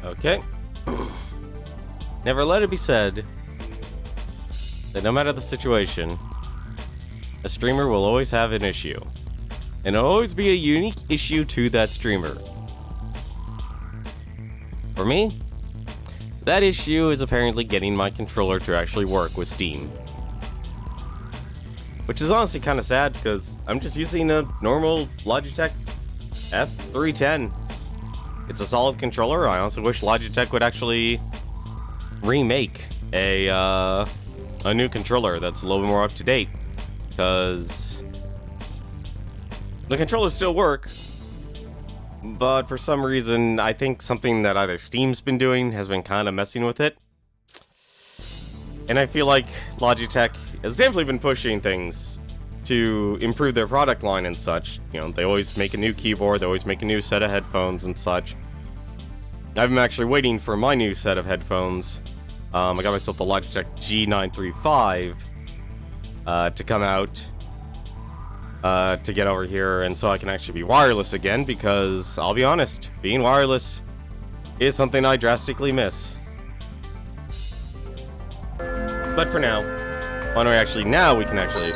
Okay. Never let it be said that no matter the situation, a streamer will always have an issue. And it'll always be a unique issue to that streamer. For me, that issue is apparently getting my controller to actually work with Steam. Which is honestly kind of sad because I'm just using a normal Logitech F310. It's a solid controller. I honestly wish Logitech would actually remake a new controller that's a little bit more up to date, because the controllers still work, but for some reason I think something that either Steam's been doing has been kind of messing with it. And I feel like Logitech has definitely been pushing things to improve their product line and such. You know, they always make a new keyboard, they always make a new set of headphones and such. I'm actually waiting for my new set of headphones. I got myself the Logitech G935 to come out to get over here, and so I can actually be wireless again, because I'll be honest, being wireless is something I drastically miss. But for now, now we can actually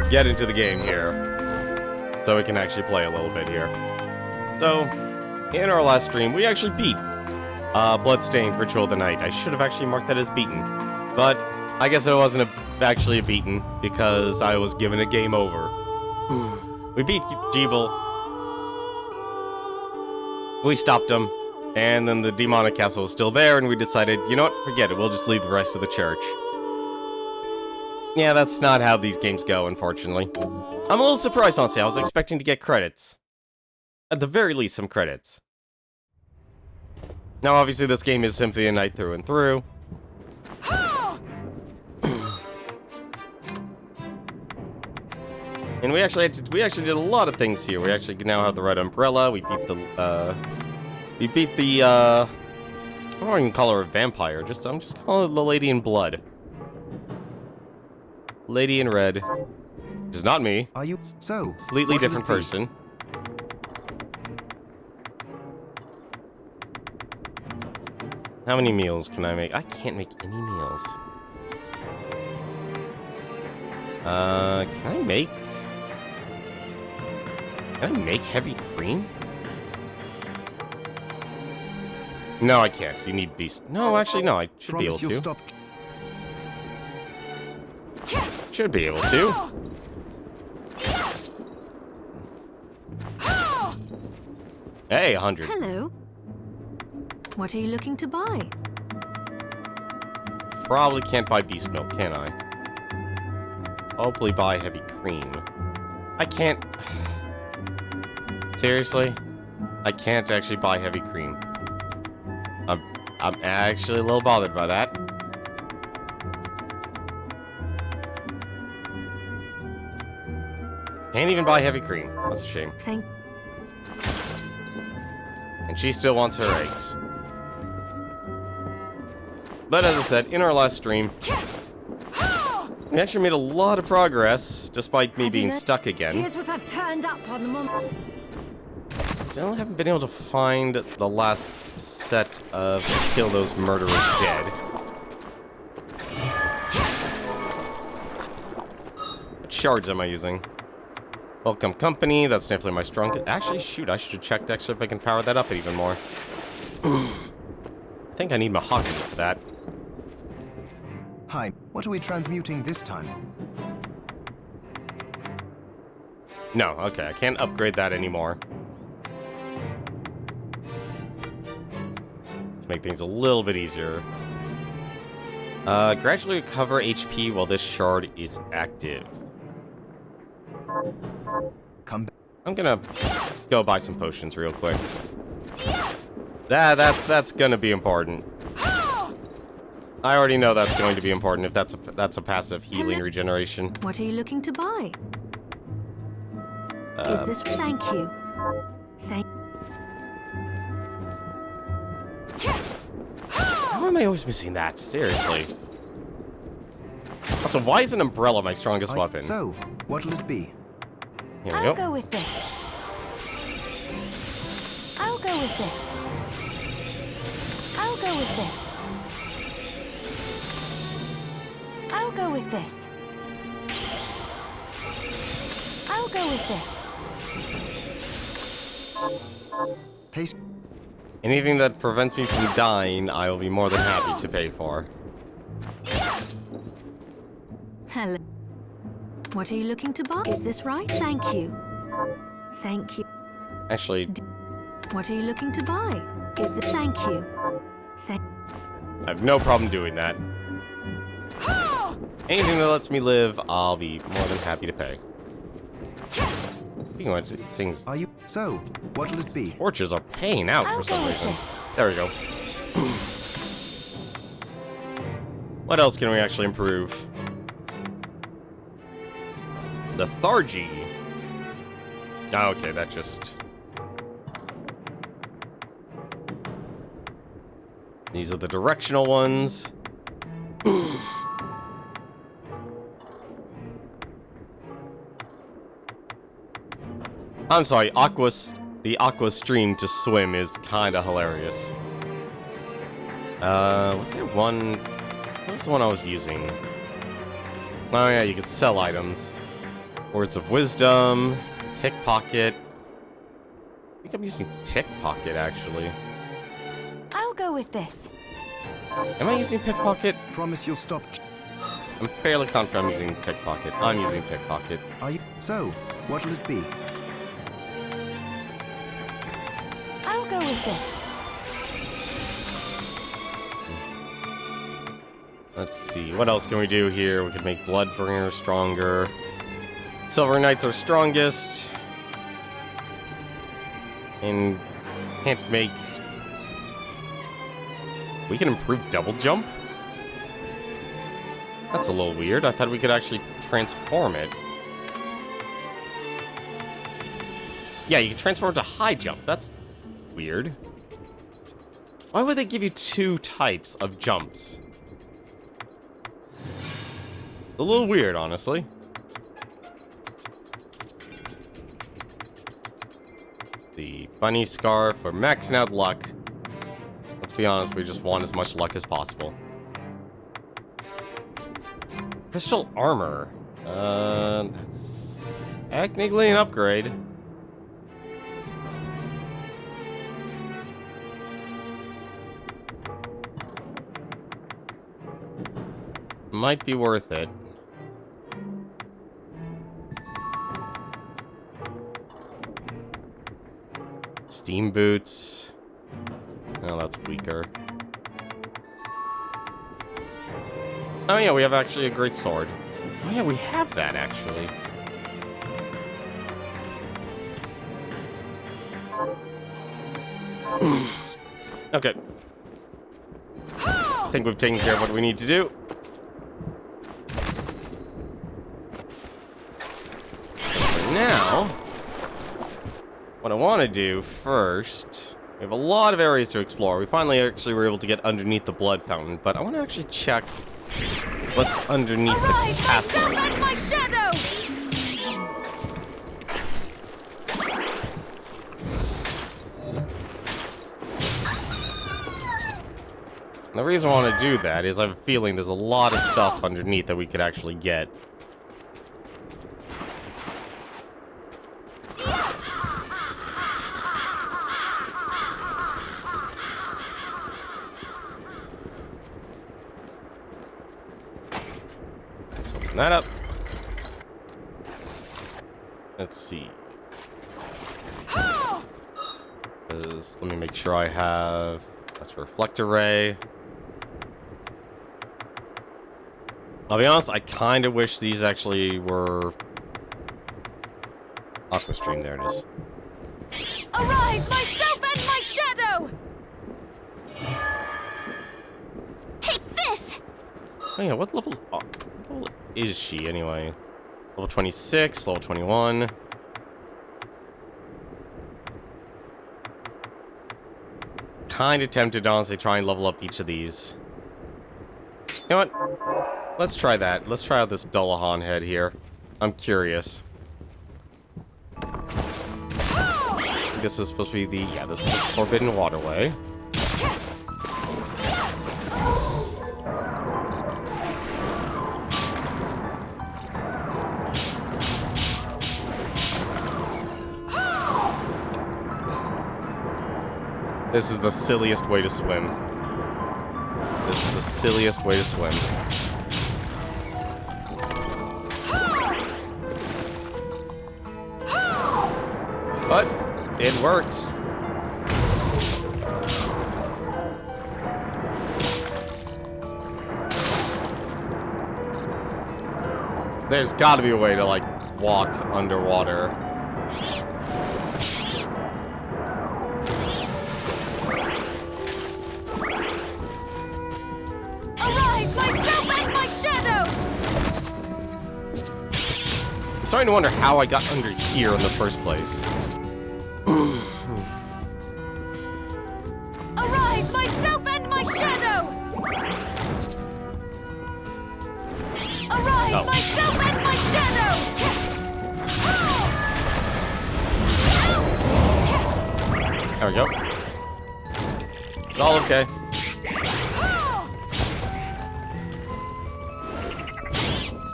get into the game here, so we can actually play a little bit here. So, in our last stream, we actually beat Bloodstained Ritual of the Night. I should have actually marked that as beaten, but I guess it wasn't actually a beaten, because I was given a game over. We beat Jeeble, we stopped him, and then the demonic castle was still there, and we decided, you know what, forget it, we'll just leave the rest of the church. Yeah, that's not how these games go, unfortunately. I'm a little surprised, honestly. I was expecting to get credits. At the very least, some credits. Now, obviously, this game is Symphony of Night through and through. And we actually did a lot of things here. We actually now have the red umbrella. We beat the I don't even call her a vampire. I'm just calling her the Lady in Blood. Lady in Red. Which is not me. Are you so? Completely different person. How many meals can I make? I can't make any meals. Can I make heavy cream? No, I can't. You need beast. No, actually, no. I should be able to. Should be able to. Hey, 100. Hello. What are you looking to buy? Probably can't buy beast milk, can I? Hopefully buy heavy cream. I can't. Seriously? I can't actually buy heavy cream. I'm actually a little bothered by that. Can't even buy heavy cream. That's a shame. And she still wants her eggs. But as I said, in our last stream, we actually made a lot of progress, despite me being stuck again. Here's what I've turned up on the moment. Still haven't been able to find the last set of Kill Those Murderers Dead. What shards am I using? Welcome Company, that's definitely my strongest. Actually, shoot, I should have checked actually if I can power that up even more. I think I need mahogany for that. Hi, what are we transmuting this time? No, okay, I can't upgrade that anymore. Let's make things a little bit easier. Gradually recover HP while this shard is active. Come back. I'm gonna go buy some potions real quick. That's gonna be important. I already know that's going to be important if that's a passive healing regeneration. What are you looking to buy? Is this? Thank you. How am I always missing that? Seriously. Also, why is an umbrella my strongest weapon? So, what'll it be? Here we I'll go. go with this. I'll go with this. I'll go with this. I'll go with this. I'll go with this. Paste. Anything that prevents me from dying, I will be more than happy to pay for. Hello. What are you looking to buy? Is this right? Thank you. Thank you. Actually, What are you looking to buy? Is this... Thank you. I have no problem doing that. Anything that lets me live, I'll be more than happy to pay. Speaking of which, these things... Are you? So, what'll it be? Torches are paying out I'll for some go with reason. this. There we go. What else can we actually improve? Lethargy. Oh, okay, that just... These are the directional ones. I'm sorry, the aqua stream to swim is kind of hilarious. What's that one? What was the one I was using? Oh yeah, you could sell items. Words of wisdom, pickpocket. I think I'm using pickpocket actually. I'll go with this. Am I using pickpocket? Promise you'll stop. I'm fairly confident I'm using pickpocket. I'm using pickpocket. Are you? So, what'll it be? I'll go with this. Let's see, what else can we do here? We could make Bloodbringer stronger. Silver Knights are strongest. And can't make... We can improve double jump? That's a little weird. I thought we could actually transform it. Yeah, you can transform it to high jump. That's weird. Why would they give you two types of jumps? A little weird, honestly. The bunny scarf for maxing out luck. Let's be honest, we just want as much luck as possible. Crystal armor. That's technically an upgrade. Might be worth it. Steam boots. Oh, that's weaker. Oh yeah, we have actually a great sword. Oh yeah, we have that actually. Okay. I think we've taken care of what we need to do. Now, what I want to do first, we have a lot of areas to explore. We finally actually were able to get underneath the blood fountain, but I want to actually check what's underneath the castle. Myself and my shadow! And the reason I want to do that is I have a feeling there's a lot of stuff underneath that we could actually get. That up. Let's see. Let me make sure I have... That's reflector ray. I'll be honest, I kind of wish these actually were... Aqua stream, there it is. Arise, myself and my shadow! Take this! Oh yeah, what level is she anyway? Level 26, level 21. Kind of tempted to honestly try and level up each of these. You know what? Let's try that. Let's try out this Dullahan head here. I'm curious. This is supposed to be the... Yeah, this is the Forbidden Waterway. This is the silliest way to swim. This is the silliest way to swim. But it works. There's got to be a way to, like, walk underwater. Arise, myself and my shadow! I'm starting to wonder how I got under here in the first place. Arise, myself and my shadow! Arise, Oh. myself and my shadow! There we go. It's all okay.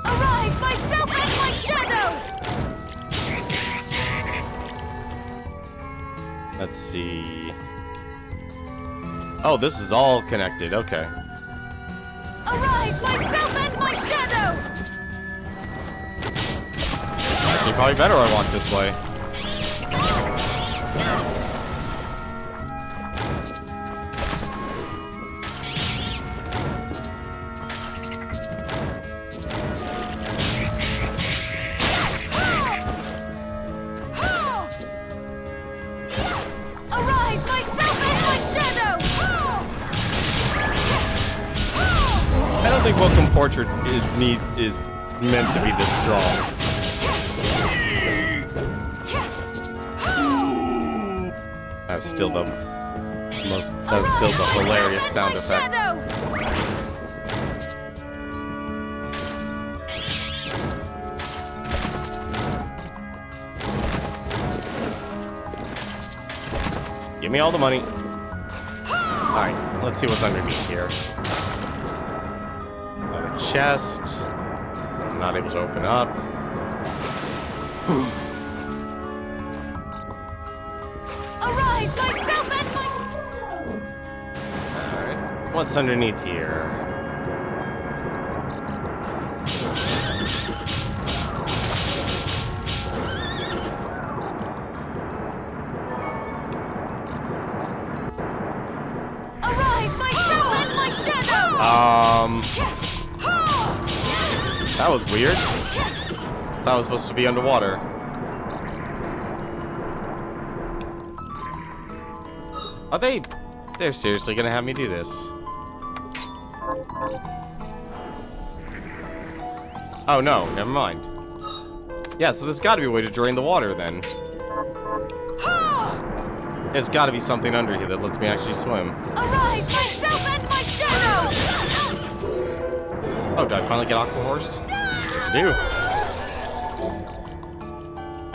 Arise, myself and my shadow! Let's see. Oh, this is all connected. Okay. Arise, myself and my shadow! Actually, probably better I walk this way. Arise, myself and my shadow! I don't think Welcome Portrait is meant to be this strong. That's still the hilarious sound effect. Give me all the money. Alright, let's see what's underneath here. Another chest. I'm not able to open up. Arise, myself and my... Alright, what's underneath here? Arise, myself and my shadow! That was weird. That was supposed to be underwater. Are they... They're seriously gonna have me do this? Oh no, never mind. Yeah, so there's gotta be a way to drain the water then. There's gotta be something under here that lets me actually swim. Arise, myself and my shadow! Oh, did I finally get Aqua Horse? Yes, I do.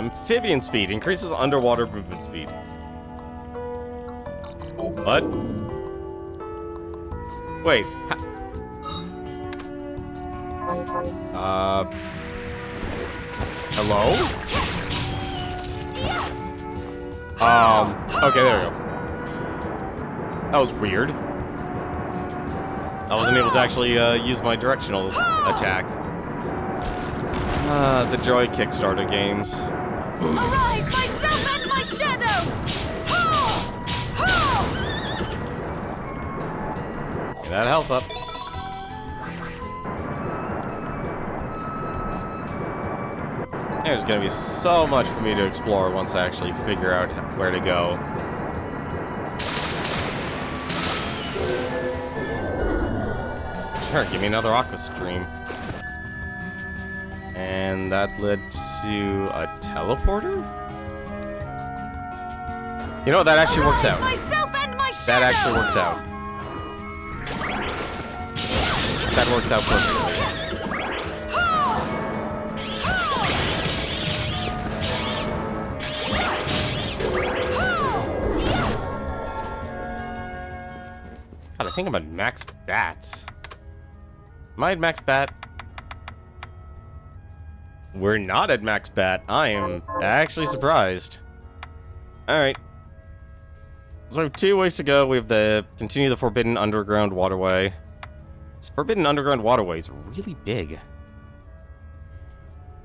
Amphibian speed increases underwater movement speed. What? Wait. Hello? Okay, there we go. That was weird. I wasn't able to actually use my directional attack. The Joy Kickstarter games. Arise, myself and my shadow! Get that health up. There's gonna be so much for me to explore once I actually figure out where to go. Sure, give me another Aqua Stream. And that led to a teleporter? You know what, that actually works out. Myself and my That shadow! actually works out. That works out perfectly. God, I think I'm at max bats. Am I at max bat? We're not at max bat. I am actually surprised. Alright. So we have 2 ways to go. We have the continue the Forbidden Underground Waterway. This Forbidden Underground Waterway is really big.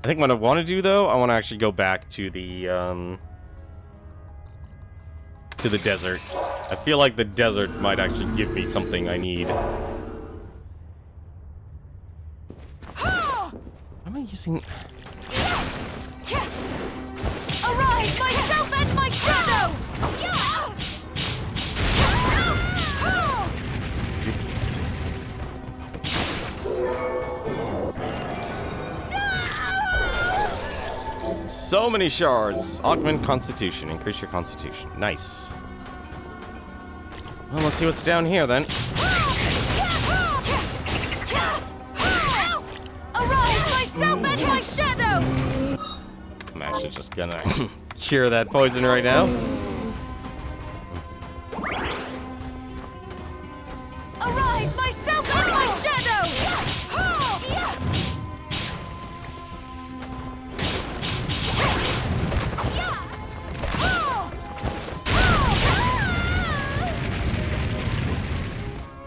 I think what I want to do, though, I want to actually go back to the desert. I feel like the desert might actually give me something I need. Am I using... Arise, myself and my shadow! So many shards. Augment Constitution. Increase your Constitution. Nice. Well, let's see what's down here, then. Arise, myself and my shadow! I'm actually just gonna cure that poison right now. Arise, myself and my shadow!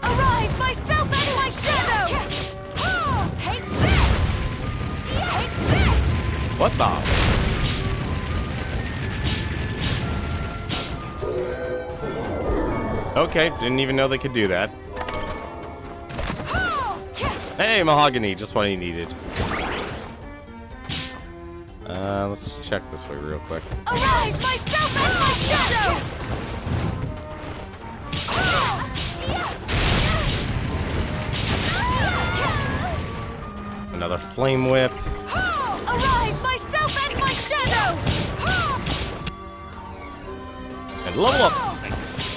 Arise, myself and my shadow! Take this! Take this! What the? Okay, didn't even know they could do that. Hey, Mahogany, just what he needed. Let's check this way real quick. Arise, myself and my shadow! Another Flame Whip. Arise, myself and my shadow! And level up. Nice.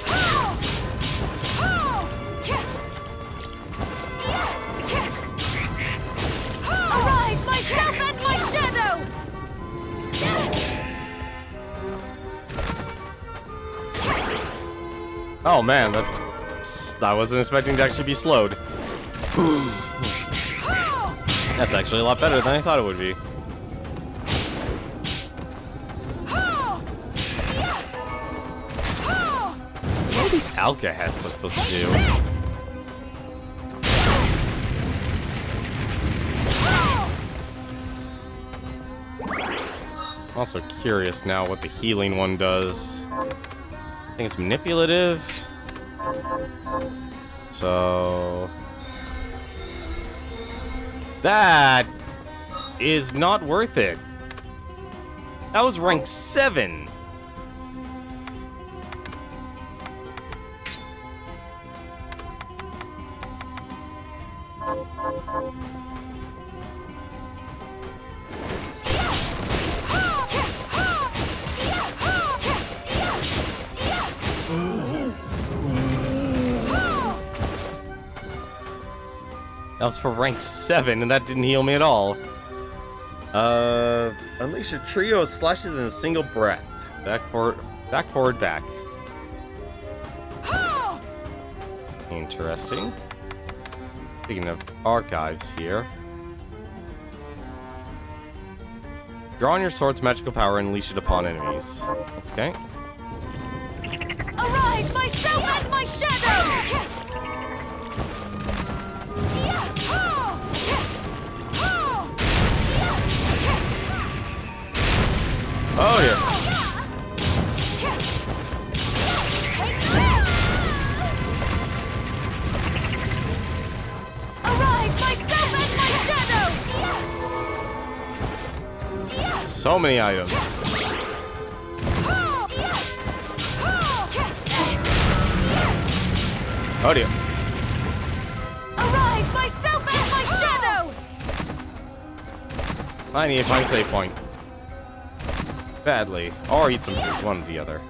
Arise, myself and my shadow! Oh man, I wasn't expecting to actually be slowed. That's actually a lot better than I thought it would be. What are these alcohols supposed to do? I'm also curious now what the healing one does. I think it's manipulative. So... that is not worth it. That was rank 7. That was for rank 7, and that didn't heal me at all. Unleash a trio of slashes in a single breath. Back, forward, back. Interesting. Speaking of archives here. Draw on your sword's magical power and unleash it upon enemies. Okay. Arise, myself and my shadow! Oh yeah. Take this! Arise, myself and my shadow! So many items. Oh dear. Arise, myself and my shadow! I need to find a save point. Badly. Or eat some food, one or the other.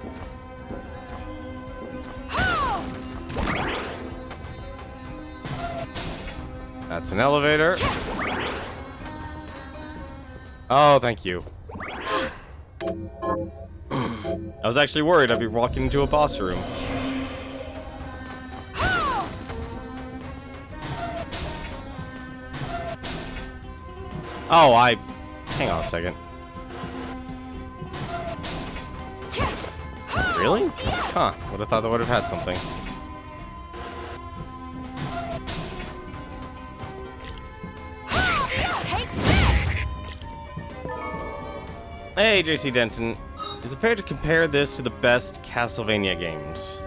That's an elevator. Oh, thank you. I was actually worried I'd be walking into a boss room. Oh, hang on a second. Really? Huh. Would have thought that would have had something. Take this! Hey, JC Denton. Is it fair to compare this to the best Castlevania games?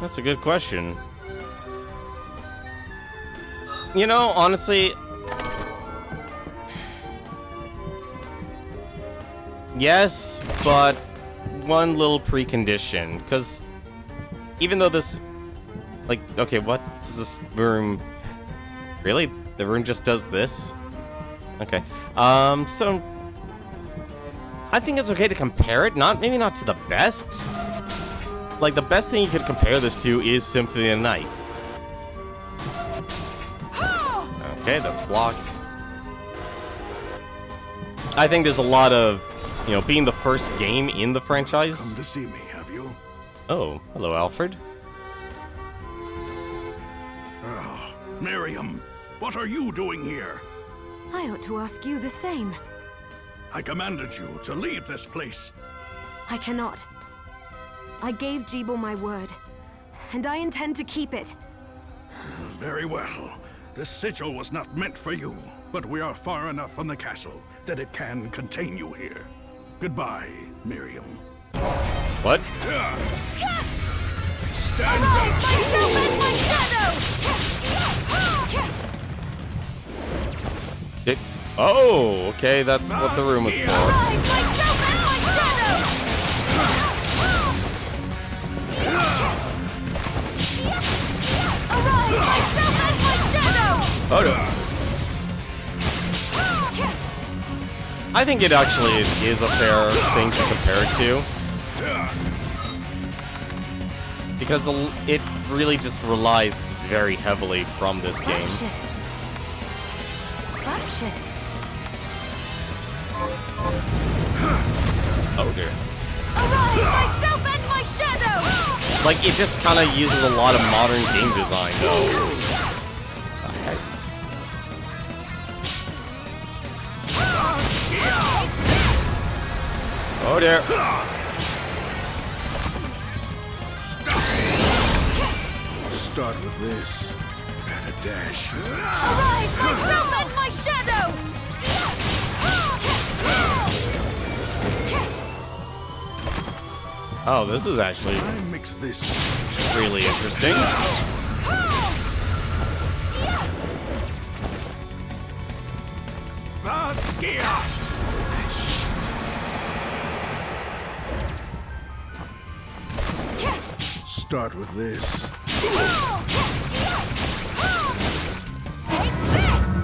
That's a good question. You know, honestly... Yes, but one little precondition, because even though this... Like, okay, what does this room... Really? The room just does this? Okay. So... I think it's okay to compare it, maybe not to the best. Like, the best thing you could compare this to is Symphony of the Night. Okay, that's blocked. I think there's a lot of, you know, being the first game in the franchise. Come to see me, have you? Oh, hello, Alfred. Oh, Miriam, what are you doing here? I ought to ask you the same. I commanded you to leave this place. I cannot. I gave Jeeble my word, and I intend to keep it. Very well. This sigil was not meant for you, but we are far enough from the castle that it can contain you here. Goodbye, Miriam. What? Stand Arise, up! myself and my shadow! Oh, okay, that's what the room was for. Arise, myself and my shadow! Arise, myself and my shadow! Oh, no. I think it actually is a fair thing to compare it to. Because it really just relies very heavily from this game. Scrumptious. Scrumptious. Oh, dear. Arise, myself and my shadow! Like, it just kind of uses a lot of modern game design, though. Okay. Oh, dear. Start with this. At a dash. Arise, myself and my shadow! Oh, this is actually I mix this. really interesting. Basquiat! Start with this. Take this!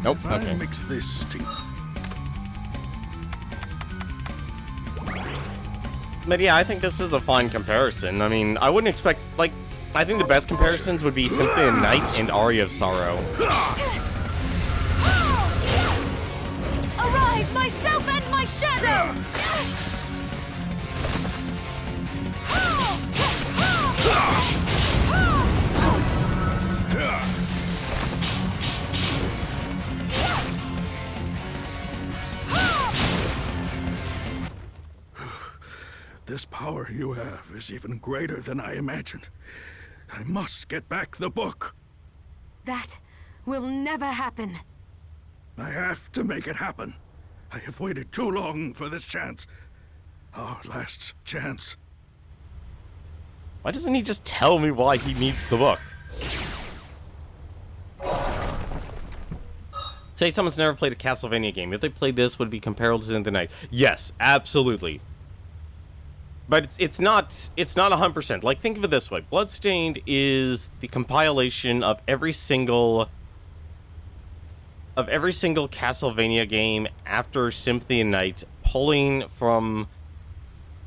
Nope, I okay. mix this tea. But yeah, I think this is a fine comparison. I mean, I wouldn't expect, like, I think the best comparisons would be Symphony of the Night and Aria of Sorrow. Arise, myself and my shadow! This power you have is even greater than I imagined. I must get back the book. That will never happen. I have to make it happen. I have waited too long for this chance. Our last chance. Why doesn't he just tell me why he needs the book? Say someone's never played a Castlevania game. If they played this, would it be comparable to Symphony of the Night? Yes, absolutely. But it's not 100%. Like, think of it this way. Bloodstained is the compilation of every single Castlevania game after Symphony of the Night, pulling from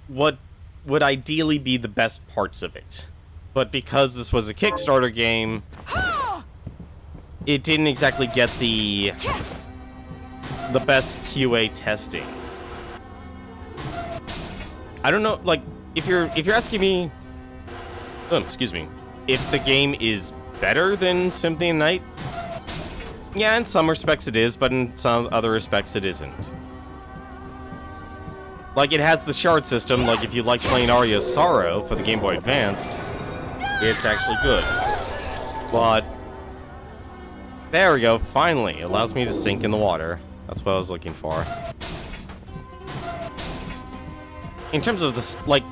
what would ideally be the best parts of it. But because this was a Kickstarter game, it didn't exactly get the best QA testing. I don't know, like, if you're asking me, excuse me, if the game is better than Symphony of the Night, yeah, in some respects it is, but in some other respects it isn't. Like, it has the shard system. Like, if you like playing Arya's Sorrow for the Game Boy Advance, it's actually good. But there we go. Finally, it allows me to sink in the water. That's what I was looking for. In terms of this, like,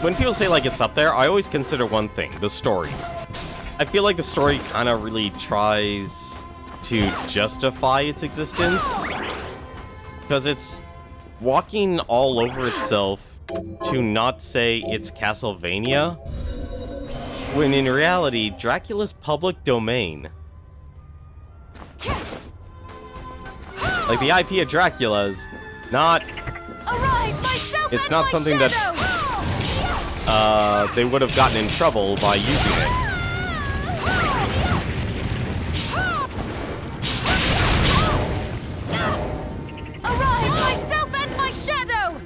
when people say, like, it's up there, I always consider one thing, the story. I feel like the story kind of really tries to justify its existence, because it's walking all over itself to not say it's Castlevania, when in reality, Dracula's public domain. Like, the IP of Dracula is not... It's not something that they would have gotten in trouble by using it. Arise, myself and my shadow!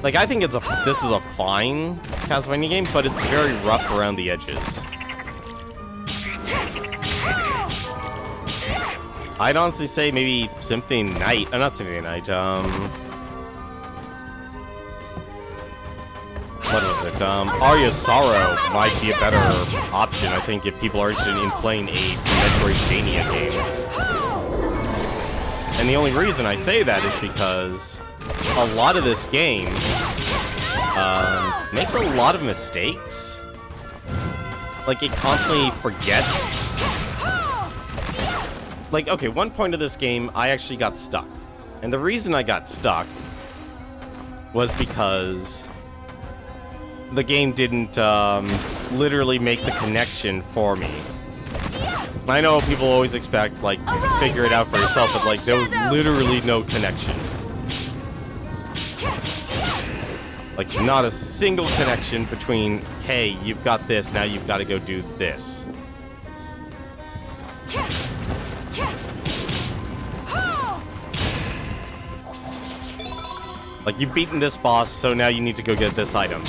Like, I think this is a fine Castlevania game, but it's very rough around the edges. I'd honestly say maybe Symphony Night. Not Symphony Night. What was it? Arya's Sorrow might be a better option, I think, if people are interested in playing a Metroidvania game. And the only reason I say that is because a lot of this game makes a lot of mistakes. Like, it constantly forgets. Like, okay, one point of this game, I actually got stuck. And the reason I got stuck was because the game didn't literally make the connection for me. I know people always expect, like, figure it out for yourself, but, like, there was literally no connection. Like, not a single connection between, hey, you've got this, now you've got to go do this. Like, you've beaten this boss, so now you need to go get this item.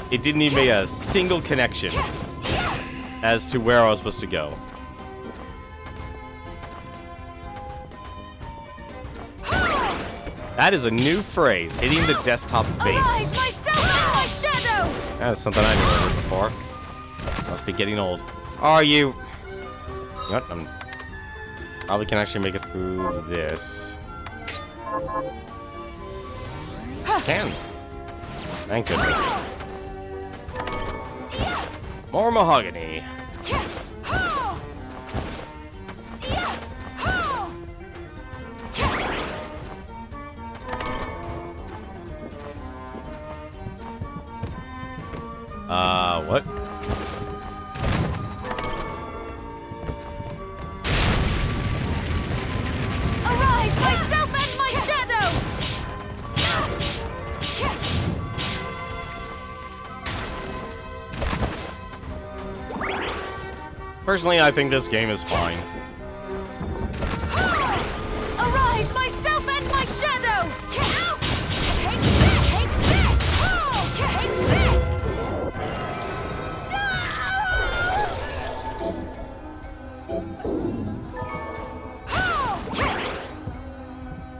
It didn't even make a single connection as to where I was supposed to go. That is a new phrase, hitting the desktop base. That's something I never heard before. Must be getting old. Are you? What? Probably can actually make it through this. Scan. Thank goodness. More mahogany. What? Arise, myself and my shadow! Personally, I think this game is fine. Arise, myself and my shadow! Take this! Take this! Oh, take this!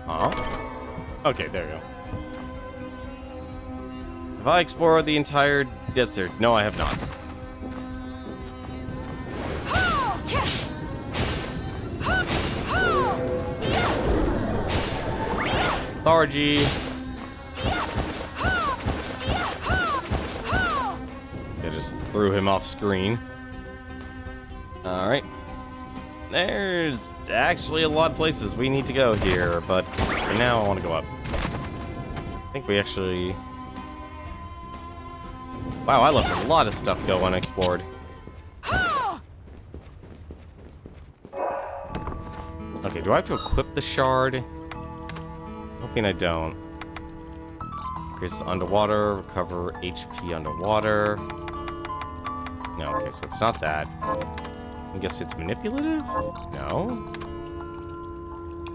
Huh? Okay, there you go. Have I explored the entire desert? No, I have not. Lethargy. I just threw him off screen. Alright. There's actually a lot of places we need to go here, but for now I want to go up. I think we actually... Wow, I left a lot of stuff go unexplored. Okay, do I have to equip the shard? Hoping I don't. Increases underwater, recover HP underwater. No, okay, so it's not that. I guess it's manipulative? No.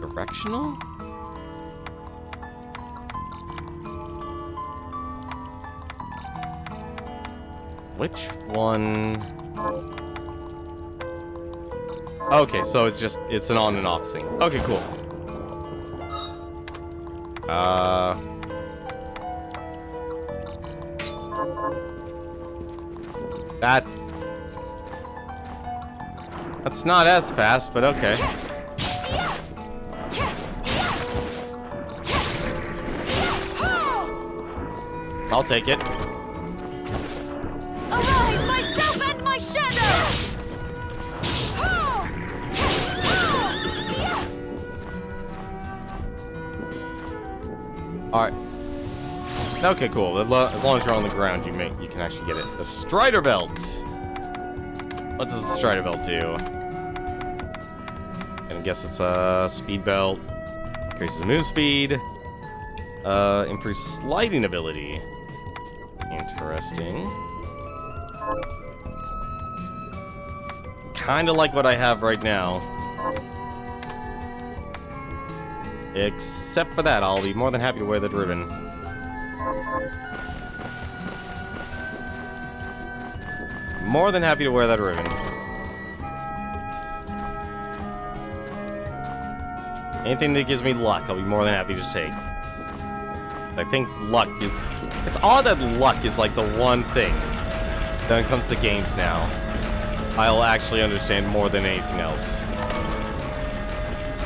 Directional? Which one? Okay, so it's an on and off thing. Okay, cool. That's not as fast, but okay. I'll take it. Arise, myself and my shadow! All right. Okay, cool. As long as you're on the ground, you can actually get it. The Strider Belt. What does the Strider Belt do? I guess it's a speed belt. Increases move speed. Improves sliding ability. Interesting. Kind of like what I have right now. Except for that, I'll be more than happy to wear that ribbon. More than happy to wear that ribbon. Anything that gives me luck, I'll be more than happy to take. I think luck is... It's odd that luck is like the one thing that when it comes to games now, I'll actually understand more than anything else.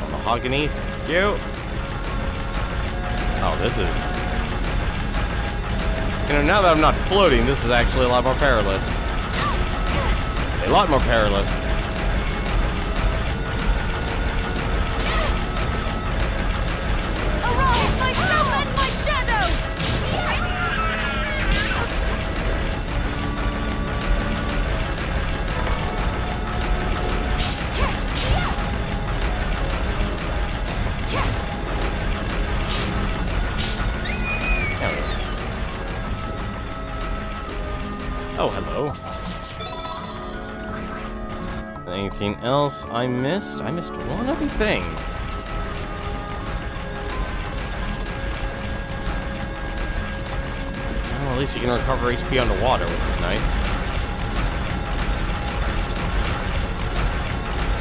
Mahogany, you. Oh, this is... You know, now that I'm not floating, this is actually a lot more perilous. A lot more perilous. Arise, myself and my shadow! Oh, hello. Anything else I missed? I missed one other thing. Well, at least you can recover HP underwater, which is nice.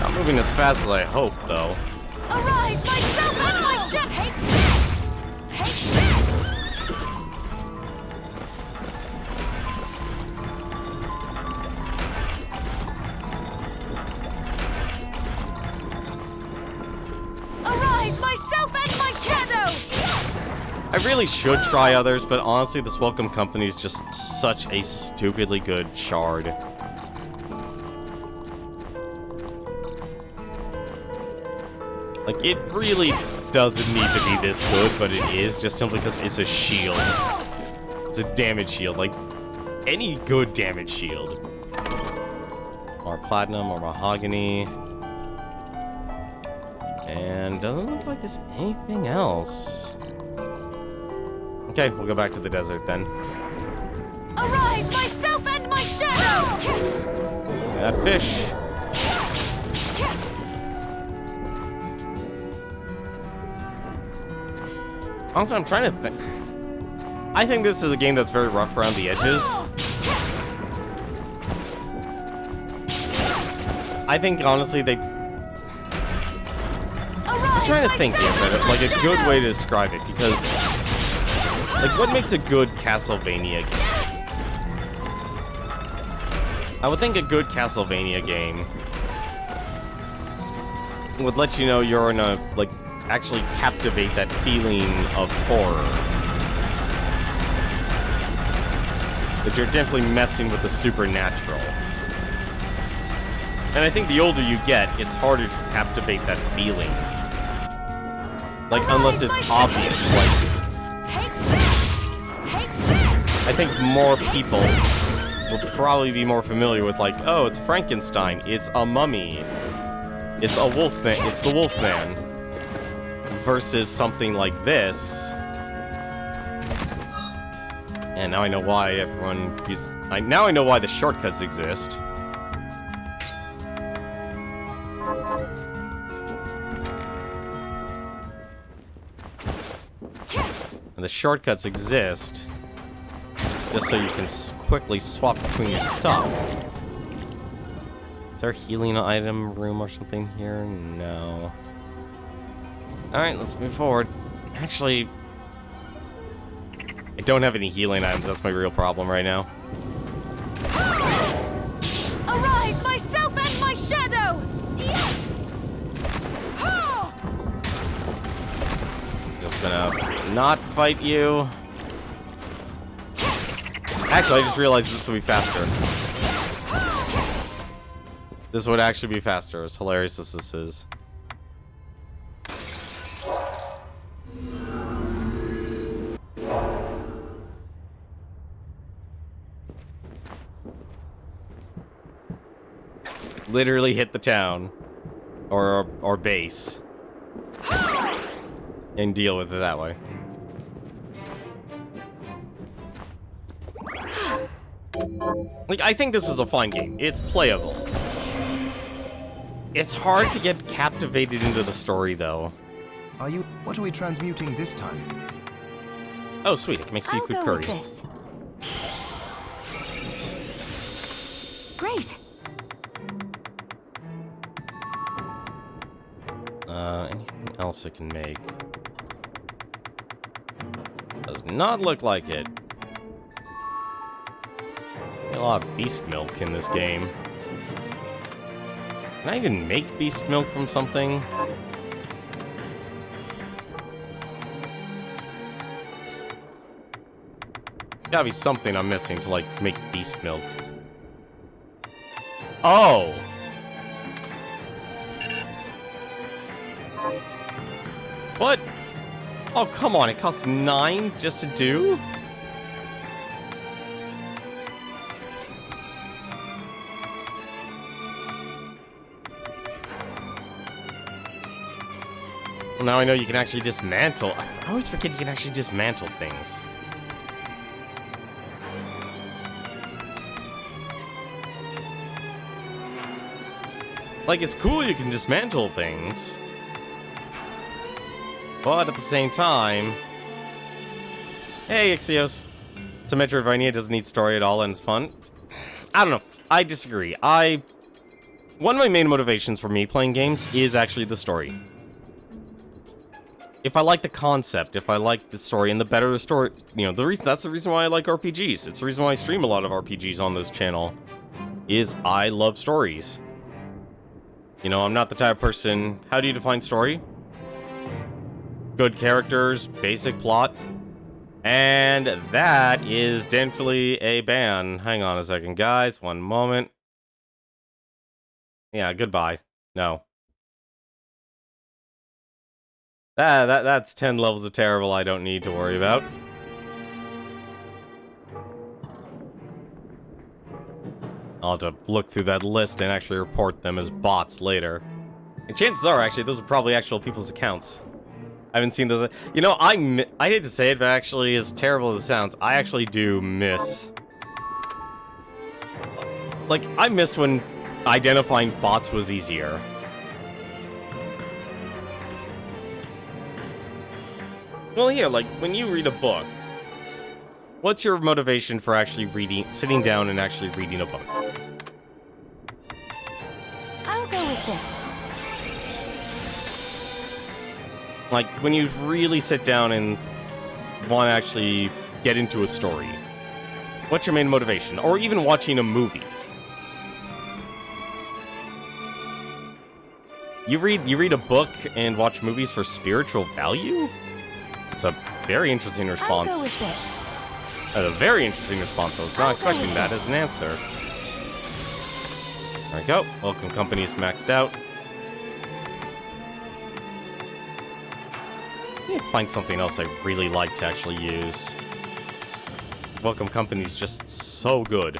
Not moving as fast as I hoped, though. Arise, myself and my shadow! Take this! Take this! Arise, myself and my shadow! I really should try others, but honestly, this Welcome Company is just such a stupidly good shard. Like, it really doesn't need to be this good, but it is, just simply because it's a shield. It's a damage shield, like, any good damage shield. More platinum, or mahogany. And doesn't look like there's anything else. Okay, we'll go back to the desert then. Arise, myself and my shadow! That fish. Also, I'm trying to think. I think this is a game that's very rough around the edges. I think, honestly, I'm trying to think here, but like a good way to describe it, because like what makes a good Castlevania game? I would think a good Castlevania game would let you know you're in a, like, actually captivate that feeling of horror. That you're definitely messing with the supernatural. And I think the older you get, it's harder to captivate that feeling. Like, unless it's obvious, like... Take this! Take this! I think more people will probably be more familiar with, like, oh, it's Frankenstein, it's a mummy, it's a wolfman, it's the Wolfman, versus something like this. And now I know why everyone is... now I know why the shortcuts exist. And the shortcuts exist just so you can quickly swap between your stuff. Is there a healing item room or something here? No. Alright, let's move forward. Actually, I don't have any healing items. That's my real problem right now. Arise, myself and my shadow! Just gonna not fight you. Actually, I just realized this would be faster. This would actually be faster, as hilarious as this is. Literally hit the town. Or base. And deal with it that way. Like, I think this is a fun game. It's playable. It's hard to get captivated into the story, though. What are we transmuting this time? Oh, sweet. I can make seafood I'll go curry. with this. Great. Anything else I can make? Does not look like it. A lot of beast milk in this game. Can I even make beast milk from something? Gotta be something I'm missing to, like, make beast milk. Oh! What? Oh, come on, it costs 9 just to do? Well, now I know you can actually dismantle. I always forget you can actually dismantle things. Like, it's cool you can dismantle things. But at the same time... Hey, Ixios. It's a Metroidvania, it doesn't need story at all, and it's fun. I don't know. I disagree. One of my main motivations for me playing games is actually the story. If I like the concept, if I like the story, and the better the story... You know, that's the reason why I like RPGs. It's the reason why I stream a lot of RPGs on this channel. Is I love stories. You know, I'm not the type of person... How do you define story? Good characters, basic plot. And that is definitely a ban. Hang on a second, guys. One moment. Yeah, goodbye. No. That's 10 levels of terrible I don't need to worry about. I'll have to look through that list and actually report them as bots later. And chances are, actually, those are probably actual people's accounts. I haven't seen those. You know, I hate to say it, but actually, as terrible as it sounds, I actually do miss. Like, I missed when identifying bots was easier. Well, here, like, when you read a book, what's your motivation for actually sitting down and actually reading a book? I'll go with this. Like, when you really sit down and want to actually get into a story, what's your main motivation? Or even watching a movie. You read a book and watch movies for spiritual value? It's a very interesting response. I'll go with this. That's a very interesting response. I was not expecting that as an answer. There we go. Welcome company's maxed out. I need to find something else I really like to actually use. Welcome company's just so good.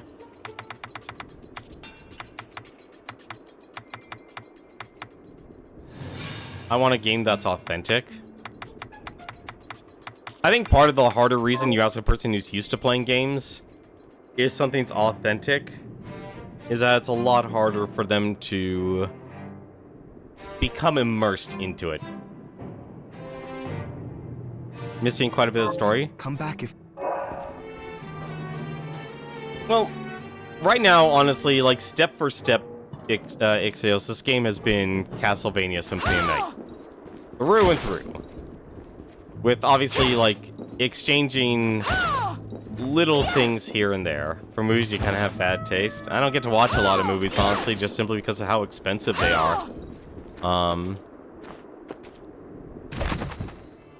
I want a game that's authentic. I think part of the harder reason you ask a person who's used to playing games if something's authentic is that it's a lot harder for them to become immersed into it. Missing quite a bit of the story. Come back if... Well, right now, honestly, like, step for step, Ixios, this game has been Castlevania Symphony of Night. Through and through. With, obviously, like, exchanging little things here and there. For movies, you kind of have bad taste. I don't get to watch a lot of movies, honestly, just simply because of how expensive they are.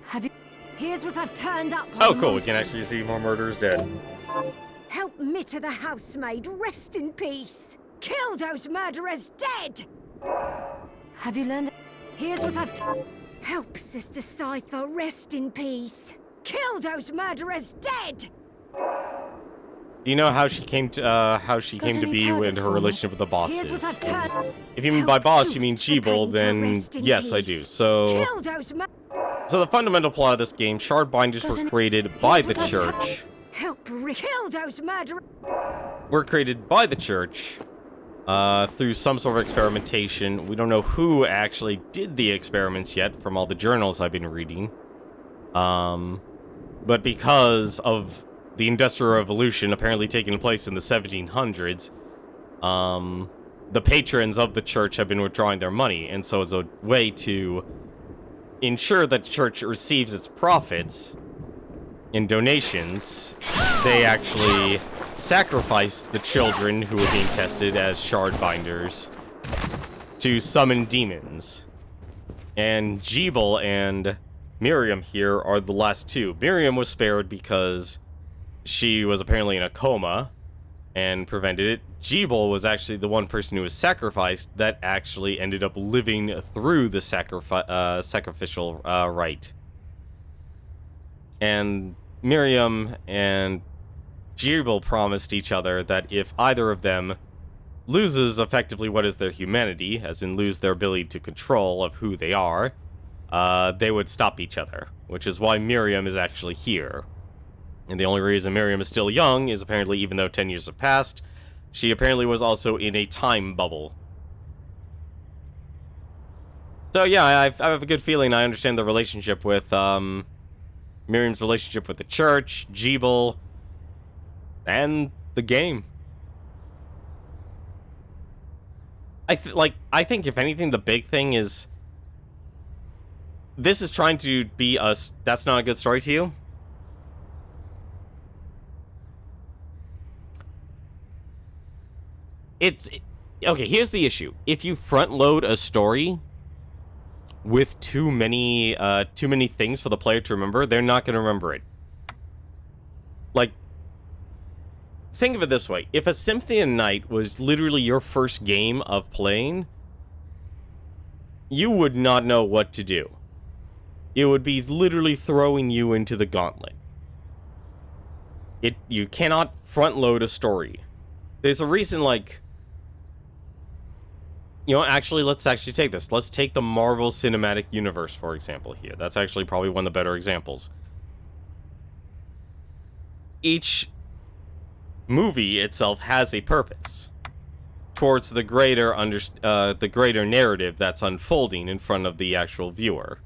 Have you? Here's what I've turned up. Oh, cool. We can actually see more murderers dead. Help Mitta the housemaid rest in peace. Kill those murderers dead. Have you learned? Here's what I've. Help Sister Cypher rest in peace. Kill those murderers dead. Do you know how she came to be with her relationship with the bosses? If you mean by boss, you mean Jeeble, then yes, I do. So the fundamental plot of this game, Shardbinders were created by the church. Kill those murderers. Were created by the church through some sort of experimentation. We don't know who actually did the experiments yet from all the journals I've been reading. But because of the Industrial Revolution apparently taking place in the 1700s, the patrons of the church have been withdrawing their money, and so as a way to ensure that the church receives its profits in donations, they actually sacrifice the children who were being tested as Shardbinders to summon demons. And Jeeble and Miriam here are the last two. Miriam was spared because she was apparently in a coma and prevented it. Jeeble was actually the one person who was sacrificed that actually ended up living through the sacrificial rite. And Miriam and Jeeble promised each other that if either of them loses effectively what is their humanity, as in lose their ability to control of who they are, they would stop each other, which is why Miriam is actually here. And the only reason Miriam is still young is apparently, even though 10 years have passed, she apparently was also in a time bubble. So yeah, I have a good feeling I understand the relationship with, Miriam's relationship with the church, Jeeble, and the game. I think if anything, the big thing is this is trying to be us. That's not a good story to you. Okay, here's the issue. If you front load a story with too many things for the player to remember, they're not going to remember it. Like, think of it this way. If a Symphony of Night was literally your first game of playing, you would not know what to do. It would be literally throwing you into the gauntlet. You cannot front load a story. There's a reason, like, you know, actually, let's actually take this. Let's take the Marvel Cinematic Universe, for example, here. That's actually probably one of the better examples. Each movie itself has a purpose towards the greater narrative that's unfolding in front of the actual viewer.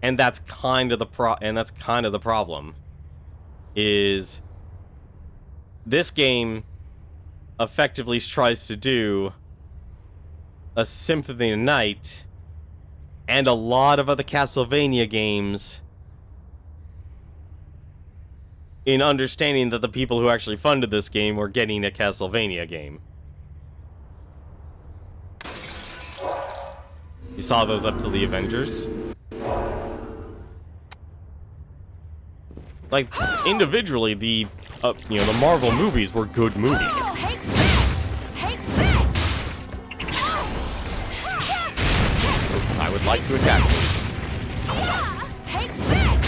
And that's kind of the problem. Is this game effectively tries to do a Symphony of Night and a lot of other Castlevania games in understanding that the people who actually funded this game were getting a Castlevania game. You saw those up to the Avengers? Like, individually, the Marvel movies were good movies. Take this! Take this! I would like to attack you. Take this!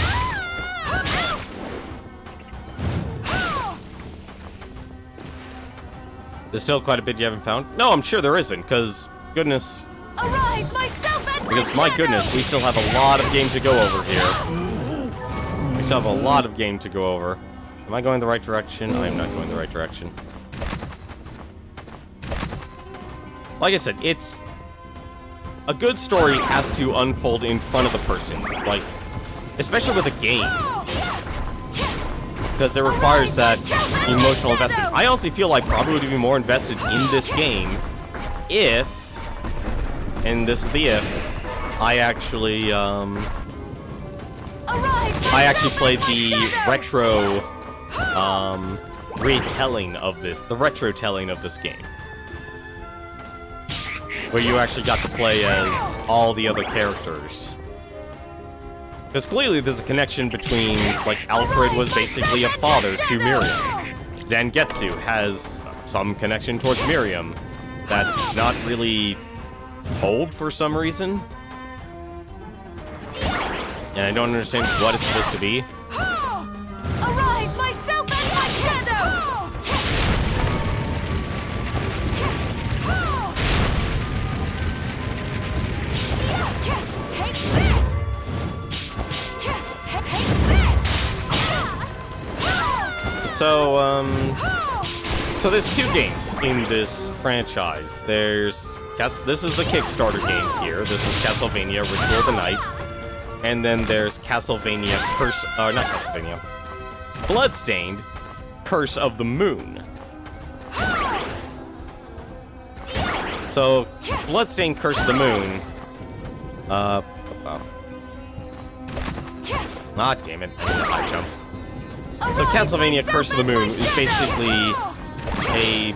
There's still quite a bit you haven't found? No, I'm sure there isn't, because, goodness... Arise, myself and Because, my goodness, we still have a lot of game to go over here. We still have a lot of game to go over. Am I going the right direction? I am not going the right direction. Like I said, it's... A good story has to unfold in front of the person. Like, especially with a game. Because it requires that emotional investment. I honestly feel I probably would be more invested in this game if... And this is the if. I actually, Arise, I actually played the retro retelling of this, the retro telling of this game, where you actually got to play as all the other characters. Because clearly there's a connection between, like, Alfred was basically a father to Miriam. Zangetsu has some connection towards Miriam that's not really told for some reason. And I don't understand what it's supposed to be. Arise, myself and my shadow! Take this! So there's two games in this franchise. This is the Kickstarter game here. This is Castlevania Ritual of the Night. And then there's Castlevania not Castlevania. Bloodstained, Curse of the Moon. So, Bloodstained, Curse of the Moon. Ah, damn it. I need a high jump. So, Castlevania Curse of the Moon is basically a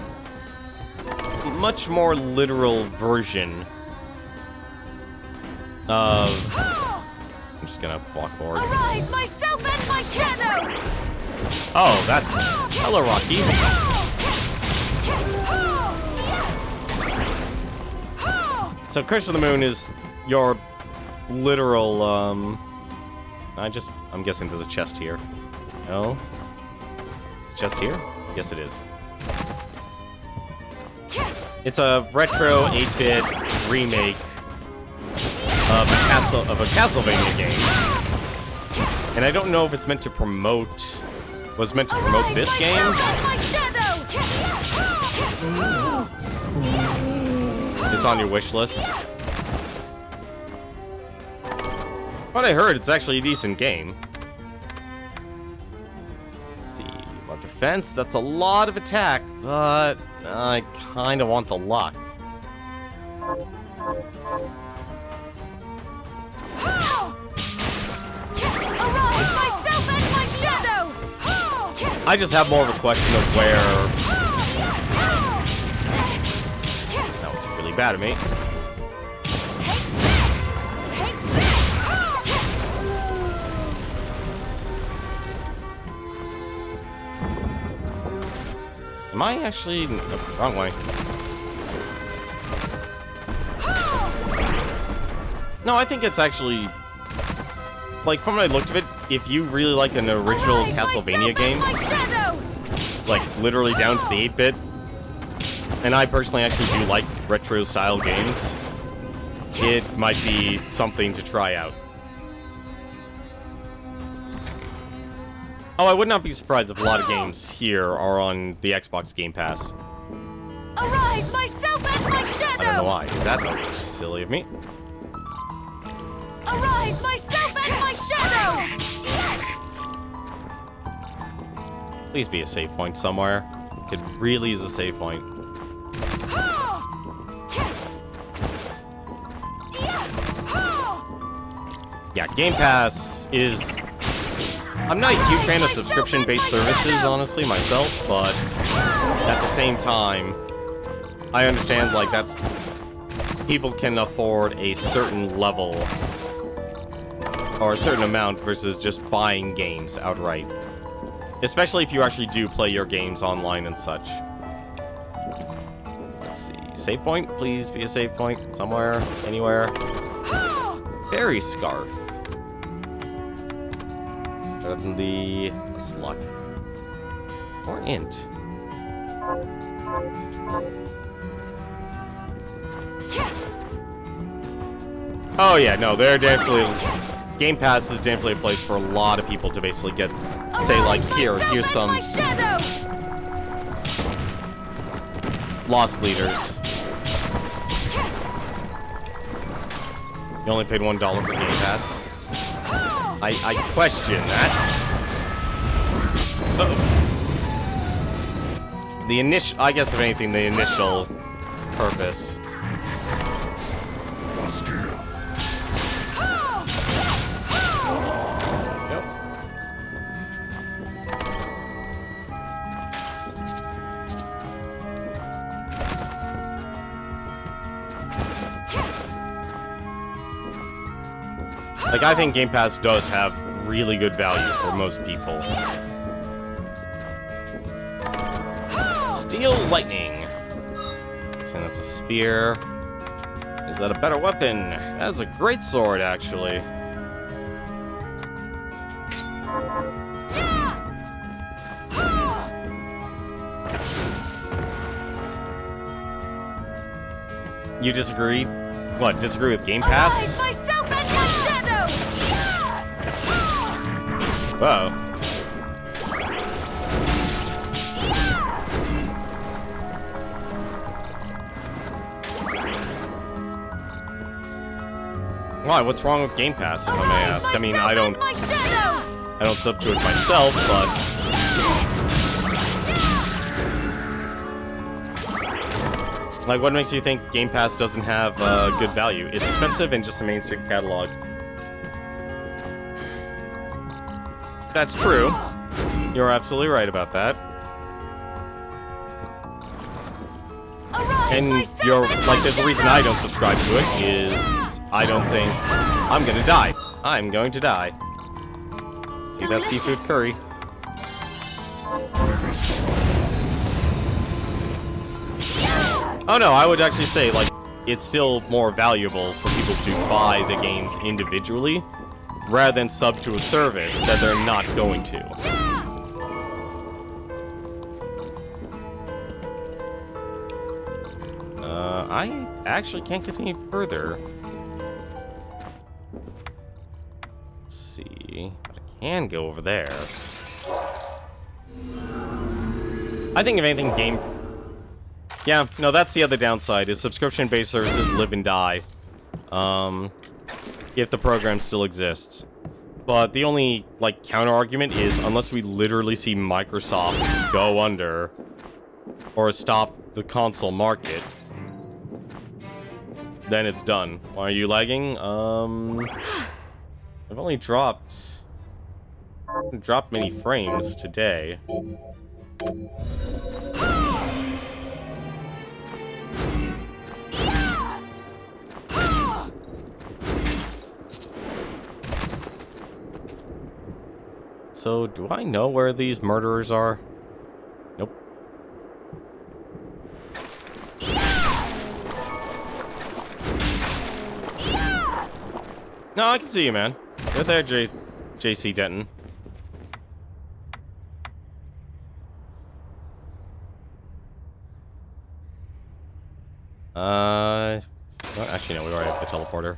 much more literal version of... I'm just gonna walk forward. Arise, myself and my shadow! Oh, that's hella rocky. So Curse of the Moon is your literal, I'm guessing there's a chest here. No? It's a chest here? Yes, it is. It's a retro 8-bit remake of a Castlevania game. And I don't know if it's meant to promote... was meant to promote this game? It's on your wish list. What I heard, it's actually a decent game. Let's see, more defense, that's a lot of attack, but I kinda want the luck. I just have more of a question of where... That was really bad of me. Am I actually... Oh, wrong way. No, I think it's actually... Like, from what I looked at it, if you really like an original Castlevania game, like, literally down to the 8-bit, and I personally actually do like retro-style games, it might be something to try out. Oh, I would not be surprised if a lot of games here are on the Xbox Game Pass. Arise, myself and my shadow! I don't know why. That was actually silly of me. Arise, myself and my shadow! Please be a save point somewhere. It really is a save point. Yeah, Game Pass is... I'm not a huge fan of subscription-based services, honestly, myself, but at the same time, I understand, like, that's... People can afford a certain level or a certain amount versus just buying games outright. Especially if you actually do play your games online and such. Let's see. Save point? Please be a save point. Somewhere. Anywhere. Fairy Scarf. Better than the... Less luck. Or int. Oh yeah, no, they're definitely... Game Pass is definitely a place for a lot of people to basically get, say, like, here's some Lost Leaders. You only paid $1 for Game Pass. I question that. Uh-oh. The initial, I guess if anything, the initial purpose. Like, I think Game Pass does have really good value for most people. Steel Lightning. So that's a spear. Is that a better weapon? That's a great sword, actually. You disagree? What, disagree with Game Pass? Myself and my shadow! Whoa. Why? What's wrong with Game Pass, if I may ask? I mean, I don't sub to it myself, but like, what makes you think Game Pass doesn't have good value? It's expensive and just a mainstream catalog. That's true. You're absolutely right about that. And you're like, there's a reason I don't subscribe to it, is I don't think I'm gonna die. I'm going to die. See that seafood curry? Oh no, I would actually say, like, it's still more valuable for people to buy the games individually rather than sub to a service that they're not going to. I actually can't get any further. Let's see. But I can go over there. I think if anything, game... Yeah, no, that's the other downside, is subscription-based services live and die. If the program still exists. But the only, like, counter-argument is, unless we literally see Microsoft go under, or stop the console market, then it's done. Why are you lagging? I've only dropped many frames today. So, do I know where these murderers are? Nope. No, I can see you, man. You're there, JC Denton. Well, actually, no, we already have the teleporter.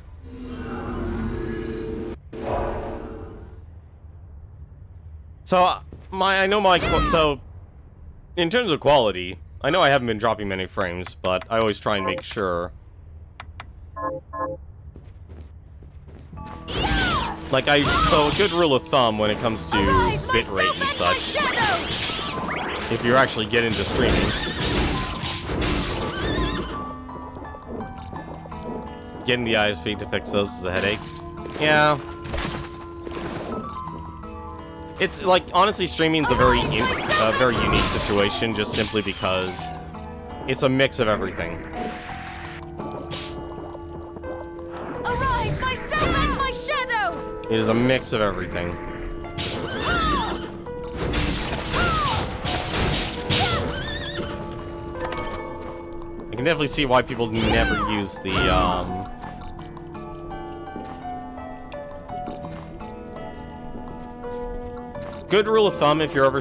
So, so, in terms of quality, I know I haven't been dropping many frames, but I always try and make sure. Like, so a good rule of thumb when it comes to bitrate and such, if you're actually getting into streaming, getting the ISP to fix those is a headache. Yeah. It's like, honestly, streaming's a very unique situation, just simply because it's a mix of everything. Arise, myself and my shadow! It is a mix of everything. I can definitely see why people never use the, good rule of thumb if you ever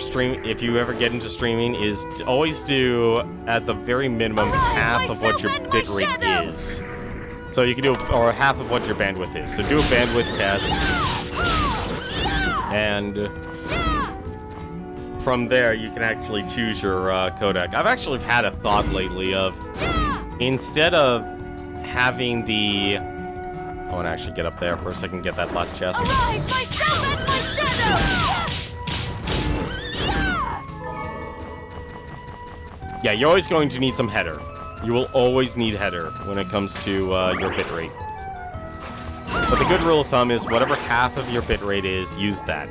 get into streaming is to always do at the very minimum half of what your bitrate is. So you can do, or half of what your bandwidth is. So do a bandwidth test, and from there you can actually choose your codec. I've actually had a thought lately of, instead of having the, I want to actually get up there for a second, get that last chest. Arise, myself and my shadow! Yeah, you're always going to need some header. You will always need header when it comes to your bitrate. But the good rule of thumb is whatever half of your bitrate is, use that.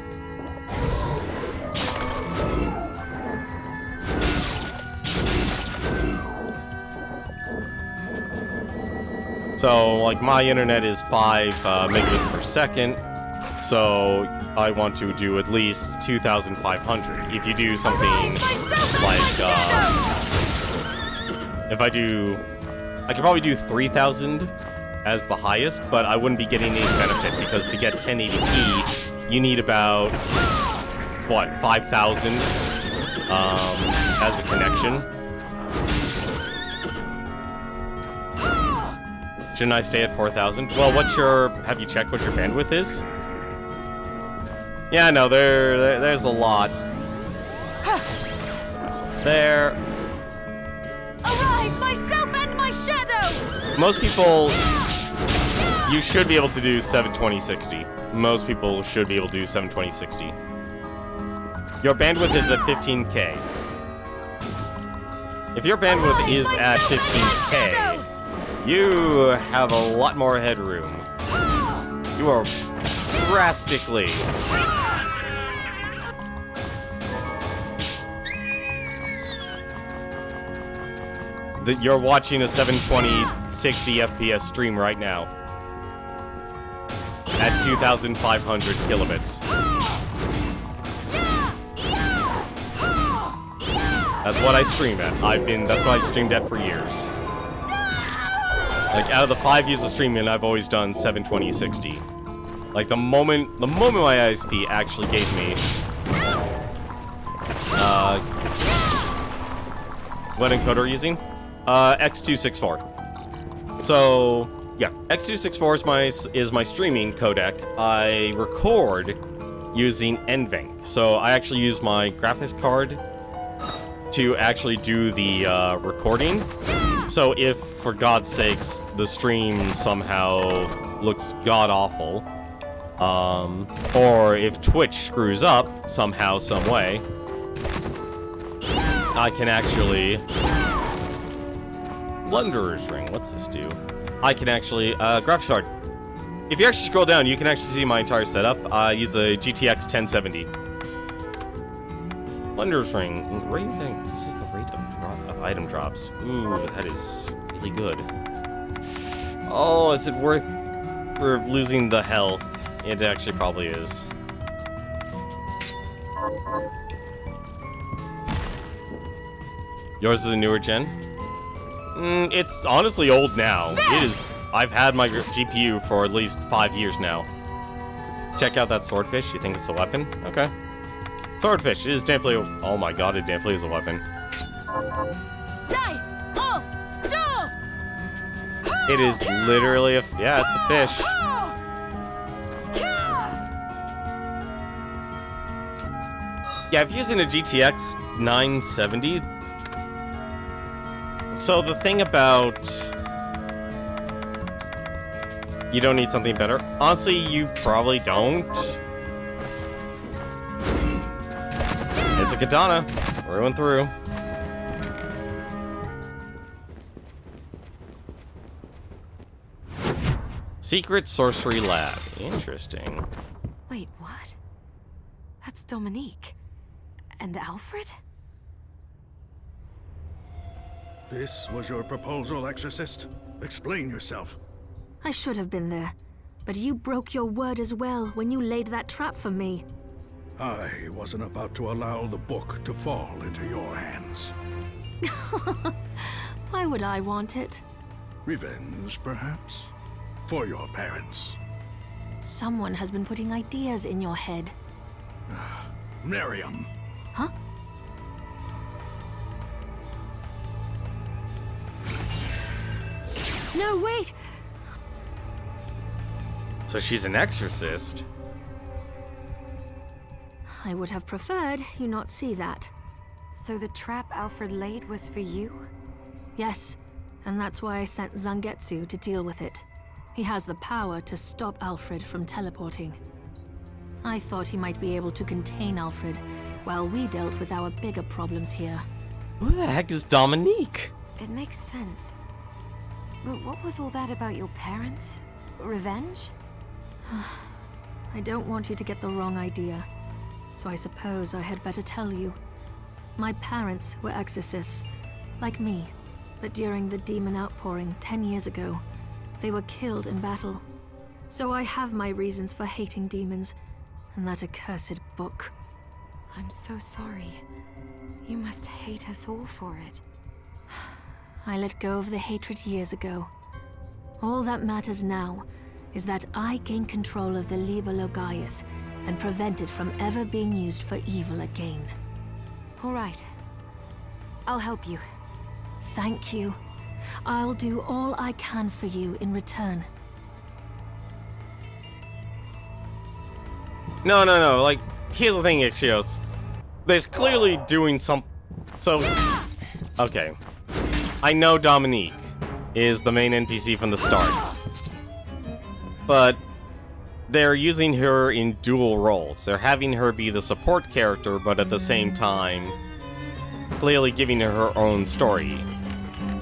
So, like, my internet is 5 megabits per second, so I want to do at least 2,500. If you do something like, if I could probably do 3,000 as the highest, but I wouldn't be getting any benefit, because to get 1080p, you need about, what, 5,000 as a connection. Shouldn't I stay at 4,000? Well, have you checked what your bandwidth is? Yeah, no, there's a lot. There. Arise, myself and my shadow! Most people, you should be able to do 720-60. Most people should be able to do 720-60. Your bandwidth is at 15K. If your bandwidth is at 15K, you have a lot more headroom. You are drastically... You're watching a 720-60 FPS stream right now. At 2,500 kilobits. That's what I stream at. That's what I've streamed at for years. Like, out of the 5 years of streaming, I've always done 720-60. Like, the moment my ISP actually gave me... what encoder are you using? X264. So, yeah, X264 is my streaming codec. I record using NVENC. So, I actually use my graphics card to actually do the recording. So if, for God's sakes, the stream somehow looks god-awful, or if Twitch screws up somehow, some way, I can actually... Blunderer's Ring, what's this do? I can actually, graphics card. If you actually scroll down, you can actually see my entire setup. I use a GTX 1070. Blunderer's Ring, rate increases the rate of item drops. Ooh, that is really good. Oh, is it worth for losing the health? It actually probably is. Yours is a newer gen? It's honestly old now. It is. I've had my GPU for at least 5 years now. Check out that swordfish. You think it's a weapon? Okay. Swordfish. It is definitely. Oh my god! It definitely is a weapon. It is literally a. Yeah, it's a fish. Yeah, if using a GTX 970. So the thing about... You don't need something better? Honestly, you probably don't. It's a katana. Through and through. Secret Sorcery Lab. Interesting. Wait, what? That's Dominique. And Alfred? This was your proposal, Exorcist? Explain yourself. I should have been there. But you broke your word as well when you laid that trap for me. I wasn't about to allow the book to fall into your hands. Why would I want it? Revenge, perhaps? For your parents. Someone has been putting ideas in your head. Miriam. Huh? No, wait! So she's an exorcist. I would have preferred you not see that. So the trap Alfred laid was for you? Yes, and that's why I sent Zangetsu to deal with it. He has the power to stop Alfred from teleporting. I thought he might be able to contain Alfred, while we dealt with our bigger problems here. Who the heck is Dominique? It makes sense. But what was all that about your parents? Revenge? I don't want you to get the wrong idea, so I suppose I had better tell you. My parents were exorcists, like me, but during the demon outpouring 10 years ago, They were killed in battle. So I have my reasons for hating demons, and that accursed book. I'm so sorry. You must hate us all for it. I let go of the hatred years ago. All that matters now is that I gain control of the Liber Logaeth and prevent it from ever being used for evil again. All right. I'll help you. Thank you. I'll do all I can for you in return. No, like, here's the thing, Ixios. There's clearly doing some... So... Okay. I know Dominique is the main NPC from the start. But... they're using her in dual roles. They're having her be the support character, but at the same time... clearly giving her her own story.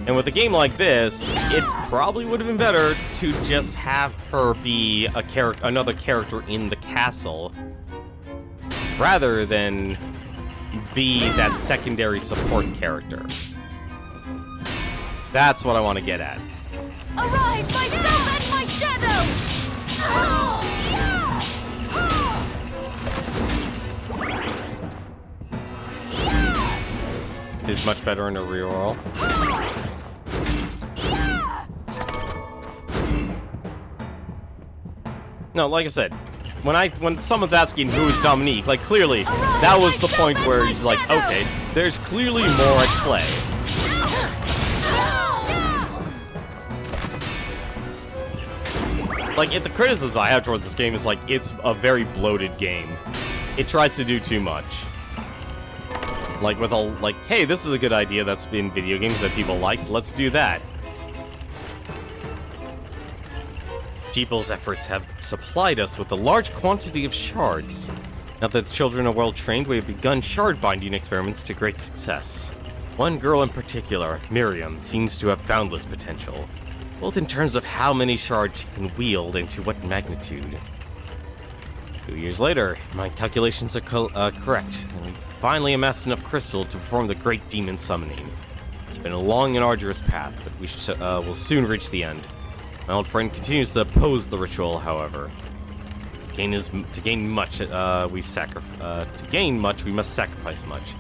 And with a game like this, it probably would have been better to just have her be another character in the castle, rather than be that secondary support character. That's what I want to get at. Arise, myself and my shadow! This is much better in a reroll. No, like I said, when someone's asking who is Dominique, like clearly that was the point where he's like, okay, there's clearly more at play. Like, if the criticisms I have towards this game is like, it's a very bloated game. It tries to do too much. Like with all, like, hey, this is a good idea that's in video games that people like, let's do that. Jeeple's efforts have supplied us with a large quantity of shards. Now that the children are well trained, we have begun shard binding experiments to great success. One girl in particular, Miriam, seems to have boundless potential, both in terms of how many shards she can wield and to what magnitude. 2 years later, my calculations are correct, and we finally amassed enough crystal to perform the great demon summoning. It's been a long and arduous path, but we will soon reach the end. My old friend continues to oppose the ritual, however. To gain much, we must sacrifice much.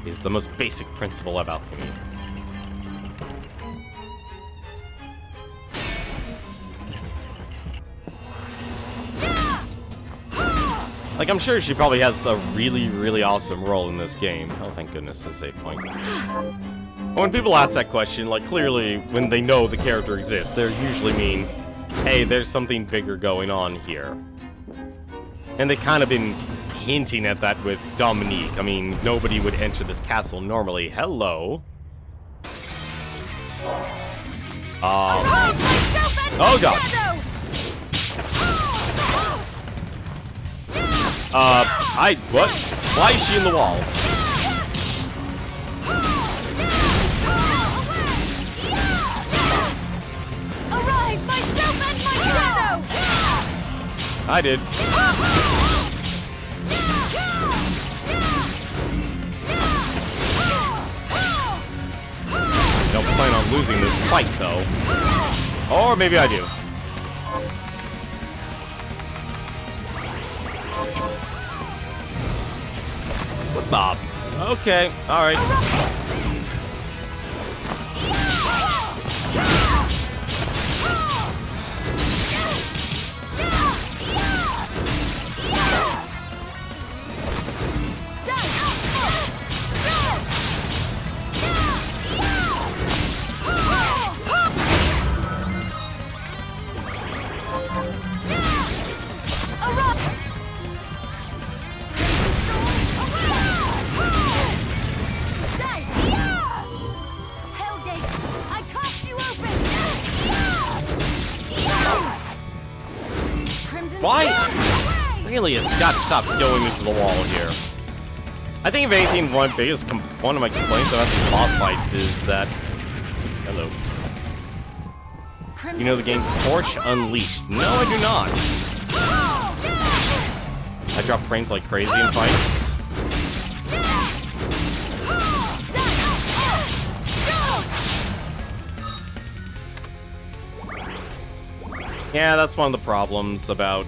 Is the most basic principle of alchemy. Like, I'm sure she probably has a really, really awesome role in this game. Oh, thank goodness, a save point. When people ask that question, like, clearly, when they know the character exists, they usually mean, hey, there's something bigger going on here. And they've kind of been hinting at that with Dominique. I mean, nobody would enter this castle normally. Hello. Oh, God. What? Why is she in the wall? Arise, myself and my shadow! I did. I don't plan on losing this fight, though. Or maybe I do. Bob. Okay, alright. Why? Really, it's got to stop going into the wall here. I think if anything, one of my complaints about the boss fights is that... Hello. You know the game Porsche Unleashed? No, I do not. I drop frames like crazy in fights. Yeah, that's one of the problems about,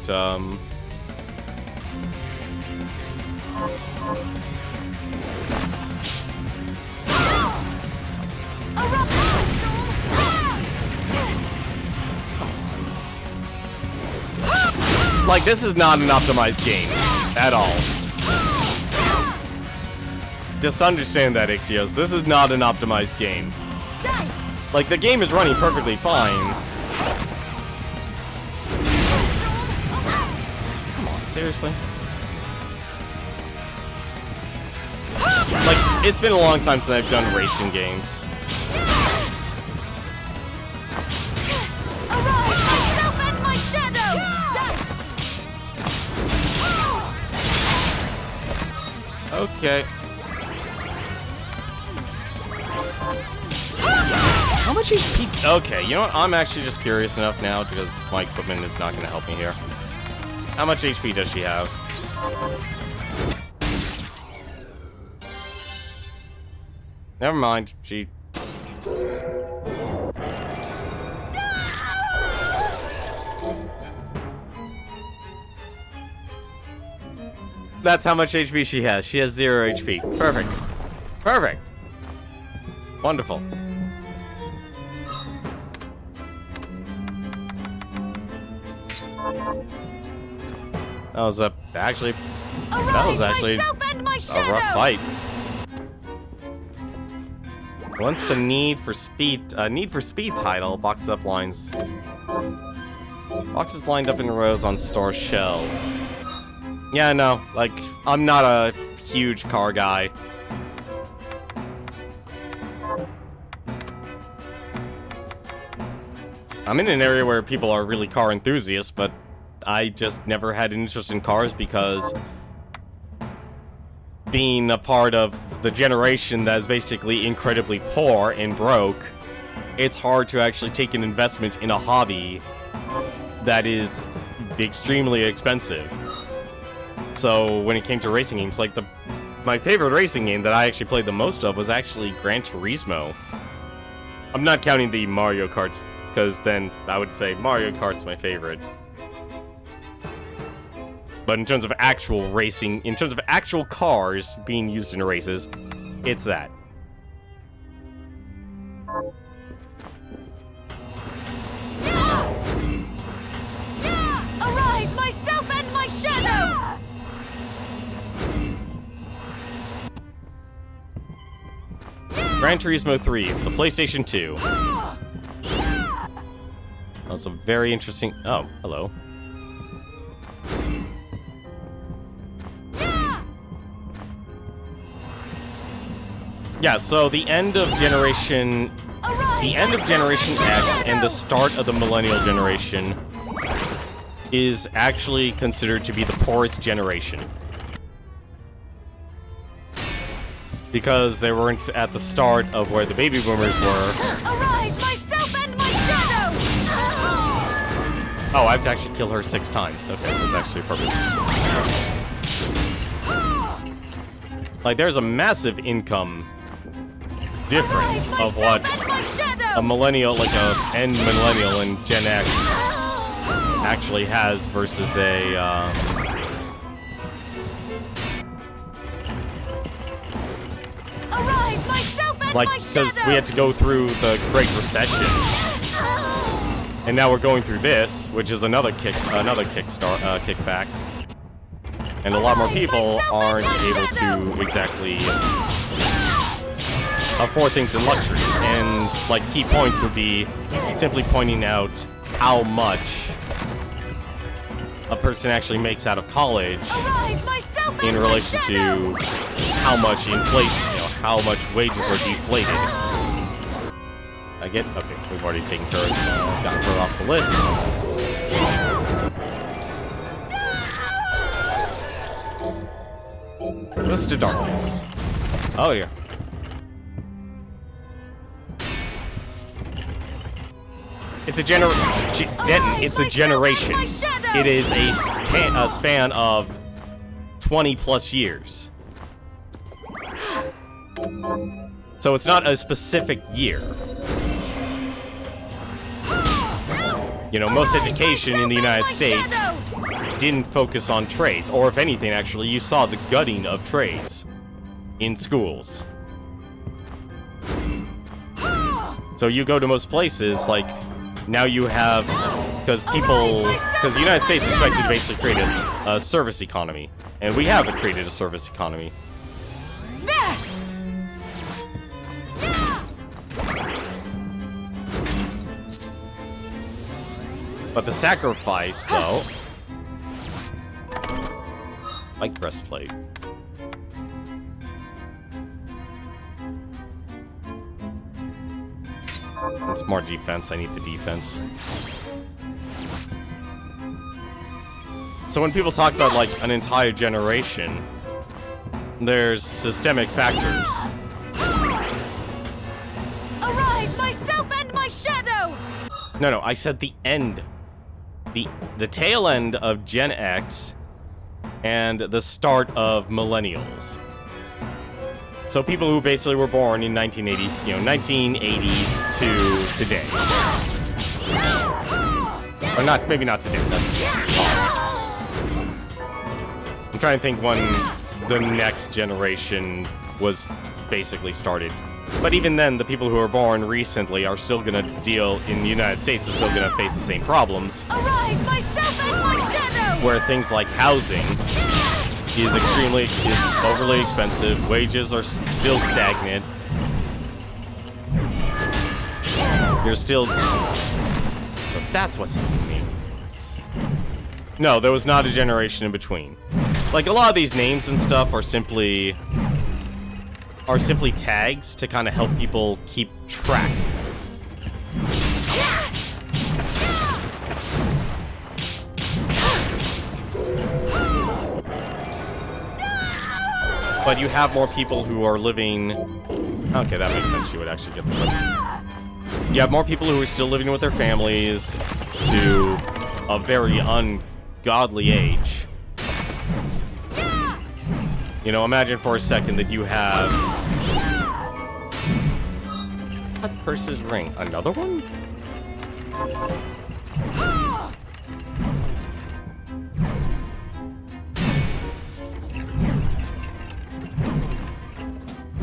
like, this is not an optimized game at all. Just understand that, Ixios. This is not an optimized game. Like, the game is running perfectly fine. Come on, seriously? Like, it's been a long time since I've done racing games. Okay. How much HP? Okay, you know what? I'm actually just curious enough now because my equipment is not going to help me here. How much HP does she have? Never mind. She... That's how much HP she has. She has 0 HP. Perfect. Perfect. Wonderful. That was a actually a rough fight. Once a need for speed title, boxes up lines. Boxes lined up in rows on store shelves. Yeah, no, like, I'm not a huge car guy. I'm in an area where people are really car enthusiasts, but I just never had an interest in cars because being a part of the generation that is basically incredibly poor and broke, it's hard to actually take an investment in a hobby that is extremely expensive. So when it came to racing games, like my favorite racing game that I actually played the most of was actually Gran Turismo. I'm not counting the Mario Karts, because then I would say Mario Kart's my favorite. But in terms of actual racing, in terms of actual cars being used in races, it's that. Arise, myself and my shadow! Gran Turismo 3 for the PlayStation 2. That's a very interesting... Oh, hello. Yeah, so the end of Generation X and the start of the Millennial Generation is actually considered to be the poorest generation. Because they weren't at the start of where the baby boomers were. Arise, myself and my shadow! Oh, I have to actually kill her 6 times. Okay, that's actually a purpose. Like, there's a massive income difference of what a millennial, like a end millennial and Gen X actually has versus a, like, because we had to go through the Great Recession, and now we're going through this, which is another kickback, and a lot more people aren't able to exactly afford things in luxuries. And like key points would be simply pointing out how much a person actually makes out of college in relation to how much inflation, how much wages are deflated. Okay, we've already taken her, gotten her off the list. Resist to darkness. Oh yeah. It's a it's a generation. It is a span of 20 plus years. So it's not a specific year. You know, most education in the United States didn't focus on trades, or if anything, actually, you saw the gutting of trades in schools. So you go to most places, like, now you have, because the United States expected to basically create a service economy, and we have created a service economy. But the sacrifice, though, like breastplate. It's more defense. I need the defense. So when people talk about, like, an entire generation, there's systemic factors. Arise, myself and my shadow! No, I said the end. The tail end of Gen X and the start of millennials. So people who basically were born in 1980s to today. Or not, maybe not today. I'm trying to think when the next generation was basically started. But even then, the people who were born recently are still gonna deal, in the United States, are still gonna face the same problems. Arise, myself and my shadow! Where things like housing is overly expensive, wages are still stagnant. You're still... So that's what's happening. No, there was not a generation in between. Like, a lot of these names and stuff are simply tags to kind of help people keep track. But you have more people who are living... Okay, that makes sense. You would actually get the... You have more people who are still living with their families to a very ungodly age. You know, imagine for a second that you have... Cut versus ring. Another one?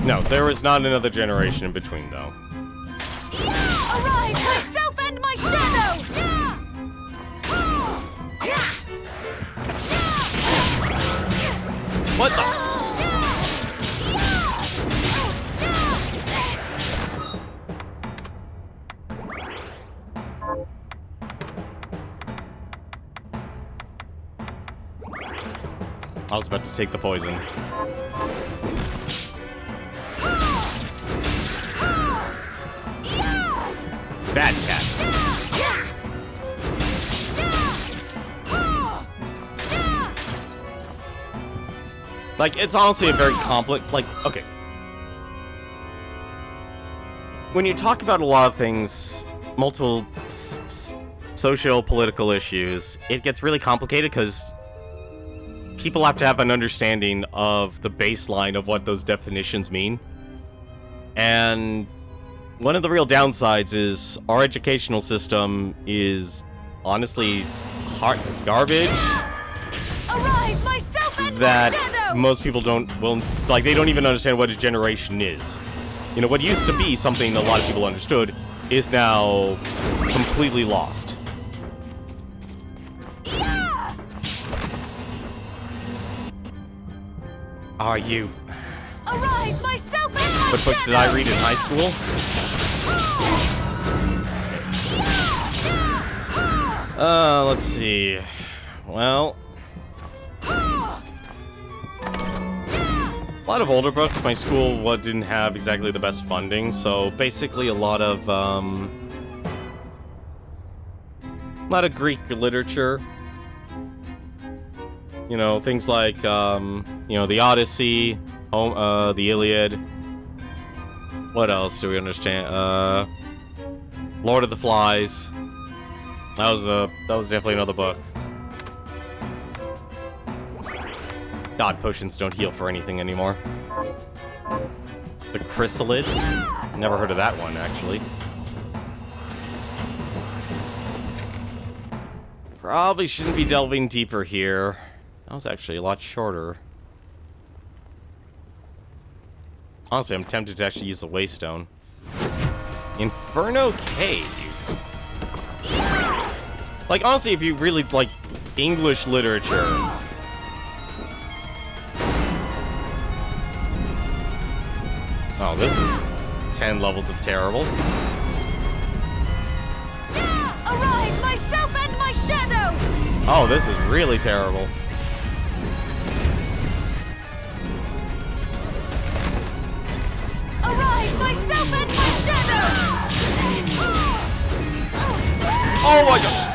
No, there is not another generation in between, though. Arise, myself and my shadow! What the? I was about to take the poison. Bad cat. Like, it's honestly a very complex... Like, okay. When you talk about a lot of things, multiple socio-political issues, it gets really complicated because people have to have an understanding of the baseline of what those definitions mean. And one of the real downsides is our educational system is honestly garbage. Arise, myself and That my shadow! most people they don't even understand what a generation is. You know, what used to be something a lot of people understood is now completely lost. Are you? Arise, myself and my What books did I read in high school? Let's see. Well, a lot of older books. My school didn't have exactly the best funding, so basically a lot of Greek literature. You know, things like you know, the Odyssey, the Iliad. What else do we understand? Lord of the Flies. That was definitely another book. God, potions don't heal for anything anymore. The Chrysalids? Never heard of that one, actually. Probably shouldn't be delving deeper here. That was actually a lot shorter. Honestly, I'm tempted to actually use the Waystone. Inferno Cave. Like, honestly, if you really like English literature. Oh, this is 10 levels of terrible. Arise, myself and my shadow! Oh, this is really terrible. Arise, myself and my shadow! Oh my god!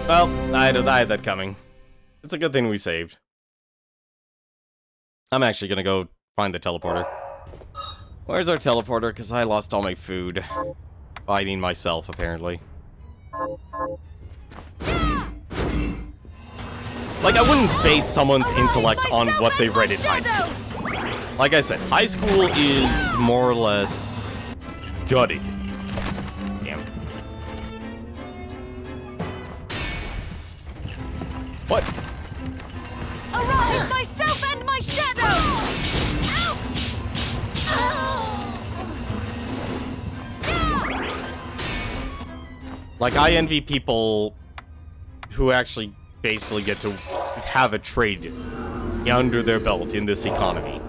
Well, I had that coming. It's a good thing we saved. I'm actually gonna go find the teleporter. Where's our teleporter? Because I lost all my food. Fighting myself, apparently. Like, I wouldn't base someone's intellect on what they read in high school. Like I said, high school is more or less gutted. Damn. What? Arise, myself and my shadow! Like, I envy people who actually basically get to have a trade under their belt in this economy.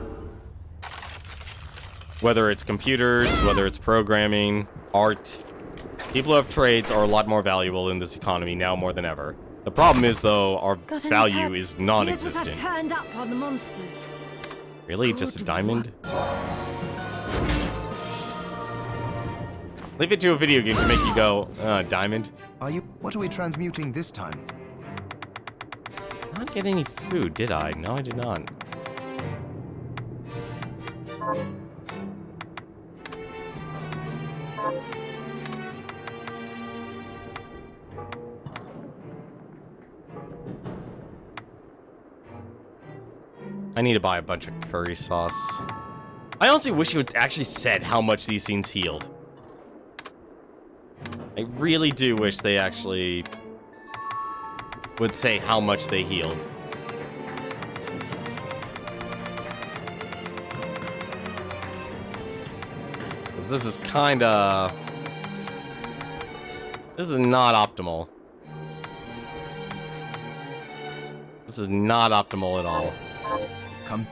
Whether it's computers, whether it's programming, art. People who have trades are a lot more valuable in this economy now more than ever. The problem is, though, our value is non-existent. Here's what I've turned up on the monsters. Really? Just a diamond? Leave it to a video game to make you go, diamond. What are we transmuting this time? I didn't get any food, did I? No, I did not. I need to buy a bunch of curry sauce. I honestly wish you had actually said how much these scenes healed. I really do wish they actually would say how much they healed. This is kinda... This is not optimal. This is not optimal at all. Come.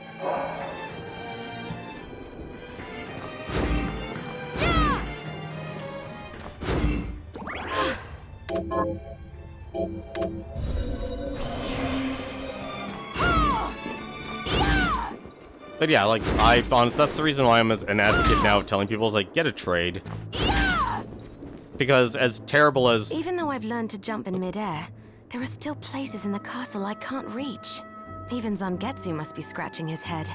But yeah, like, that's the reason why I'm an advocate now of telling people is like, get a trade. Because as terrible as... Even though I've learned to jump in midair, there are still places in the castle I can't reach. Even Zangetsu must be scratching his head.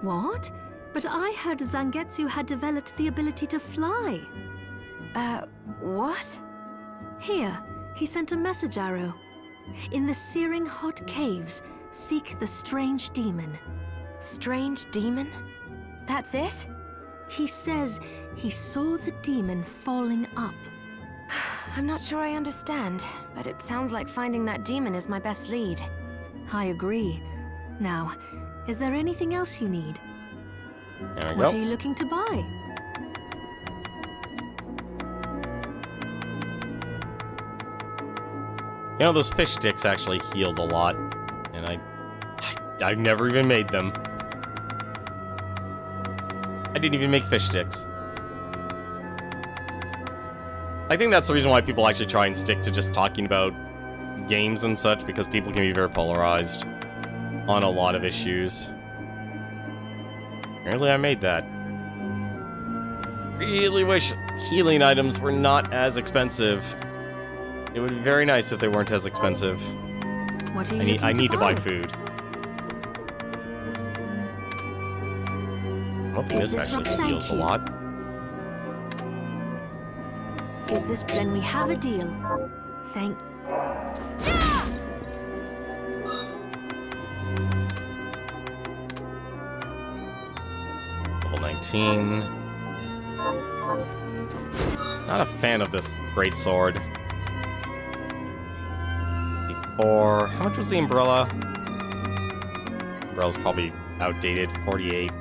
What? But I heard Zangetsu had developed the ability to fly. What? Here, he sent a message arrow. In the searing hot caves, seek the strange demon. Strange demon? That's it? He says he saw the demon falling up. I'm not sure I understand, but it sounds like finding that demon is my best lead. I agree. Now, is there anything else you need? There we What go. are you looking to buy? You know, those fish sticks actually healed a lot. And I've never even made them. I didn't even make fish sticks. I think that's the reason why people actually try and stick to just talking about games and such, because people can be very polarized on a lot of issues. Apparently I made that. Really wish healing items were not as expensive. It would be very nice if they weren't as expensive. What are you I need to buy food. I'm hoping Is this this actually right? heals a Thank you. lot. Is this... Then we have a deal. Thank... Level 19. Not a fan of this great sword. 54. How much was the umbrella? Umbrella's probably outdated. 48.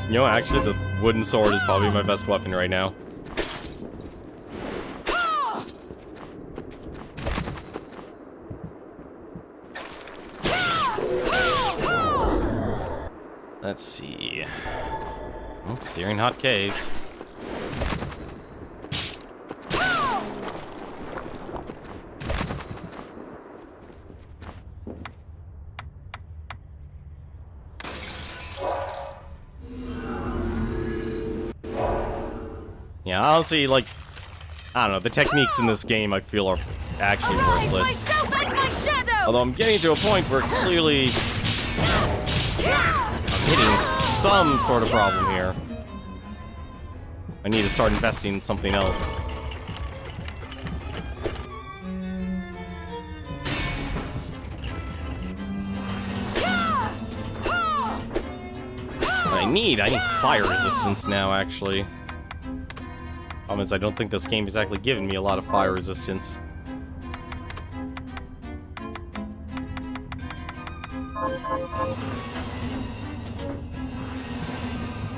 You know, actually, the wooden sword is probably my best weapon right now. Let's see. Oh, searing hot caves. Yeah, honestly, like, I don't know, the techniques in this game I feel are actually worthless. Although I'm getting to a point where clearly I'm hitting some sort of problem here. I need to start investing in something else. I need fire resistance now, actually. Problem is, I don't think this game is actually giving me a lot of fire resistance.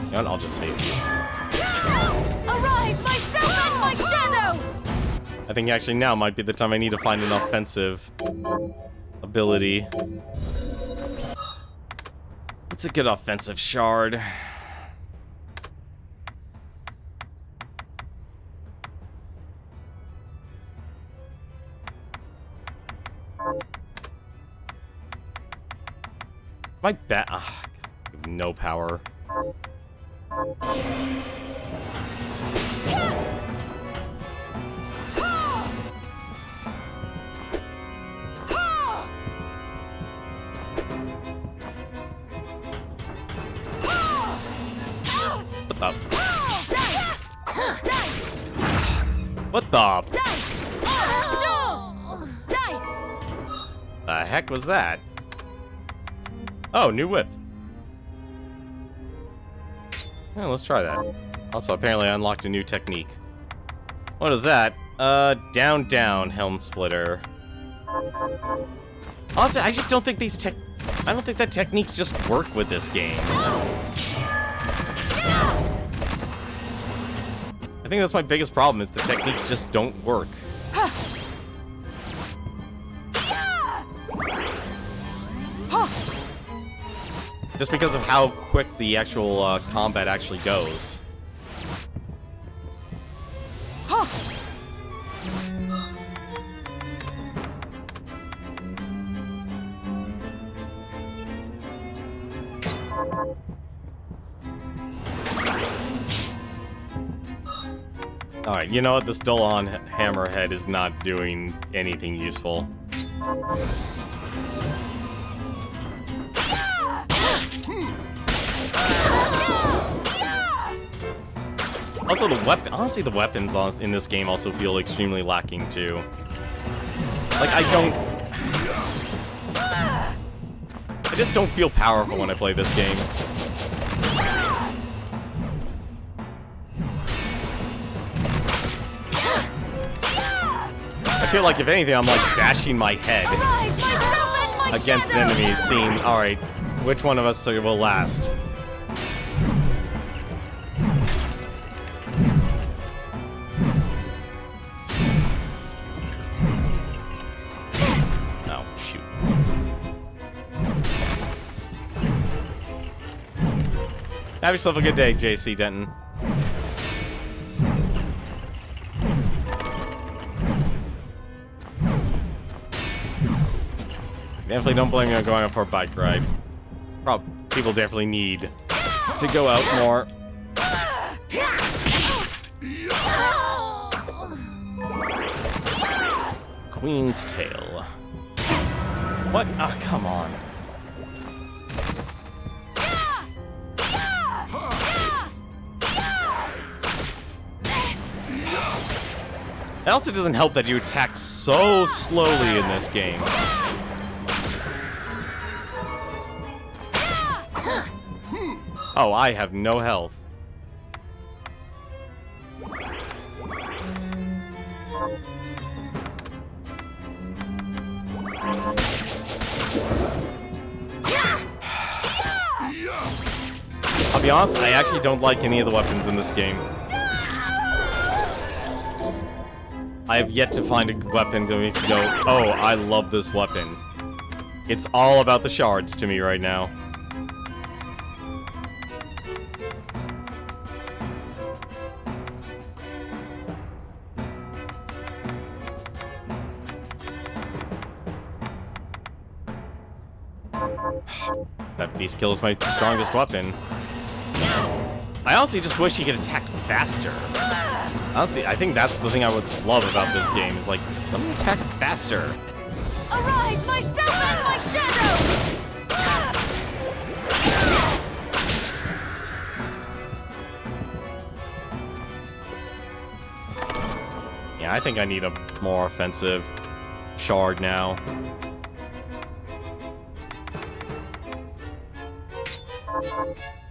You know what? I'll just save you. Arise, myself and my shadow! I think actually now might be the time I need to find an offensive ability. What's a good offensive shard? My bat. No power. What the? The heck was that? Oh, new whip. Yeah, let's try that. Also, apparently I unlocked a new technique. What is that? Down, down, helm splitter. Honestly, I just don't think these I don't think that techniques just work with this game. I think that's my biggest problem, is the techniques just don't work. Just because of how quick the actual combat actually goes. Alright, you know what? This dull-on hammerhead is not doing anything useful. Also, honestly, the weapons in this game also feel extremely lacking, too. Like, I just don't feel powerful when I play this game. I feel like, if anything, I'm like bashing my head against enemies, seeing, alright, which one of us will last? Oh, shoot. Have yourself a good day, JC Denton. Definitely don't blame me on going out for a bike ride. People definitely need to go out more. Queen's Tail. What? Ah, come on. It also doesn't help that you attack so slowly in this game. Oh, I have no health. I'll be honest, I actually don't like any of the weapons in this game. I have yet to find a weapon that makes me go, oh, I love this weapon. It's all about the shards to me right now. That beast kill is my strongest weapon. I honestly just wish he could attack faster. Honestly, I think that's the thing I would love about this game, is like, just let me attack faster. Arise, myself and my shadow! Yeah, I think I need a more offensive shard now.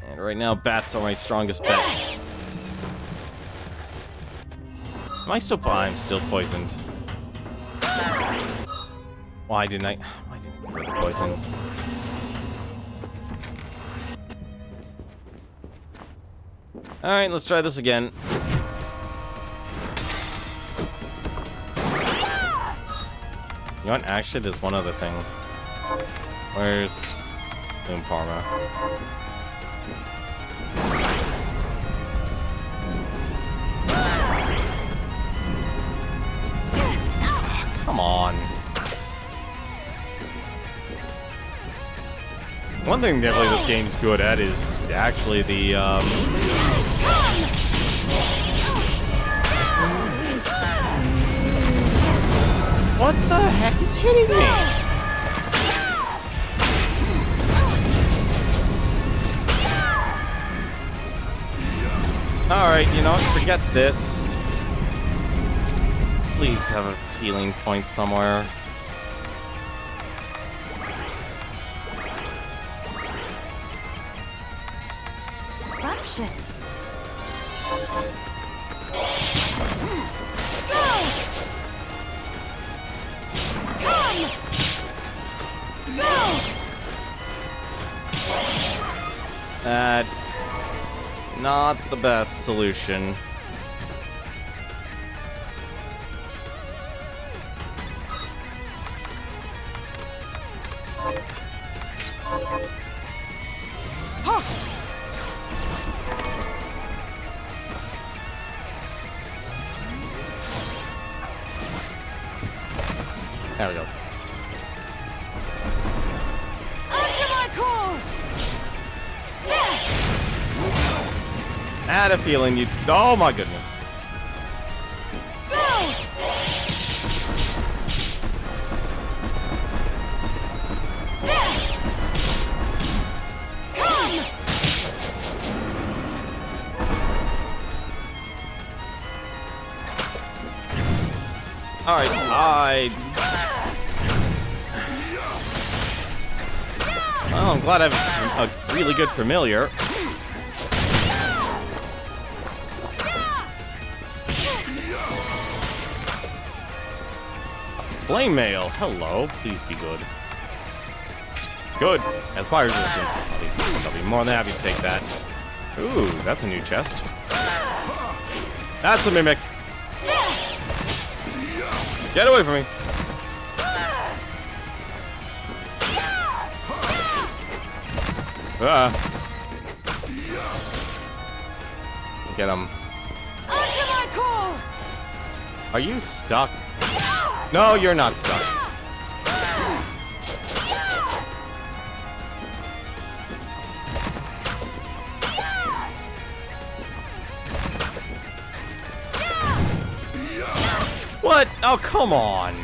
And right now, bats are my strongest bet. Am I still? I'm still poisoned. Why didn't I get rid of the poison? All right, let's try this again. You know what? Actually, there's one other thing. Where's Boom Parma? Come on. One thing definitely this game's good at is actually the, What the heck is hitting me? Alright, you know what? Forget this. Please have a healing point somewhere. Scrumptious. Not the best solution. There we go. Answer my call! I had a feeling you'd... Oh my goodness. Alright, well, I'm glad I have a really good familiar. Flame mail, hello. Please be good. It's good. Has fire resistance. I'll be more than happy to take that. Ooh, that's a new chest. That's a mimic. Get away from me. Get him. Answer my call! Are you stuck? No, you're not stuck. What? Oh, come on.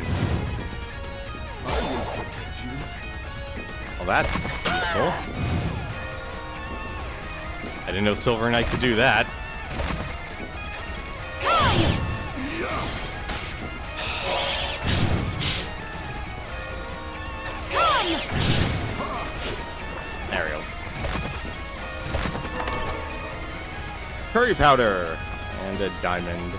Well, that's useful. I didn't know Silver Knight could do that. There we go. Curry powder and a diamond.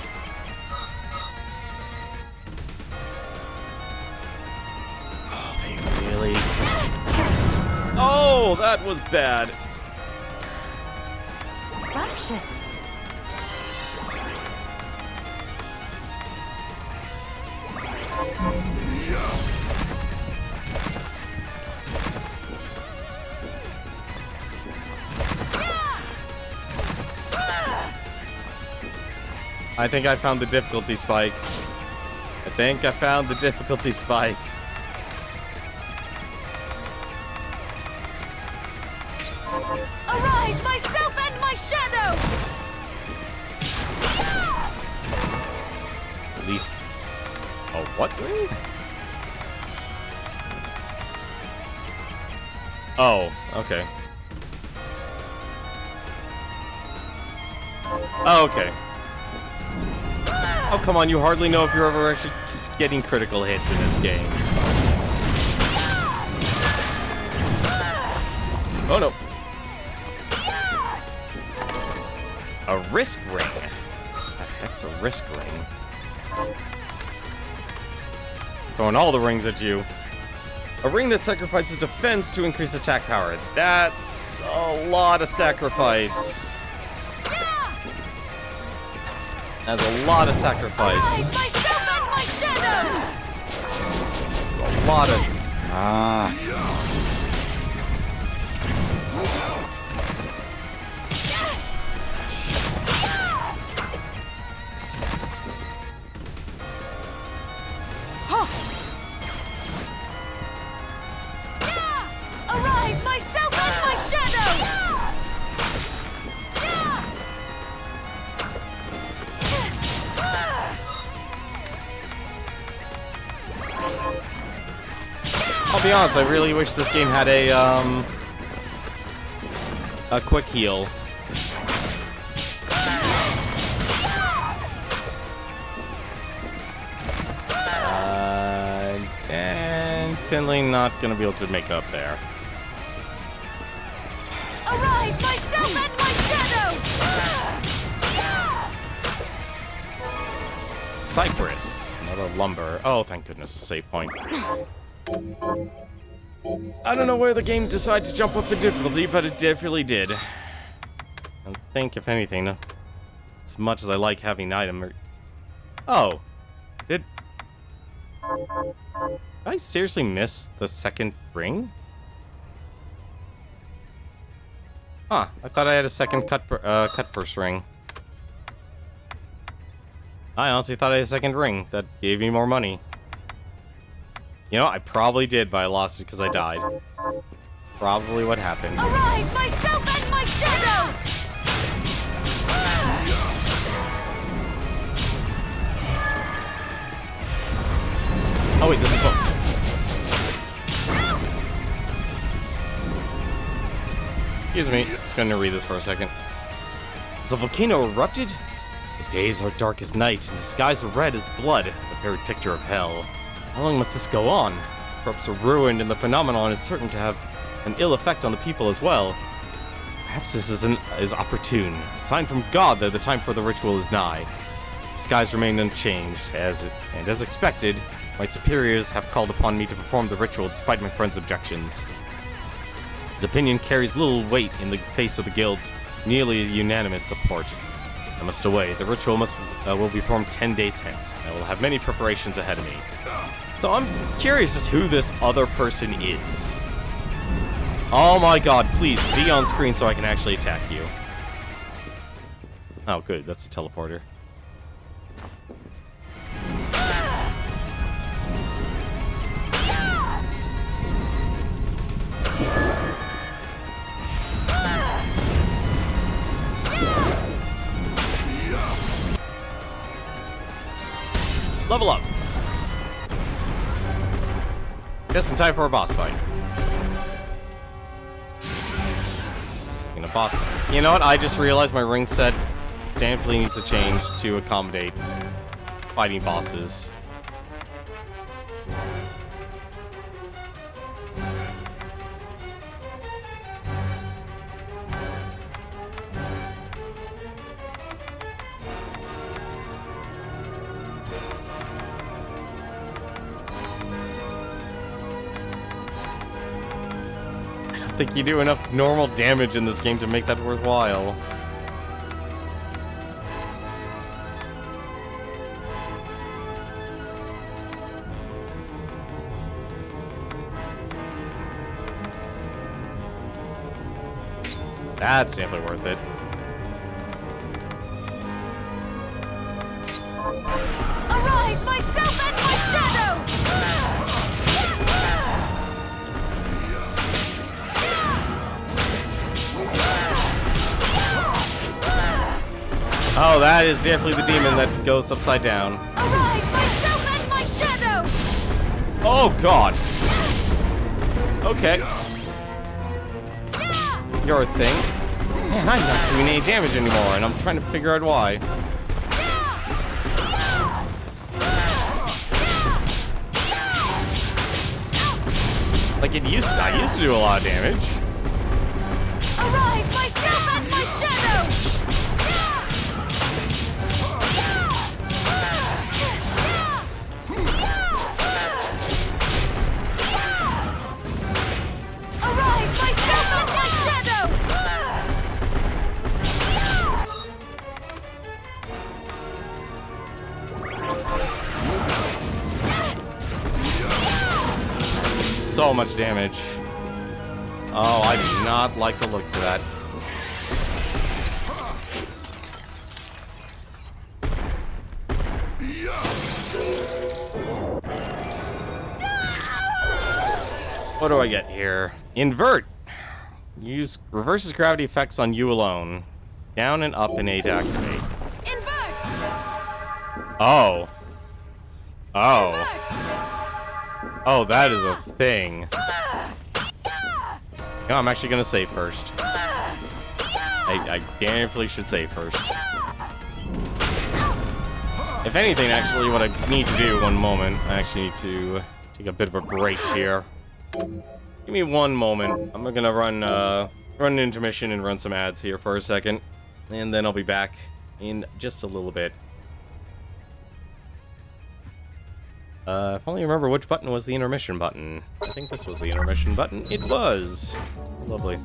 Oh, they really... Oh, that was bad. scrumptious. I think I found the difficulty spike. I think I found the difficulty spike. Arise, myself and my shadow! Leaf. Oh, what ring? Oh, okay. Oh, okay. Oh, come on, you hardly know if you're ever actually getting critical hits in this game. Oh, no. A risk ring. That's a risk ring. Throwing all the rings at you. A ring that sacrifices defense to increase attack power. That's a lot of sacrifice. That's a lot of sacrifice. Myself and my shadow! A lot of... Arise, myself and my shadow! I'll be honest, I really wish this game had a quick heal. And Finley not gonna be able to make up there. Arise, myself and my shadow! Cypress, another lumber. Oh, thank goodness, a save point. I don't know where the game decided to jump up the difficulty, but it definitely did. I think, if anything, as much as I like having an item... Oh. Did I seriously miss the second ring? Huh, I thought I had a second cut purse ring. I honestly thought I had a second ring that gave me more money. You know, I probably did, but I lost it because I died. Probably what happened. Arise, myself and my shadow! Oh wait, this is book. Excuse me, just gonna read this for a second. Has a volcano erupted? The days are dark as night, and the skies are red as blood, the very picture of hell. How long must this go on? Crops are ruined, and the phenomenon is certain to have an ill effect on the people as well. Perhaps this is opportune, a sign from God that the time for the ritual is nigh. The skies remain unchanged, and as expected, my superiors have called upon me to perform the ritual despite my friend's objections. His opinion carries little weight in the face of the guild's nearly unanimous support. I must away. The ritual will be performed 10 days hence. I will have many preparations ahead of me. So I'm curious just who this other person is. Oh my god, please be on screen so I can actually attack you. Oh good, that's a teleporter. Level up. Just in time for a boss fight. In a boss fight. You know what? I just realized my ring set definitely needs to change to accommodate fighting bosses. I don't think you do enough normal damage in this game to make that worthwhile. That's definitely worth it. Arise, myself and my shadow! Oh, that is definitely the demon that goes upside down. Arise, myself and my shadow! Oh, God. Okay. You're a thing. Man, I'm not doing any damage anymore, and I'm trying to figure out why. Like, I used to do a lot of damage. Arise, myself and my shadow! Arise, myself and my shadow! So much damage. Oh, I do not like the looks of that. What do I get here? Invert. Reverses gravity effects on you alone. Down and up and A to activate. Invert! Oh. Oh. Oh, that is a thing. No, I'm actually gonna save first. I definitely should save first. If anything, actually, what I need to do, one moment, I actually need to take a bit of a break here. Give me one moment. I'm gonna run an intermission and run some ads here for a second, and then I'll be back in just a little bit. If only remember which button was the intermission button. I think this was the intermission button. It was. Lovely.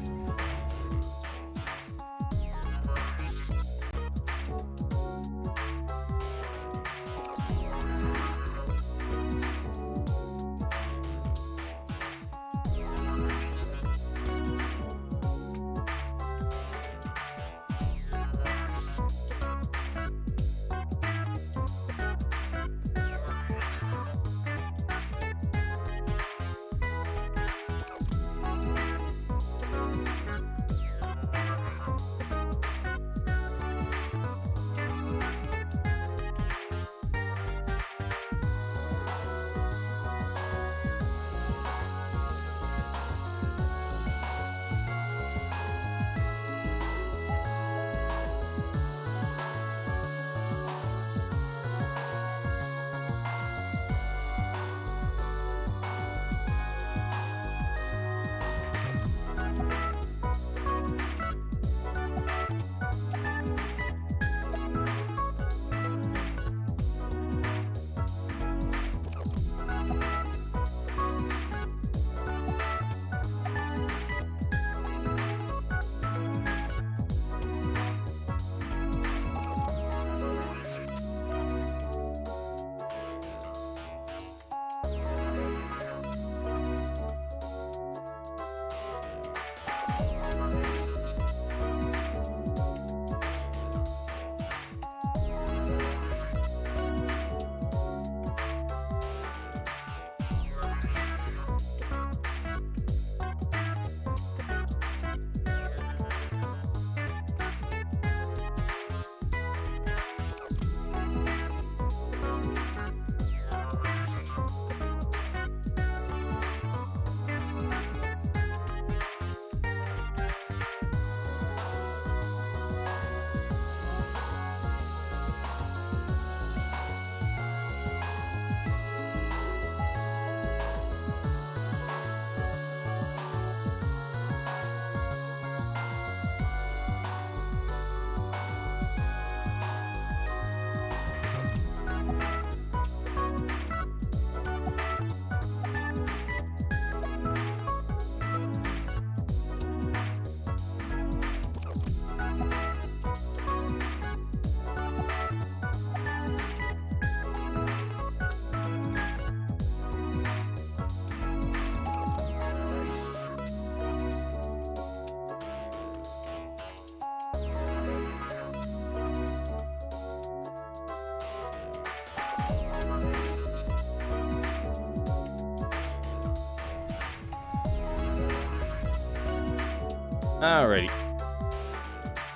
Alrighty.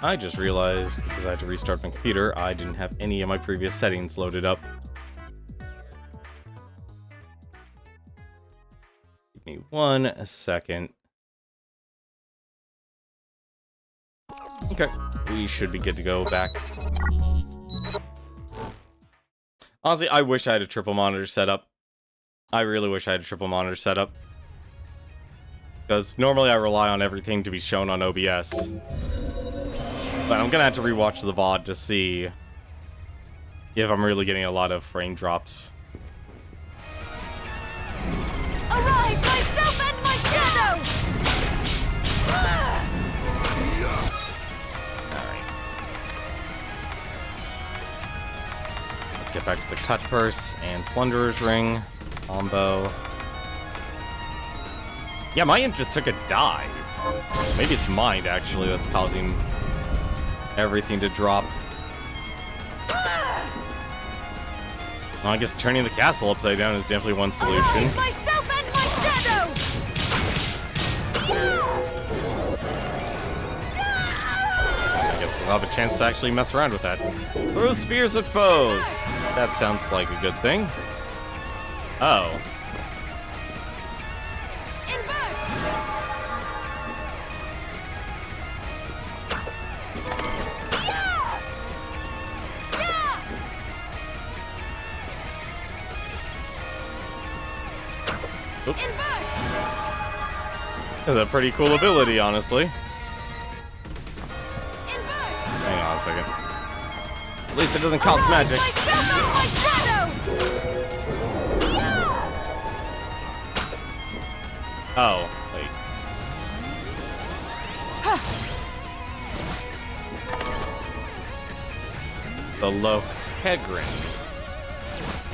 I just realized, because I had to restart my computer, I didn't have any of my previous settings loaded up. Give me 1 second. Okay, we should be good to go back. Honestly, I wish I had a triple monitor setup. I really wish I had a triple monitor setup. Because normally I rely on everything to be shown on OBS. But I'm gonna have to rewatch the VOD to see if I'm really getting a lot of frame drops. Arise, myself and my shadow! Alright. Let's get back to the cut purse and plunderer's ring. Combo. Yeah, my imp just took a dive. Maybe it's mind, actually, that's causing everything to drop. Well, I guess turning the castle upside down is definitely one solution. Arise, myself and my shadow! I guess we'll have a chance to actually mess around with that. Throw spears at foes! That sounds like a good thing. Oh. That's a pretty cool ability, honestly. Hang on a second. At least it doesn't cost magic. Oh, wait. The Lohegrin.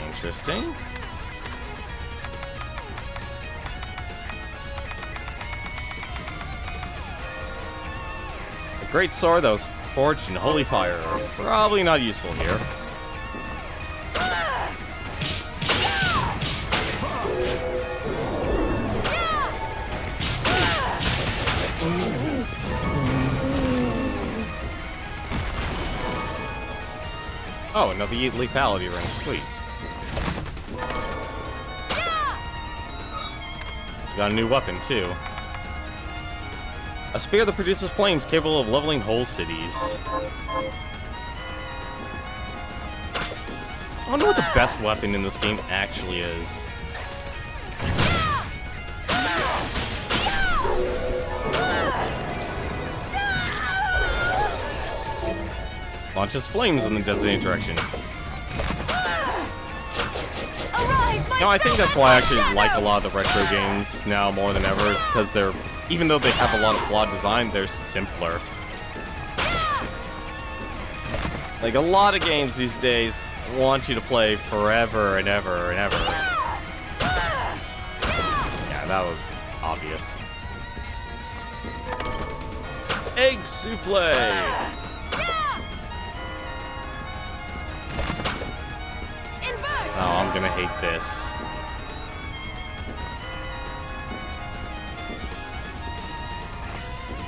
Interesting. The great sword that was forged in holy fire. Probably not useful here. Oh, another lethality ring. Sweet. It's got a new weapon, too. A spear that produces flames capable of leveling whole cities. I wonder what the best weapon in this game actually is. Launches flames in the designated direction. You know, I think that's why I actually like a lot of the retro games now more than ever, is because they're, even though they have a lot of flawed design, they're simpler. Like, a lot of games these days want you to play forever and ever and ever. Yeah, that was obvious. Egg souffle! Oh, I'm gonna hate this.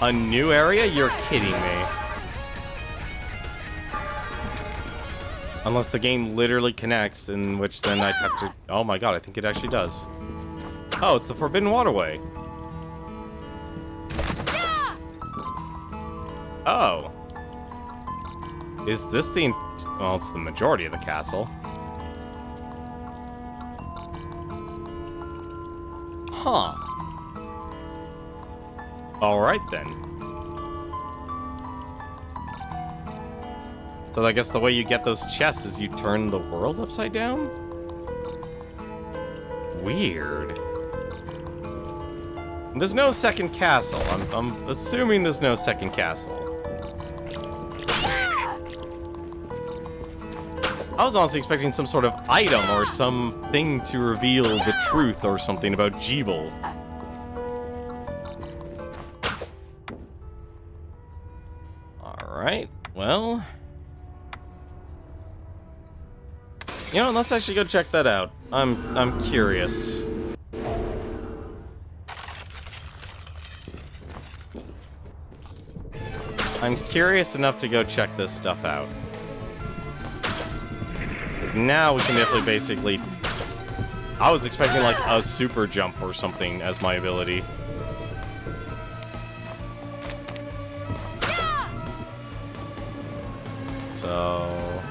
A new area? You're kidding me. Unless the game literally connects, in which then I'd have to... Oh my god, I think it actually does. Oh, it's the Forbidden Waterway. Oh. Is this the... Well, it's the majority of the castle. Huh. Alright then. So I guess the way you get those chests is you turn the world upside down? Weird. There's no second castle. I'm assuming there's no second castle. I was honestly expecting some sort of item or something to reveal the truth or something about Jeeble. Alright, well... You know, let's actually go check that out. I'm curious. I'm curious enough to go check this stuff out. Because now we can definitely basically... I was expecting like a super jump or something as my ability. So...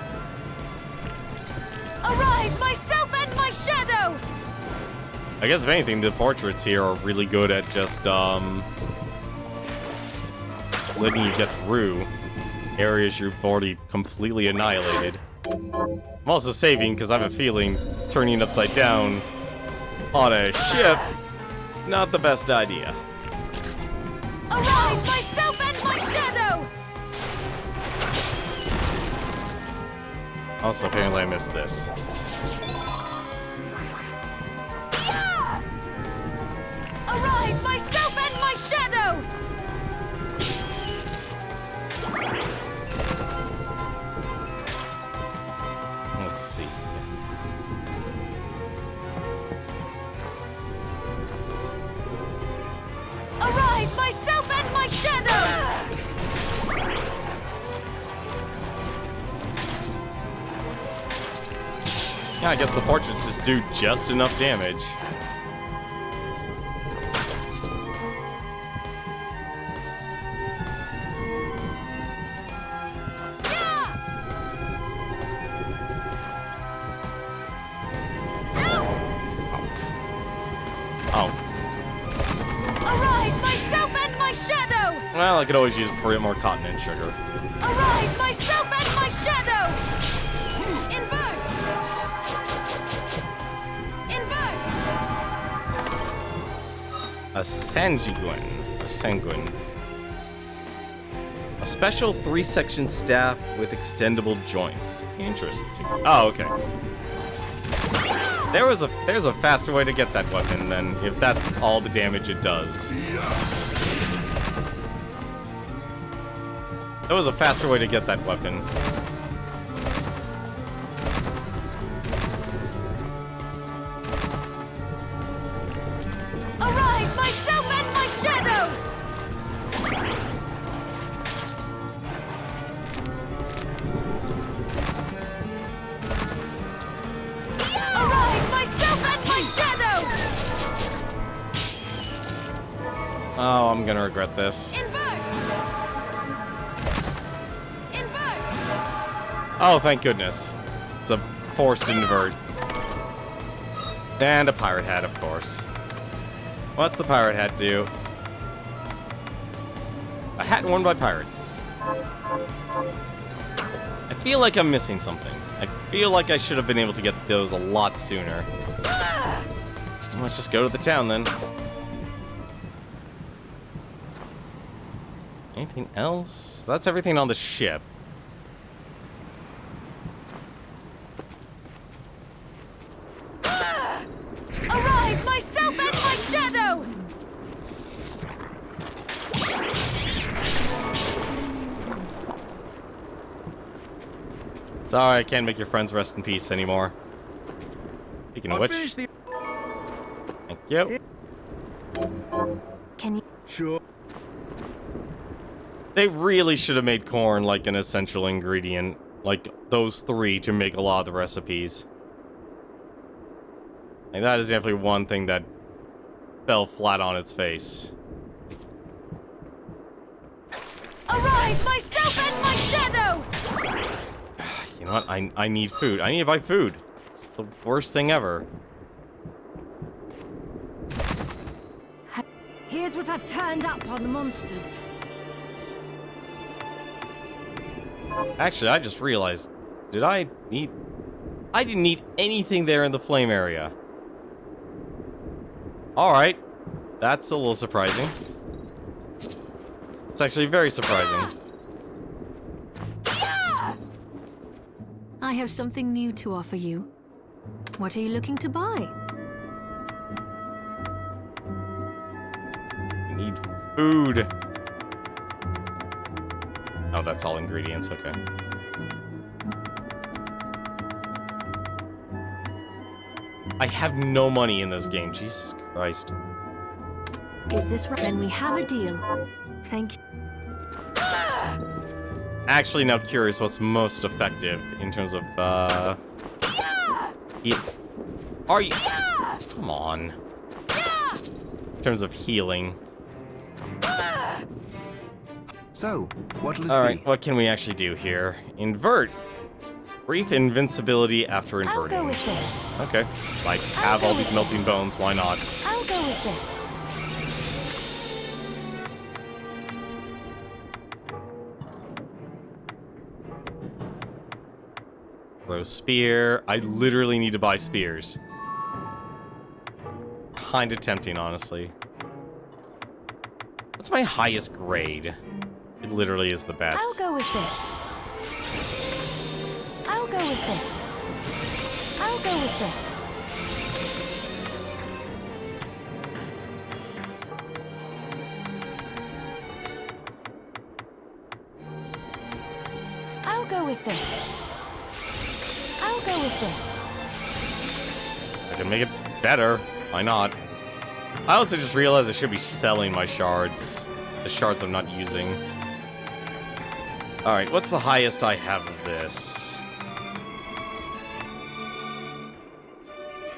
Arise, myself and my shadow! I guess if anything, the portraits here are really good at just, letting you get through areas you've already completely annihilated. I'm also saving, because I have a feeling turning it upside down on a ship is not the best idea. Arise, myself and my shadow! Also, apparently I missed this. Arise, myself and my shadow! Let's see. Arise, myself and my shadow! Yeah, I guess the portraits just do just enough damage. Oh. Arise, myself and my shadow! Well, I could always use a bit more cotton and sugar. Arise, myself and my shadow! Invert! Invert! A Sanguine. Or Sanguine. A special 3-section staff with extendable joints. Interesting. Oh, okay. There's a faster way to get that weapon than if that's all the damage it does. There was a faster way to get that weapon. Arise, myself and my shadow! Arise, myself and my shadow! Oh, I'm gonna regret this. Invert! Invert! Oh, thank goodness. It's a forced invert. And a pirate hat, of course. What's the pirate hat do? A hat worn by pirates. I feel like I'm missing something. I feel like I should have been able to get those a lot sooner. Let's just go to the town then. Anything else? That's everything on the ship. Arise, myself and my shadow! Sorry, I can't make your friends rest in peace anymore. Speaking of which, thank you. Can you... Sure. They really should have made corn like an essential ingredient, like those 3 to make a lot of the recipes. Like, that is definitely one thing that fell flat on its face. Arise, myself and my shadow! You know what? I need food. I need to buy food. It's the worst thing ever. Here's what I've turned up on the monsters. Actually, I just realized, I didn't need anything there in the flame area. Alright. That's a little surprising. It's actually very surprising. I have something new to offer you. What are you looking to buy? I need food. Oh, that's all ingredients, okay. I have no money in this game, Jesus Christ. Is this right? Then we have a deal. Thank you. actually now curious what's most effective in terms of, Are you... Come on. In terms of healing. So, what'll it Alright, be? what can we actually do here? Invert. Brief invincibility after I'll inverting. go with this. Okay. I have all these melting bones, why not? I'll go with this. Rose spear. I literally need to buy spears. Kinda tempting, honestly. What's my highest grade? It literally is the best. I'll go with this. I'll go with this. I'll go with this. I'll go with this. I'll go with this. I can make it better. Why not? I also just realized I should be selling my shards. The shards I'm not using. Alright, what's the highest I have of this?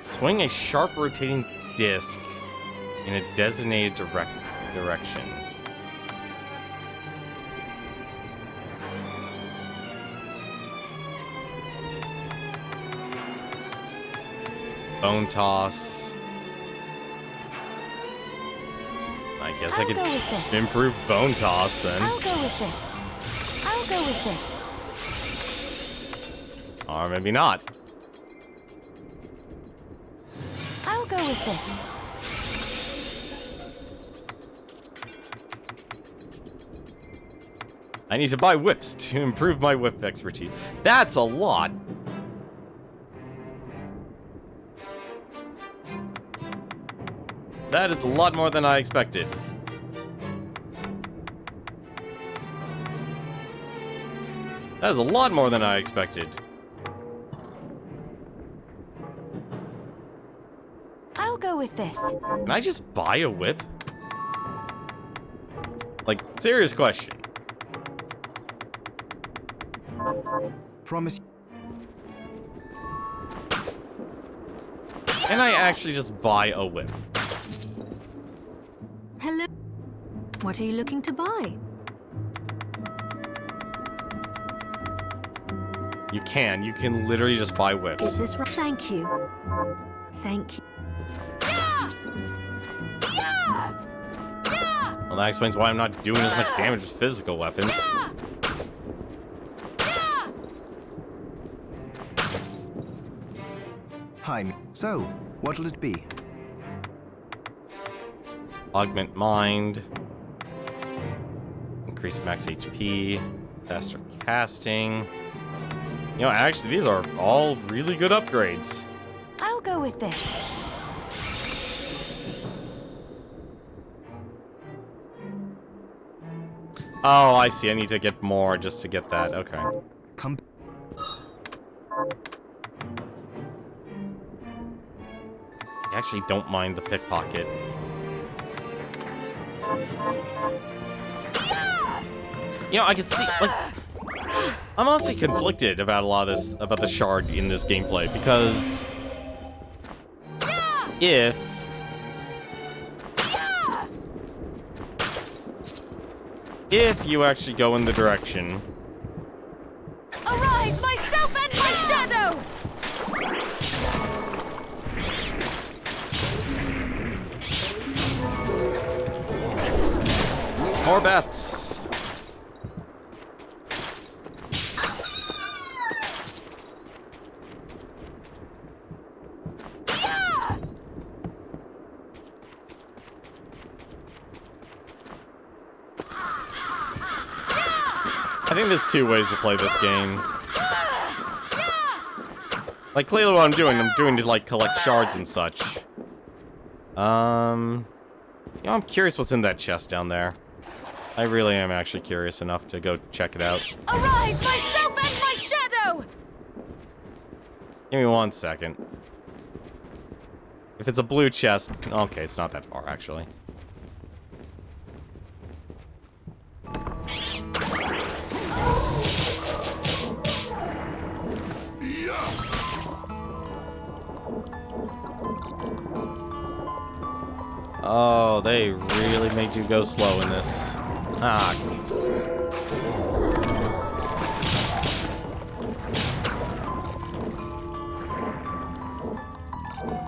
Swing a sharp rotating disc in a designated direction. Bone toss. I guess I I'll go with could this. improve bone toss then. I'll go with this. I'll go with this. Or maybe not. I'll go with this. I need to buy whips to improve my whip expertise. That's a lot. That is a lot more than I expected. That is a lot more than I expected. I'll go with this. Can I just buy a whip? Like, serious question. Promise. Can I actually just buy a whip? Hello. What are you looking to buy? You can literally just buy Is whips. this right? Thank you. Thank you. Well, that explains why I'm not doing as much damage with physical weapons. Hi. So, what'll it be? Augment mind. Increase max HP. Faster casting. You know, actually, these are all really good upgrades. I'll go with this. Oh, I see. I need to get more just to get that. Okay. Come. I actually don't mind the pickpocket. You know, I can see, like, I'm honestly conflicted about a lot of this, about the shard in this gameplay, because if you actually go in the direction, Arise, myself and my shadow! more bats. I think there's two ways to play this game. Like, clearly what I'm doing to, like, collect shards and such. You know, I'm curious what's in that chest down there. I really am actually curious enough to go check it out. Arise, myself and my shadow! Give me 1 second. If it's a blue chest... Okay, it's not that far, actually. Oh, they really made you go slow in this. Ah.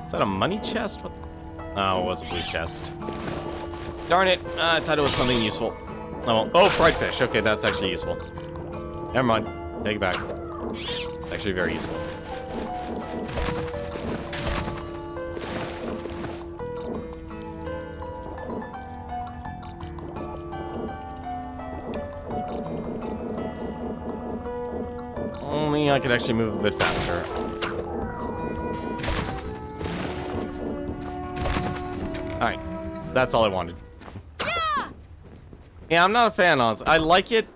Is that a money chest? What? Oh, it was a blue chest. Darn it. I thought it was something useful. Oh, fried fish. Okay, that's actually useful. Never mind. Take it back. It's actually very useful. Only I could actually move a bit faster. Alright. That's all I wanted. Yeah, I'm not a fan, honestly. I like it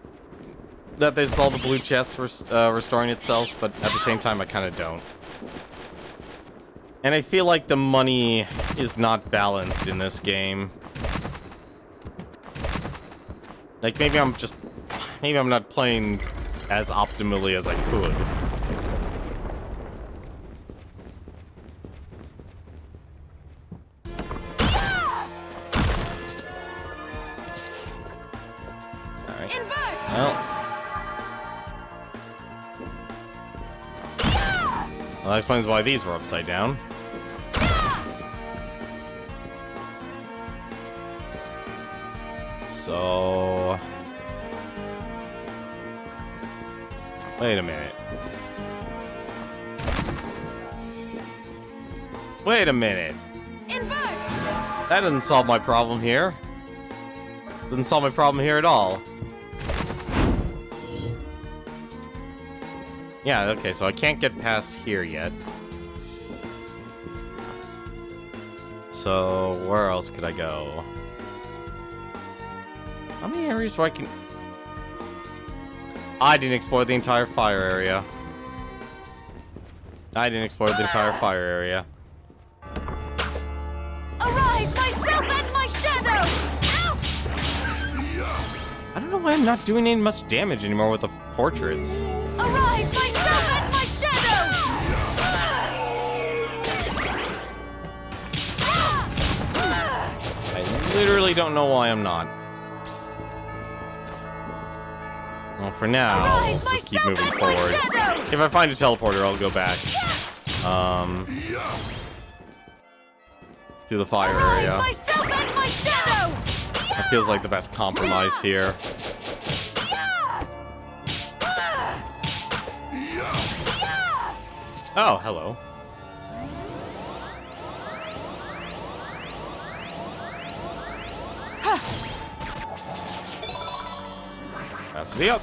that there's all the blue chests restoring itself, but at the same time, I kind of don't. And I feel like the money is not balanced in this game. Like, maybe I'm not playing as optimally as I could. Well, that explains why these were upside down. So... Wait a minute. Wait a minute. Invert! That doesn't solve my problem here. Doesn't solve my problem here at all. Yeah, okay, so I can't get past here yet. So, where else could I go? How many areas do I can... I didn't explore the entire fire area. I didn't explore the entire fire area. Arise, myself and my shadow! Ow! I don't know why I'm not doing any much damage anymore with the portraits. Arise, myself and my shadow! I literally don't know why I'm not. Well, for now, I'll just keep moving forward. If I find a teleporter, I'll go back. To the fire area. Myself and my shadow! That feels like the best compromise here. Oh, hello. That's the up.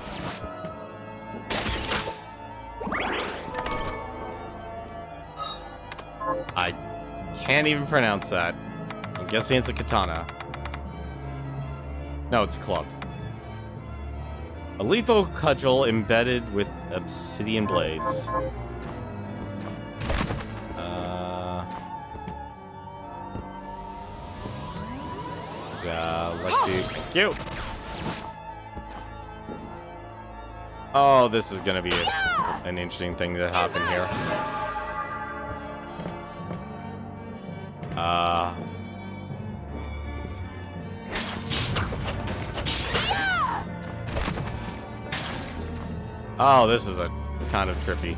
I can't even pronounce that. I'm guessing it's a katana. No, it's a club. A lethal cudgel embedded with obsidian blades. Let's see. Thank you. Oh, this is gonna be an interesting thing to happen here. Oh, this is a kind of trippy.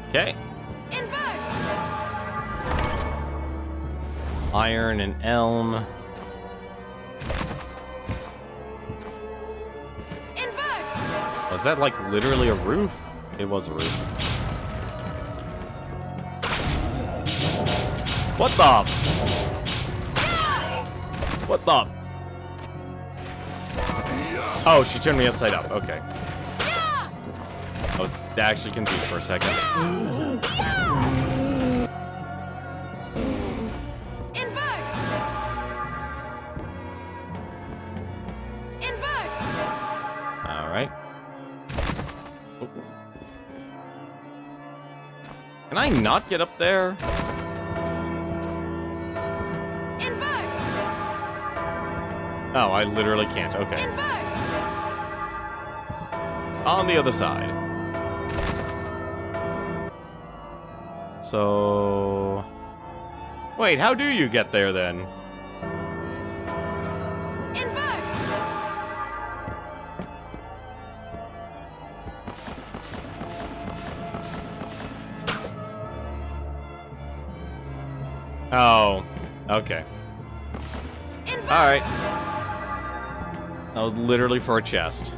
Okay. Invert! Iron and elm. Invert! Was that like literally a roof? It was a roof. What the? What the? Oh, she turned me upside up. Okay. I was actually confused for a second. Invert! Invert! All right. Oh. Can I not get up there? Oh, I literally can't. Okay. Invert! It's on the other side. So... Wait, how do you get there then? Invert! Oh, okay. Invert! Alright. That was literally for a chest.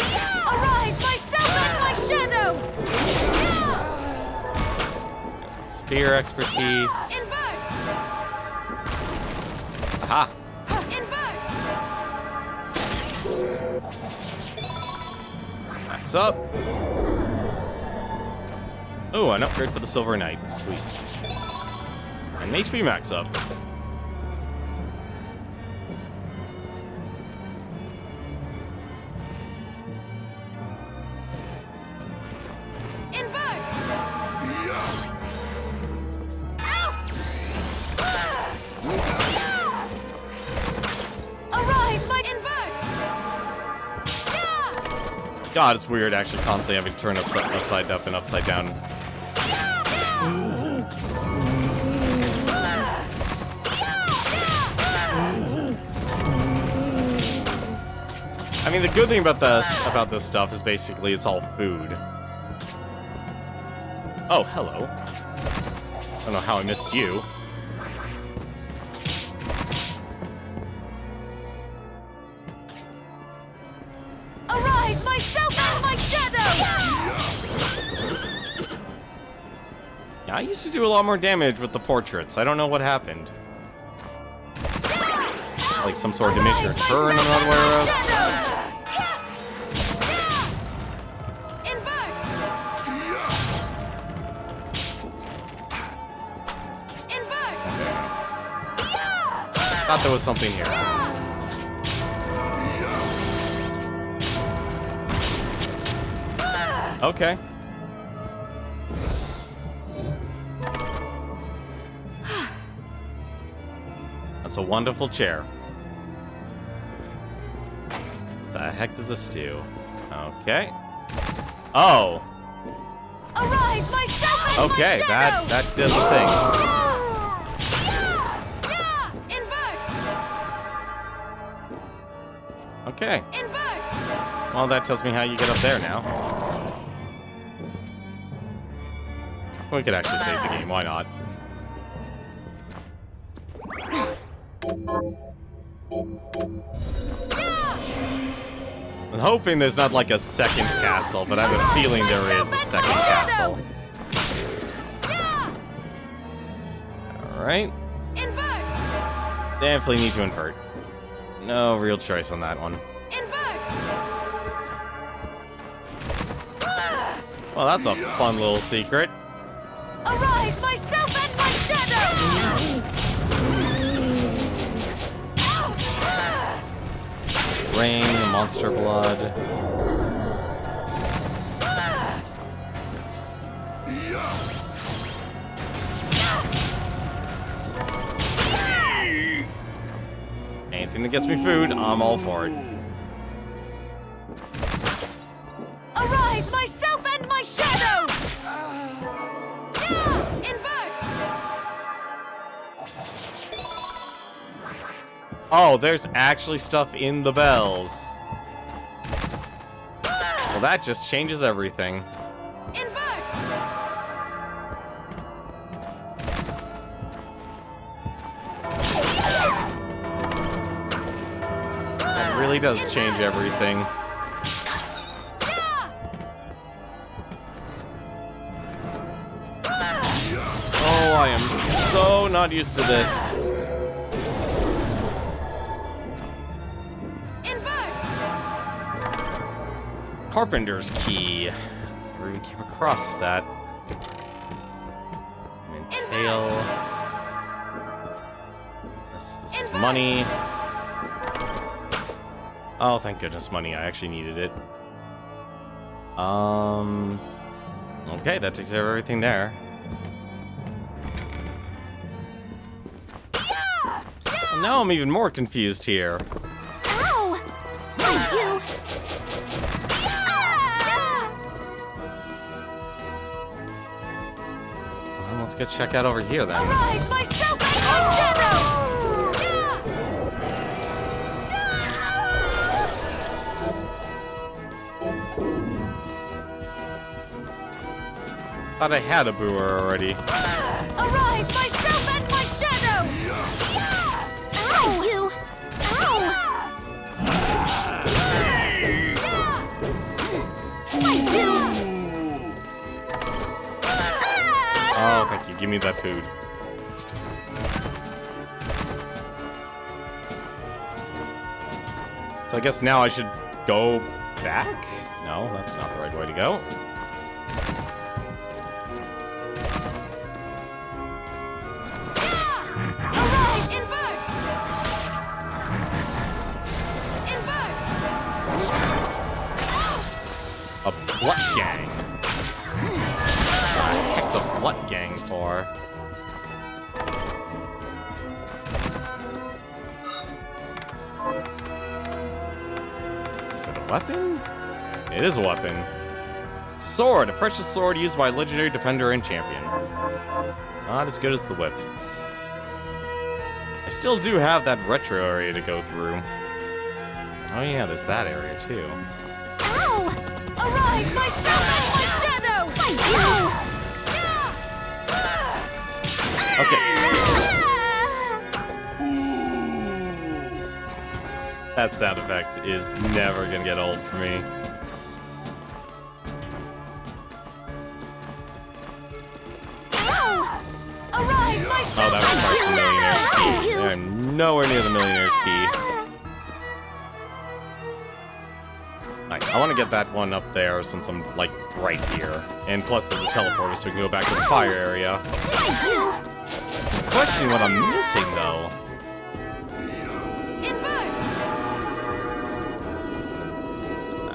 Arise, myself and my shadow! There's some spear expertise. Invert! Aha! Invert! Max up. Oh, an upgrade for the Silver Knight. Sweet. And HP max up. Invert! Arise, my invert! God, it's weird actually constantly having to turn upside up and upside down. I mean, the good thing about this stuff is basically it's all food. Oh, hello. I don't know how I missed you. Arise, myself and my shadow! Yeah, I used to do a lot more damage with the portraits. I don't know what happened. Like some sort of diminishing return I'm not aware of. Invert! Invert! Thought there was something here. Okay. That's a wonderful chair. The heck does this do? Okay. Oh. Arise, myself and Okay, my shadow! that does a thing. Invert! Okay. Invert! Well, that tells me how you get up there now. We could actually save the game. Why not? I'm hoping there's not like a second castle, but I have a feeling there is a second castle. Alright. Invert! Definitely need to invert. No real choice on that one. Invert! Well, that's a fun little secret. Arise, myself and my shadow! Rain, monster blood. Anything that gets me food, I'm all for it. Arise, myself and my shadow! Invert! Oh, there's actually stuff in the bells. Well, that just changes everything. Invert! That really does change everything. Oh, I am so not used to this. Invert! Carpenter's key. Never even came across that. Entail. This is money. Oh, thank goodness, money. I actually needed it. Okay, that takes care of everything there. Now I'm even more confused here. Ow! Thank you! Well, let's go check out over here then. Arise, myself and my shadow! Thought I had a booer already. Arise, myself and my shadow! Ow! You! Ow! Thank you! Oh, thank you. Give me that food. So I guess now I should go back? No, that's not the right way to go. Arise, invert! Invert! A Blood Gang. What the heck's a Blood Gang for? Is it a weapon? It is a weapon. Sword, a precious sword used by a legendary defender and champion. Not as good as the whip. I still do have that retro area to go through. Oh yeah, there's that area too. Ow! Arise, myself and my shadow! Thank you! Okay, that sound effect is never gonna get old for me. Arise, myself Oh, that and requires the my Millionaire's shadow! Key. I'm nowhere near the Millionaire's Key. Nice. I want to get that one up there since I'm, like, right here. And plus, there's a teleporter, so we can go back to the fire area. I'm questioning what I'm missing, though. Invert!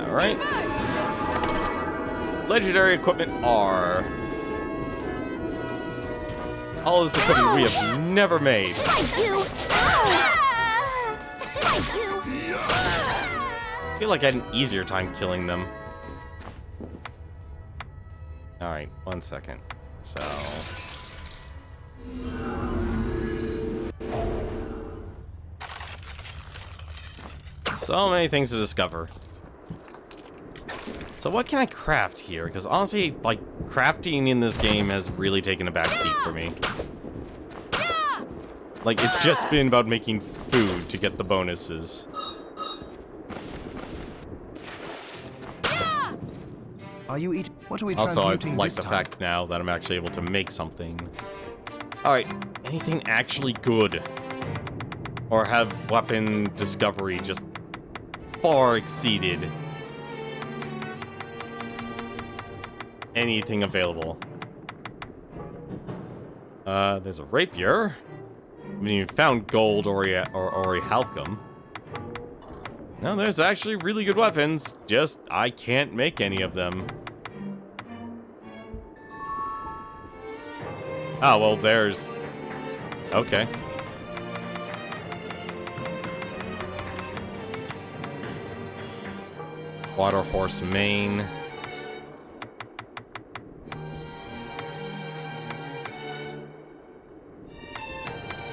Alright. Legendary equipment R. All this equipment we have never made. Thank you! Thank you! I feel like I had an easier time killing them. Alright, 1 second. So many things to discover. So what can I craft here? Because honestly, like, crafting in this game has really taken a back seat for me. Like, it's just been about making food to get the bonuses. Are you eating? What are we Also, I transmuting like this the time? fact now that I'm actually able to make something. Alright, anything actually good? Or have weapon discovery just far exceeded anything available? There's a rapier. I mean, you found gold or orichalcum. No, there's actually really good weapons. Just, I can't make any of them. Oh, well, there's... Okay. Water horse mane.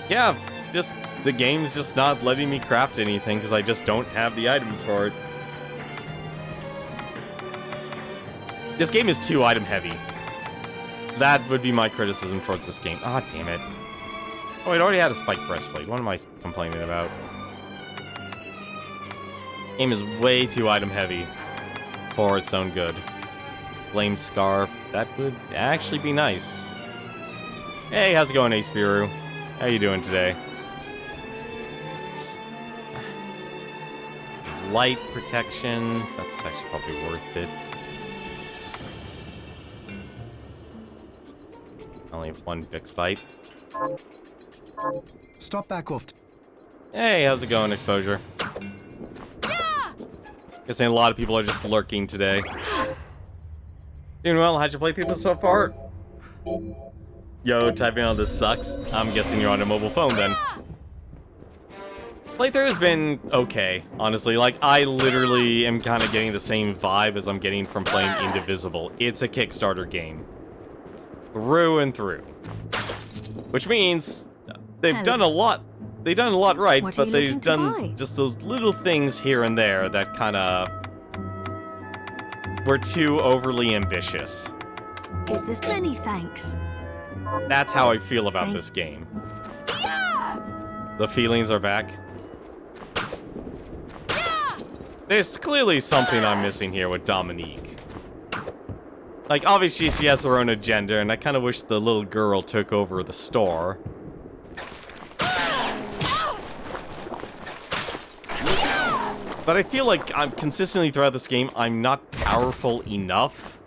Yeah, just the game's just not letting me craft anything because I just don't have the items for it. This game is too item heavy. That would be my criticism towards this game. Ah, damn it. Oh, it already had a spiked breastplate. What am I complaining about? Game is way too item heavy for its own good. Flame scarf. That would actually be nice. Hey, how's it going, Ace Viru? How you doing today? Light protection. That's actually probably worth it. Only have one Bix bite. Stop back off. Hey, how's it going, Exposure? Guessing a lot of people are just lurking today. Doing well. How'd you play through this so far? Yo, typing on this sucks. I'm guessing you're on a mobile phone then. Playthrough has been okay, honestly. Like, I literally am kind of getting the same vibe as I'm getting from playing Indivisible. It's a Kickstarter game. Through and through. Which means they've done a lot. They've done a lot right, What are but you they've looking to done buy? just those little things here and there that kind of were too overly ambitious. Is this many thanks? That's how I feel about Thank- this game. The feelings are back. There's clearly something I'm missing here with Dominique. Like, obviously she has her own agenda, and I kind of wish the little girl took over the store. But I feel like I'm consistently throughout this game, I'm not powerful enough,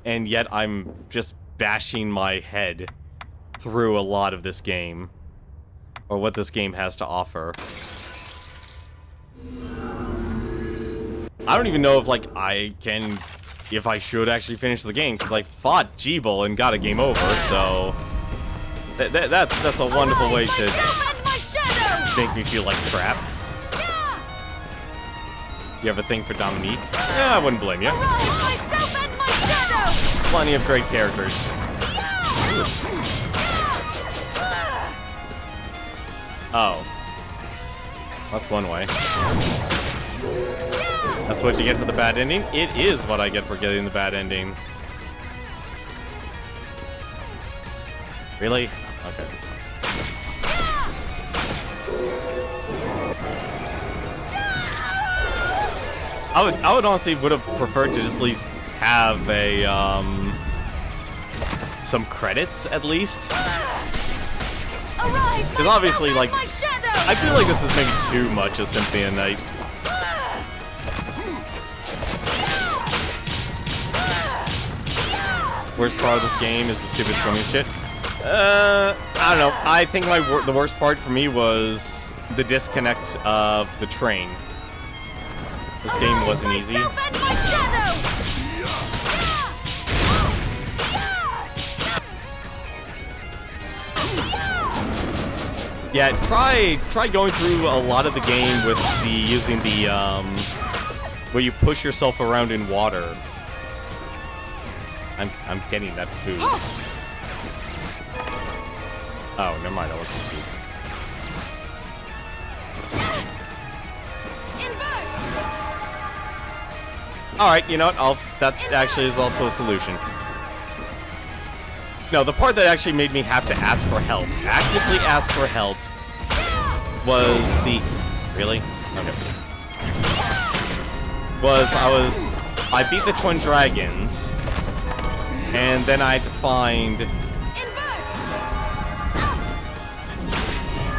and yet I'm just bashing my head through a lot of this game, or what this game has to offer. I don't even know if, like, if I should actually finish the game, because I fought Jeeble and got a game over, so that's a wonderful way to make me feel like crap. You have a thing for Dominique? Yeah, I wouldn't blame you. Plenty of great characters. Oh. That's one way. That's what you get for the bad ending? It is what I get for getting the bad ending. Really? Okay. I would honestly would have preferred to just at least have a some credits at least. Because obviously, like, I feel like this is maybe too much of Symphony of Night. Worst part of this game is the stupid swimming shit. I don't know. I think the worst part for me was the disconnect of the train. This game wasn't easy. Yeah, try going through a lot of the game with using the where you push yourself around in water. I'm getting that food. Oh, never mind. That wasn't food. All right, you know what? That actually is also a solution. No, the part that actually made me have to ask for help, actively ask for help, was the... Really? Okay. I beat the Twin Dragons, and then I had to find...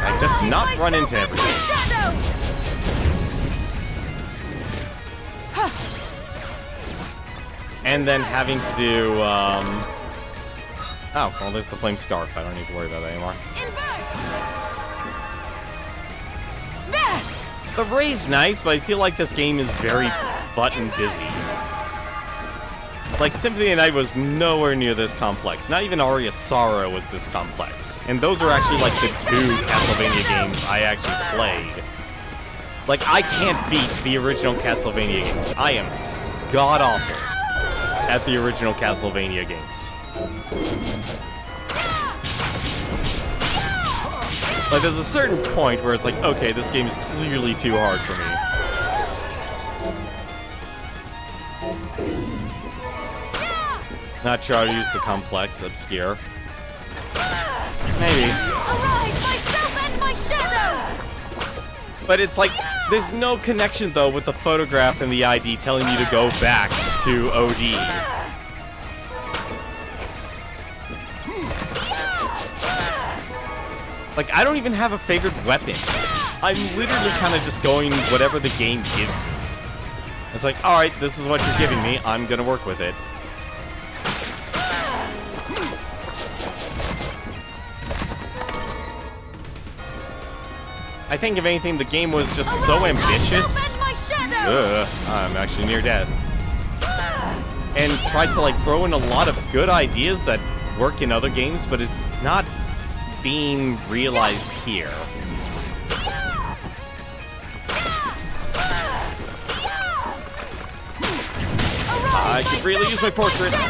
I just not run into everything. And then having to do, oh, well, there's the flame scarf. I don't need to worry about that anymore. The ray's nice, but I feel like this game is very button busy. Like, Symphony of the Night was nowhere near this complex. Not even Aria Sorrow was this complex. And those are actually, like, the two Castlevania games I actually played. Like, I can't beat the original Castlevania games. I am god-awful at the original Castlevania games. Like, there's a certain point where it's like, okay, this game is clearly too hard for me. Not sure how to use the complex, obscure. Maybe. But it's like, there's no connection, though, with the photograph and the ID telling you to go back to OD. Like, I don't even have a favorite weapon. I'm literally kind of just going whatever the game gives me. It's like, alright, this is what you're giving me, I'm gonna work with it. I think, if anything, the game was just so ambitious. I'm actually near death. And tried to, like, throw in a lot of good ideas that work in other games, but it's not being realized here. I could really use my portraits.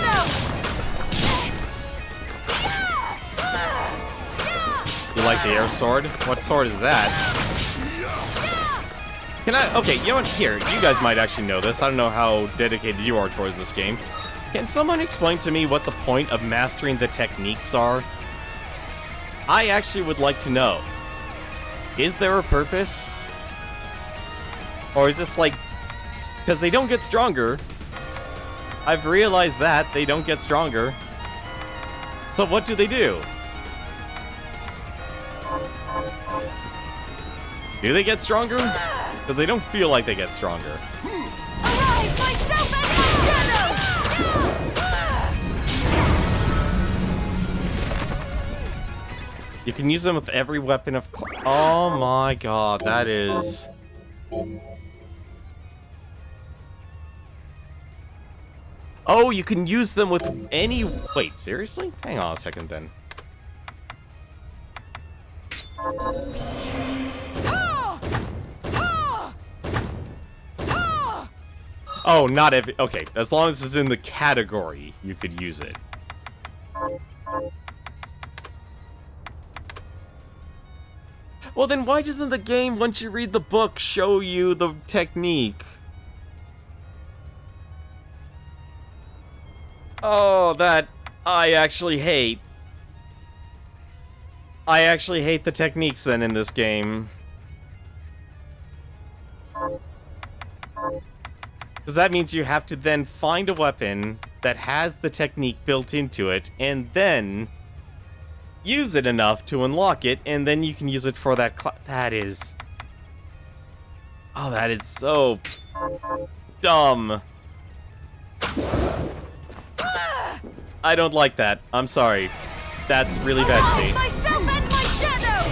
You like the air sword? What sword is that? Can I? Okay, you know what? Here, you guys might actually know this. I don't know how dedicated you are towards this game. Can someone explain to me what the point of mastering the techniques are? I actually would like to know. Is there a purpose? Or is this like... Because they don't get stronger. I've realized that they don't get stronger. So what do they do? Do they get stronger? Because they don't feel like they get stronger. Arise, myself and my shadow! You can use them with every weapon of... Oh my god, that is... Oh, you can use them with any... Wait, seriously? Hang on a second then. Oh, not every... Okay, as long as it's in the category, you could use it. Well, then why doesn't the game, once you read the book, show you the technique? Oh, that I actually hate. I actually hate the techniques then in this game. Because that means you have to then find a weapon that has the technique built into it, and then use it enough to unlock it, and then you can use it for that that is... Oh, that is so... dumb. I don't like that. I'm sorry. That's really bad to me. Myself and my shadow!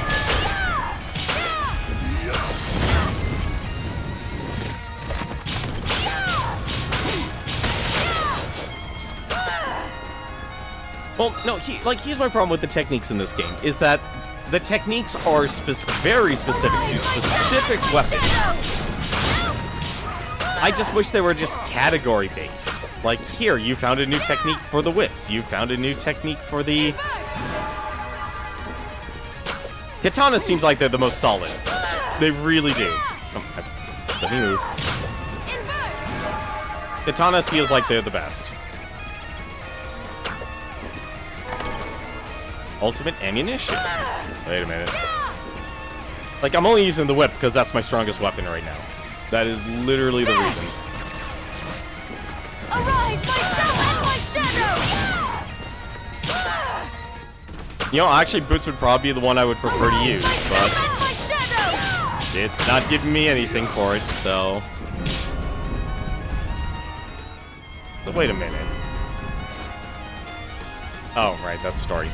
Well, no, here's my problem with the techniques in this game, is that the techniques are very specific to specific weapons. I just wish they were just category-based. Like, here, you found a new technique for the whips. You found a new technique for the... Katana seems like they're the most solid. They really do. Oh, let me move. Katana feels like they're the best. Ultimate ammunition. Wait a minute. Like, I'm only using the whip because that's my strongest weapon right now. That is literally the reason. Arise, myself and my shadow! You know, actually, boots would probably be the one I would prefer to use, but it's not giving me anything for it, so... So wait a minute. Oh, right, that's story.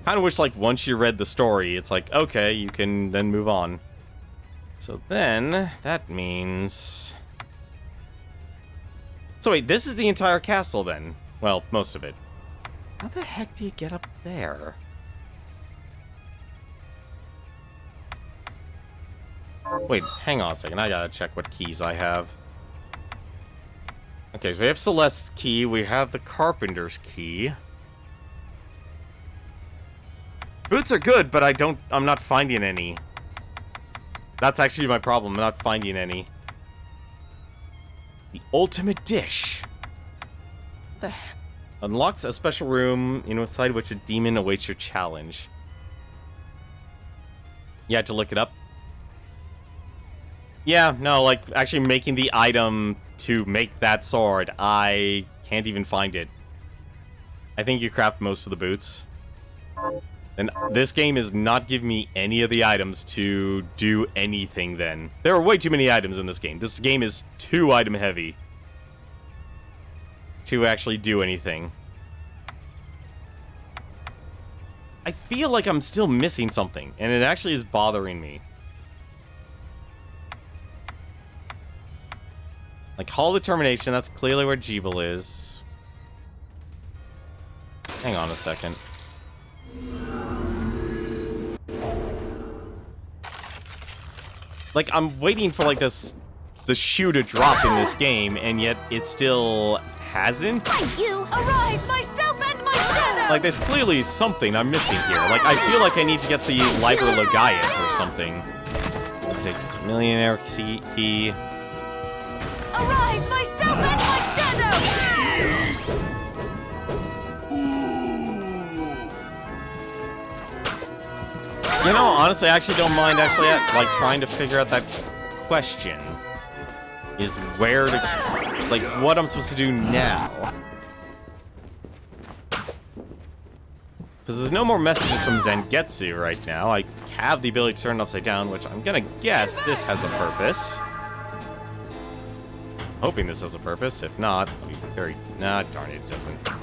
Kind of wish, like, once you read the story, it's like, okay, you can then move on. So then, that means... So wait, this is the entire castle then? Well, most of it. How the heck do you get up there? Wait, hang on a second, I gotta check what keys I have. Okay, so we have Celeste's key, we have the Carpenter's key. Boots are good, but I'm not finding any. That's actually my problem, I'm not finding any. The ultimate dish. What the heck? Unlocks a special room inside which a demon awaits your challenge. You had to look it up? Yeah, no, like, actually making the item to make that sword, I can't even find it. I think you craft most of the boots. And this game is not giving me any of the items to do anything then. There are way too many items in this game. This game is too item heavy to actually do anything. I feel like I'm still missing something, and it actually is bothering me. Like, Hall of Determination, that's clearly where Jeeble is. Hang on a second. Like, I'm waiting for, like, this the shoe to drop in this game, and yet it still hasn't. You arise, myself and my shadow! Like, there's clearly something I'm missing here. Like, I feel like I need to get the Liber Logaiat or something. It takes Millionaire Key. Arise, myself and my shadow! You know, honestly, I actually don't mind like trying to figure out that question. Is where to, like, what I'm supposed to do now. Because there's no more messages from Zangetsu right now. I have the ability to turn it upside down, which I'm gonna guess this has a purpose. Hoping this has a purpose. If not, I'll be very... Nah, darn it, it doesn't. I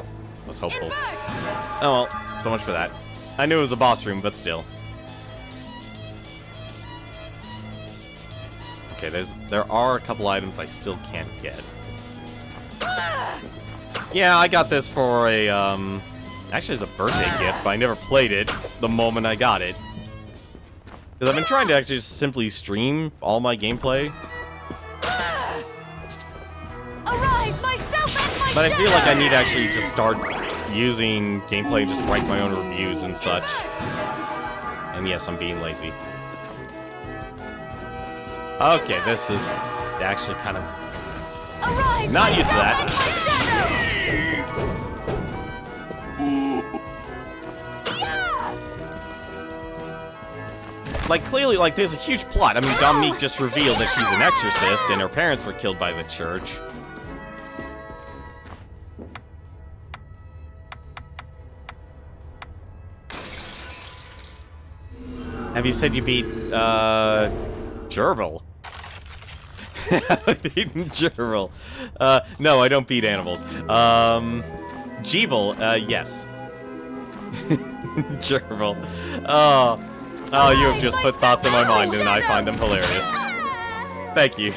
was hopeful. Oh well, so much for that. I knew it was a boss room, but still. Okay, there are a couple items I still can't get. Yeah, I got this for a, actually as a birthday gift, but I never played it the moment I got it. Because I've been trying to actually just simply stream all my gameplay. But I feel like I need to actually just start using gameplay and just write my own reviews and such. And yes, I'm being lazy. Okay, this is actually kind of not used to that. Like, clearly, like, there's a huge plot. I mean, Dominique just revealed that she's an exorcist and her parents were killed by the church. Have you said you beat, Gerbil? Beaten Gerbil. No, I don't beat animals. Jeeble, yes. Gerbil. Oh, you have just put thoughts in my mind and I find them hilarious. Thank you.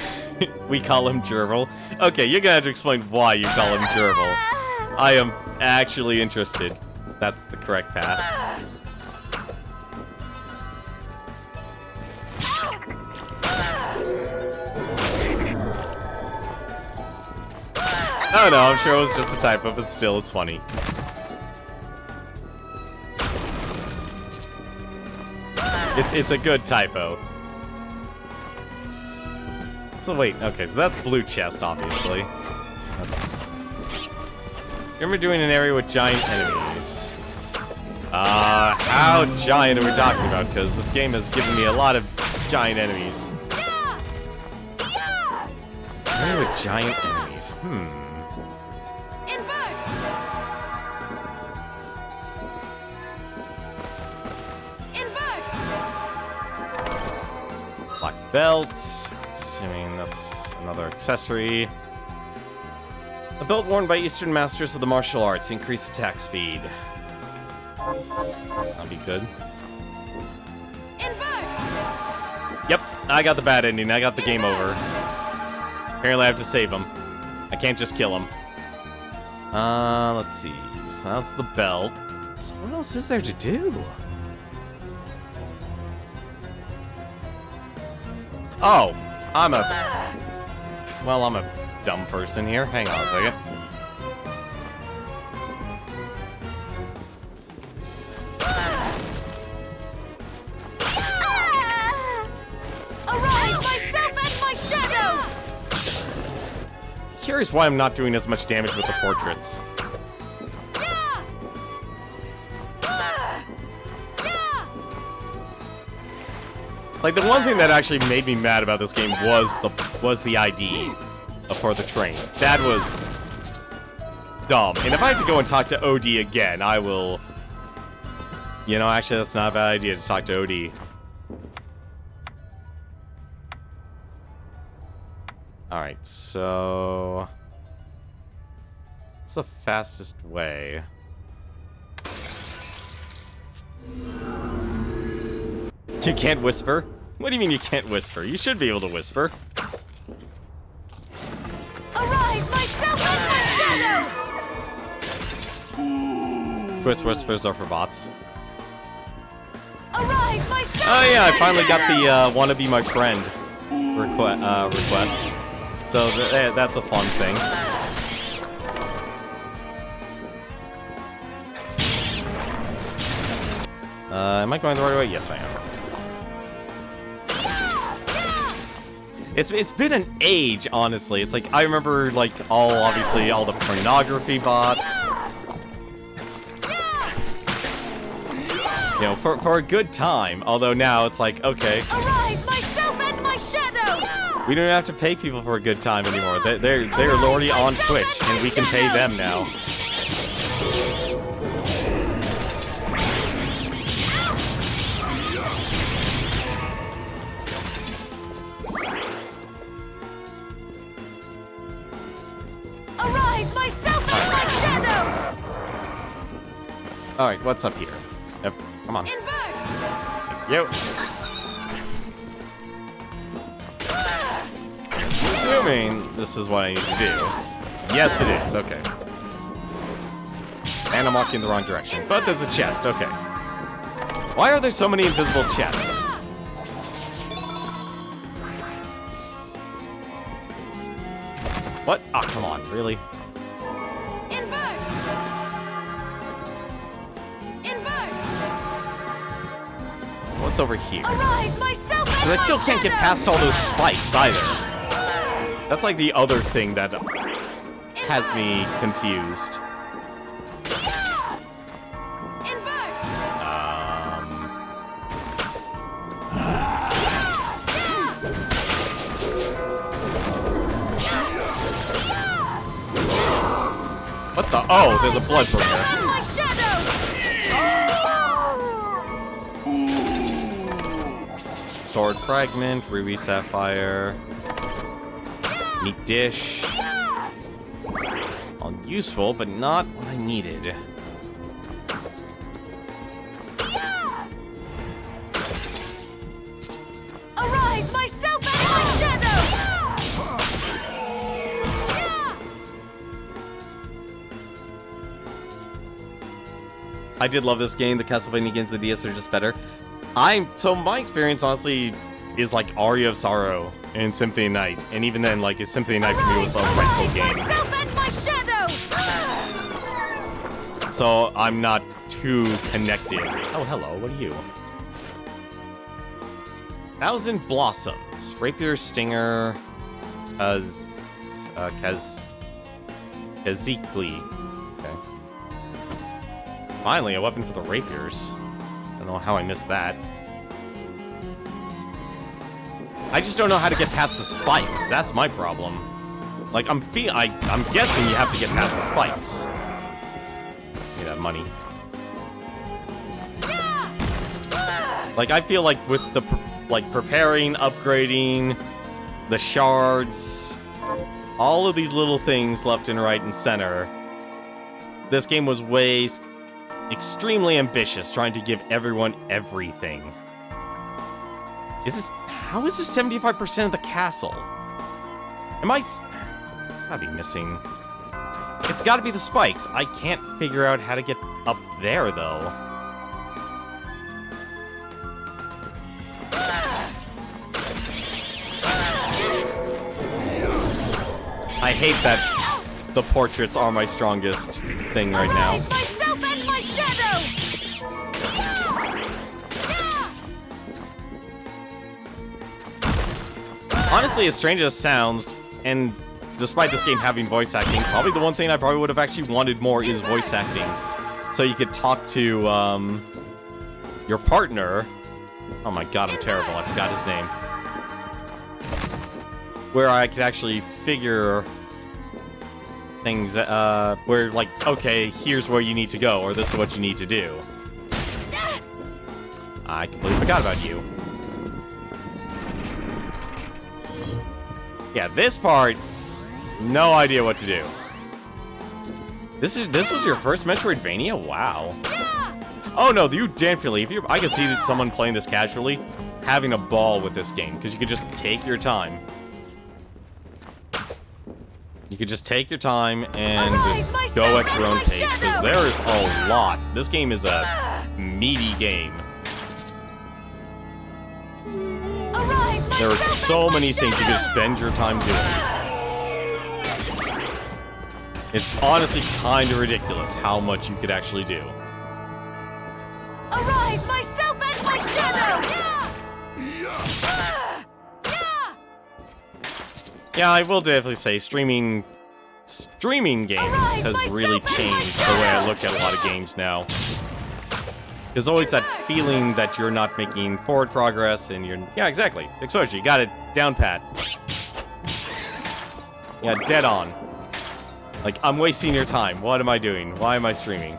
We call him Gerbil. Okay, you're gonna have to explain why you call him Gerbil. I am actually interested. That's the correct path. Oh no, I'm sure it was just a typo, but still, it's funny. It's a good typo. So wait, okay, so that's blue chest, obviously. That's... Remember doing an area with giant enemies. How giant are we talking about? Because this game has given me a lot of giant enemies. Area with giant enemies, Black belt, assuming that's another accessory. A belt worn by Eastern masters of the martial arts, increased attack speed. That'll be good. Yep, I got the bad ending. I got the game over. Apparently I have to save him. I can't just kill him. Let's see. So that's the belt. So what else is there to do? Oh, I'm a dumb person here. Hang on a second. Arise, myself and my shadow! Curious why I'm not doing as much damage with the portraits. Like, the one thing that actually made me mad about this game was the ID for the train. That was dumb. And if I have to go and talk to OD again, I will... You know, actually, that's not a bad idea to talk to OD. Alright, so... what's the fastest way? You can't whisper? What do you mean you can't whisper? You should be able to whisper. Arise, myself and my shadow! Quiz whispers are for bots. Arise, myself Oh yeah, I finally got the wanna be my friend. request. So that's a fun thing. Am I going the right way? Yes, I am. It's been an age, honestly. It's like, I remember, like, obviously, all the pornography bots. You know, for a good time. Although now it's like, okay. Arise, myself and my shadow! We don't have to pay people for a good time anymore. They're already on Twitch, and we can pay them now. Arise, myself and my shadow! Alright, what's up here? Yep, come on. Invert! Yo. Assuming this is what I need to do. Yes, it is. Okay. And I'm walking in the wrong direction. But there's a chest. Okay. Why are there so many invisible chests? What? Oh, come on. Really? Invert! Invert! What's over here? Arise, myself and Because I still my can't get shadow! past all those spikes either. That's like the other thing that has me confused. Invert! What the? Oh, there's a blood from here. And my shadow! Sword fragment, ruby sapphire, meat dish. All useful, but not what I needed. Arise, myself and my shadow! I did love this game. The Castlevania games, the DS are just better. So my experience, honestly, is like Aria of Sorrow and Symphony of Night. And even then, like, Symphony of Night for me was a rental game. Myself and my shadow! So I'm not too connected. Oh, hello. What are you? Thousand Blossoms. Rapier, Stinger, Kazikli. Okay. Finally, a weapon for the rapiers. Don't know how I missed that. I just don't know how to get past the spikes. That's my problem. Like, I'm guessing you have to get past the spikes. Get that money. Like, I feel like with the preparing, upgrading, the shards, all of these little things left and right and center, this game was extremely ambitious, trying to give everyone everything. How is this 75% of the castle? Gotta be missing. It's gotta be the spikes. I can't figure out how to get up there, though. I hate that the portraits are my strongest thing right now. Myself and my shadow! Honestly, as strange as it sounds, and despite this game having voice acting, probably the one thing I probably would have actually wanted more is voice acting. So you could talk to, your partner. Oh my god, I'm terrible. I forgot his name. Where I could actually figure things, where, like, okay, here's where you need to go, or this is what you need to do. I completely forgot about you. Yeah, this part, no idea what to do. This was your first Metroidvania? Wow. Oh no, you definitely, I can see someone playing this casually, having a ball with this game, because you could just take your time. You could just take your time and go at your own pace, because there is a lot. This game is a meaty game. There are so many things you can spend your time doing. It's honestly kind of ridiculous how much you could actually do. Arise, myself and my shadow! Yeah, I will definitely say streaming games has really changed the way I look at a lot of games now. There's always that feeling that you're not making forward progress, and you're... Yeah, exactly. Exposure, you got it down pat. Yeah, dead on. Like, I'm wasting your time. What am I doing? Why am I streaming?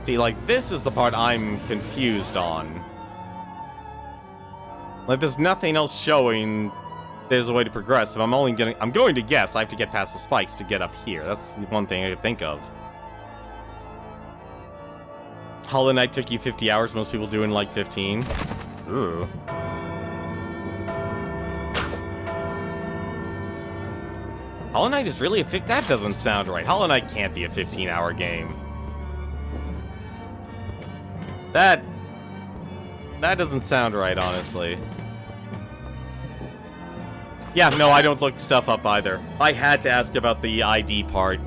See, like, this is the part I'm confused on. Like, there's nothing else showing there's a way to progress. If I'm going to guess I have to get past the spikes to get up here. That's the one thing I could think of. Hollow Knight took you 50 hours. Most people do in like 15. Ooh. Hollow Knight is really that doesn't sound right. Hollow Knight can't be a 15-hour game. That doesn't sound right, honestly. Yeah, no, I don't look stuff up either. I had to ask about the ID part.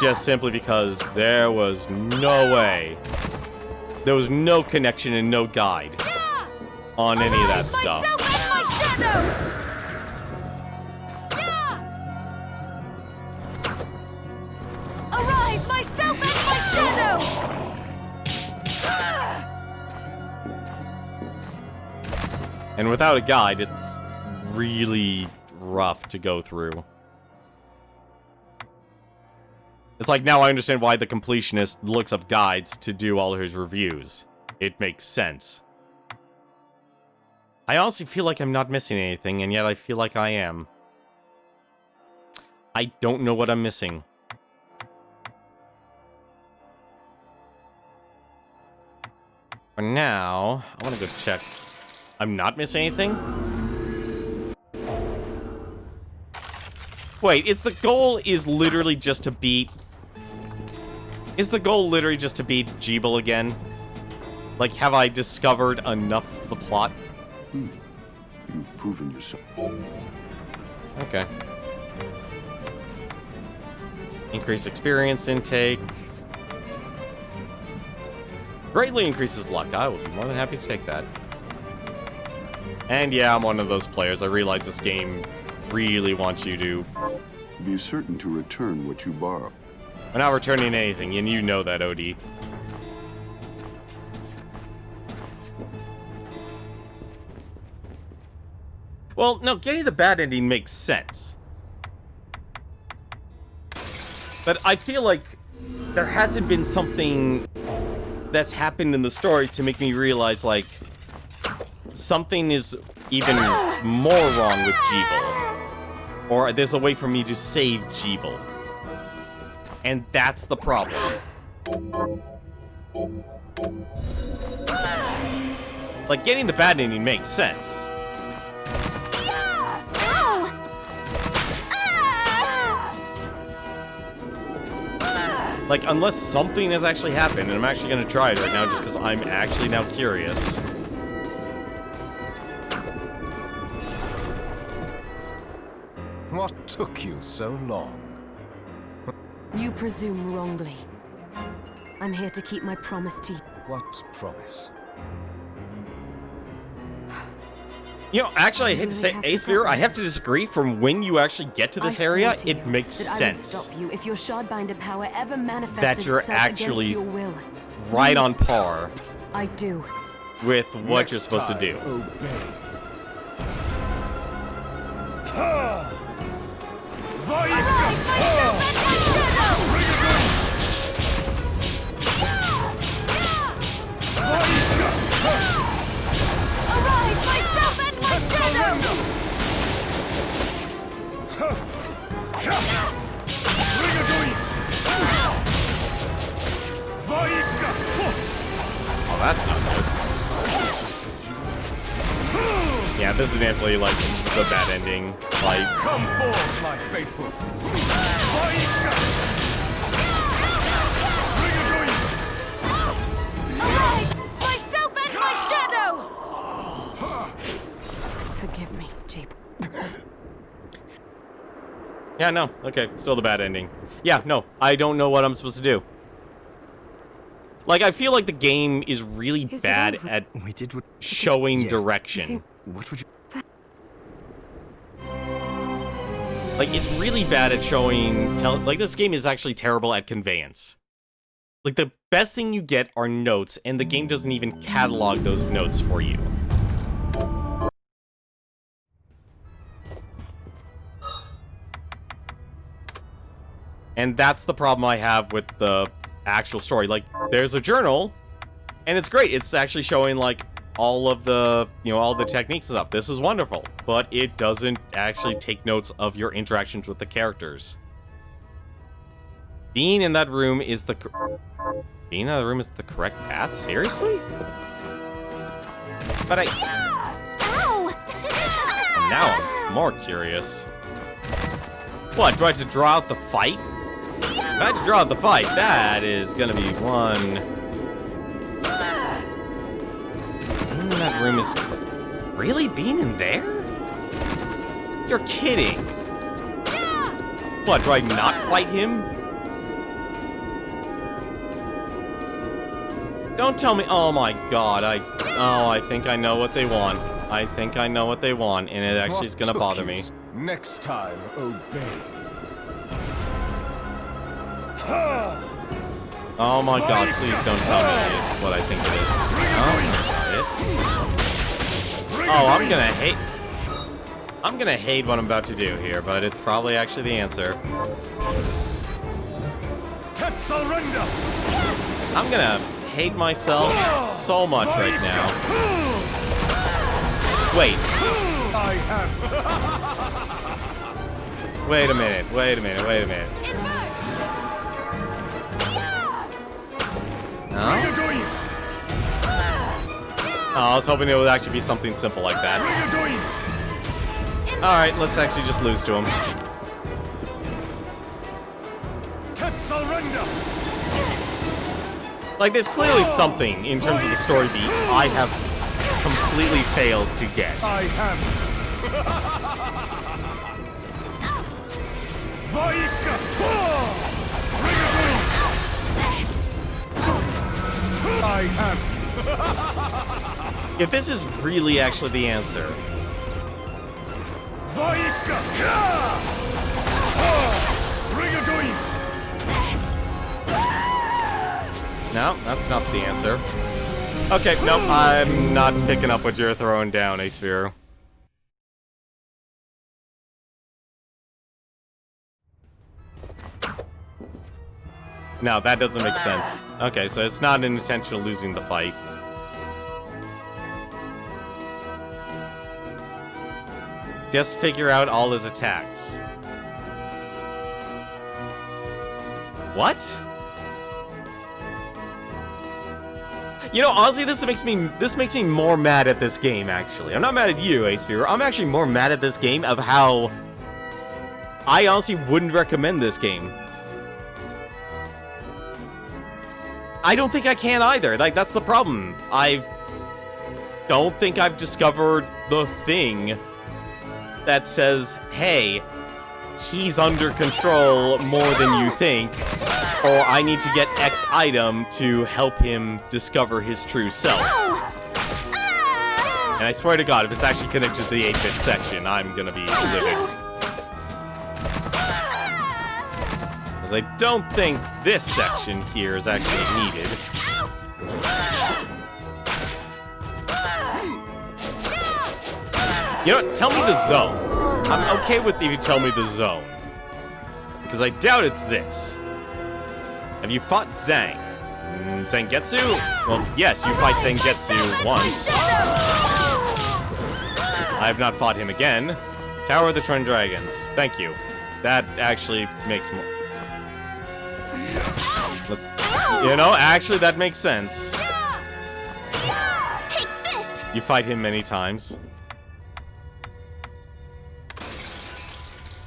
Just simply because there was no way. There was no connection and no guide on any of that stuff. Arise, myself and my shadow! And without a guide, it's really rough to go through. It's like, now I understand why the completionist looks up guides to do all his reviews. It makes sense. I honestly feel like I'm not missing anything, and yet I feel like I am. I don't know what I'm missing. For now, I want to go check. I'm not missing anything? Wait, literally just to beat... Is the goal literally just to beat Jeeble again? Like, have I discovered enough of the plot? You've proven yourself. Okay. Increased experience intake. Greatly increases luck. I will be more than happy to take that. And yeah, I'm one of those players. I realize this game really wants you to... Be certain to return what you borrow. I'm not returning anything, and you know that, OD. Well, no, getting the bad ending makes sense. But I feel like there hasn't been something that's happened in the story to make me realize, like, something is even more wrong with Jeeble. Or there's a way for me to save Jeeble. And that's the problem. Like, getting the bad ending makes sense. Like, unless something has actually happened, and I'm actually gonna try it right now just because I'm actually now curious. What took you so long? You presume wrongly. I'm here to keep my promise to you. What promise? You know, actually, I hate to say, Asphere, I have to disagree. From when you actually get to this area, it makes sense. I would stop you if your Shardbinder power ever manifested that you're itself actually against your will. right on par. I do. With what you're supposed to do. Arise, myself and my shadow! that's not good. Yeah, this is definitely like the bad ending. Like, Come forth, my faithful. Myself and my shadow! Forgive me, Jeep. yeah, no, okay, still the bad ending. Yeah, no, I don't know what I'm supposed to do. Like, I feel like the game is really bad at We did what... showing Yes. direction. What would you... Like, it's really bad at showing... Like, this game is actually terrible at conveyance. Like, the best thing you get are notes, and the game doesn't even catalog those notes for you. And that's the problem I have with the actual story. Like, there's a journal, and it's great. It's actually showing, like, all of the, you know, all the techniques and stuff. This is wonderful, but it doesn't actually take notes of your interactions with the characters. Being in that room is the correct path? Seriously? But now I'm more curious. What, do I have to draw out the fight? If I have to draw out the fight, that is gonna be one... Being in that room is... Really? Being in there? You're kidding. What, do I not fight him? Don't tell me... Oh my god, I think I know what they want. I think I know what they want, and it actually is gonna bother me. Next time, obey. Oh my god, please don't tell me it's what I think it is. Oh, that's not it. Oh, I'm gonna hate what I'm about to do here, but it's probably actually the answer. Surrender! I'm gonna hate myself so much right now. Wait. I have... Wait a minute. No? Oh, I was hoping it would actually be something simple like that. Alright, let's actually just lose to him. Surrender! Like, there's clearly something in terms of the story beat I have completely failed to get. I have... Vaiska! I have... If this is really actually the answer... Vaiska! No, that's not the answer. Okay, nope, I'm not picking up what you're throwing down, Asphere. No, that doesn't make sense. Okay, so it's not an intentional losing the fight. Just figure out all his attacks. What? You know, honestly, this makes me more mad at this game, actually. I'm not mad at you, Asphere. I'm actually more mad at this game of how I honestly wouldn't recommend this game. I don't think I can either. Like, that's the problem. I don't think I've discovered the thing that says, hey, he's under control more than you think, or I need to get X item to help him discover his true self. And I swear to God, if it's actually connected to the 8-bit section, I'm gonna be livid. Because I don't think this section here is actually needed. You know what? Tell me the zone. I'm okay with if you tell me the zone. Because I doubt it's this. Have you fought Zhang? Zangetsu? Well, yes, you fight Zangetsu once. I have not fought him again. Tower of the Twin Dragons. Thank you. That actually makes more... You know, actually that makes sense. You fight him many times.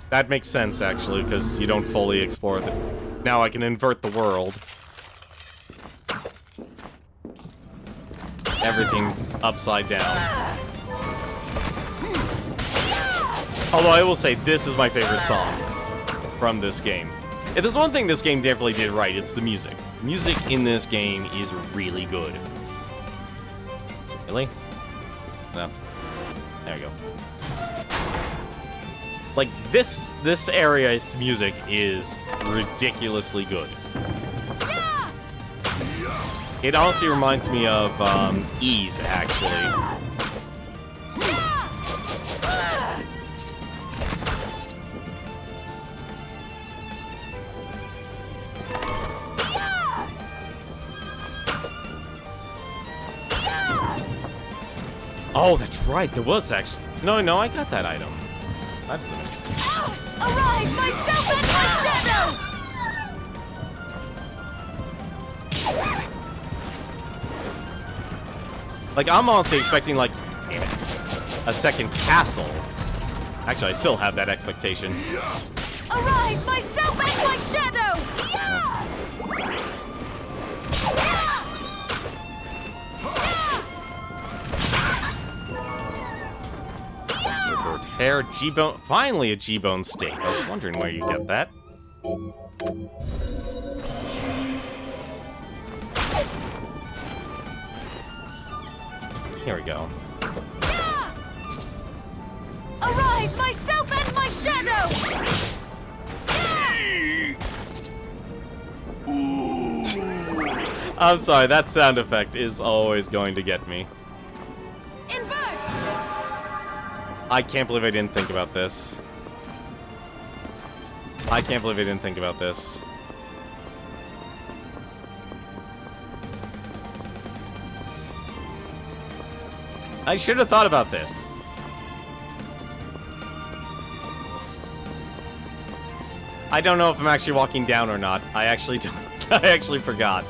That makes sense, actually, because you don't fully explore the... Now I can invert the world. Everything's upside down. Although I will say, this is my favorite song from this game. If there's one thing this game definitely did right, it's the music. Music in this game is really good. Really? No. There we go. Like, this area's music is ridiculously good. It honestly reminds me of, Ease, actually. Oh, that's right, there was actually... No, I got that item. That doesn't make sense. Arise, myself and my shadow! Like, I'm honestly expecting, like, damn it, a second castle. Actually, I still have that expectation. Arise, myself and my shadow! Monster bird hair, G-bone. Finally, a G-bone steak. I was wondering where you get that. Here we go. Arise, myself and my shadow! I'm sorry, that sound effect is always going to get me. Invert! I can't believe I didn't think about this. I can't believe I didn't think about this. I should have thought about this. I don't know if I'm actually walking down or not. I actually don't. I actually forgot.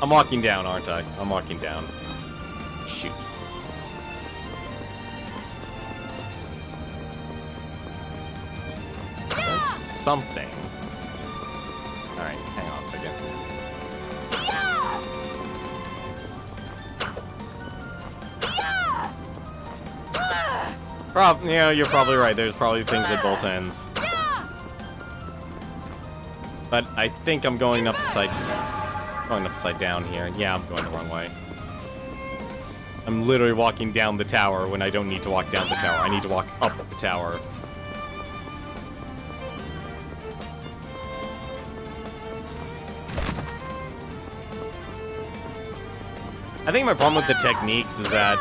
I'm walking down, aren't I? I'm walking down. Shoot. There's something. Alright, hang on a second. Yeah, you're probably right. There's probably things at both ends. But I think I'm going upside down here. Yeah, I'm going the wrong way. I'm literally walking down the tower when I don't need to walk down the tower. I need to walk up the tower. I think my problem with the techniques is that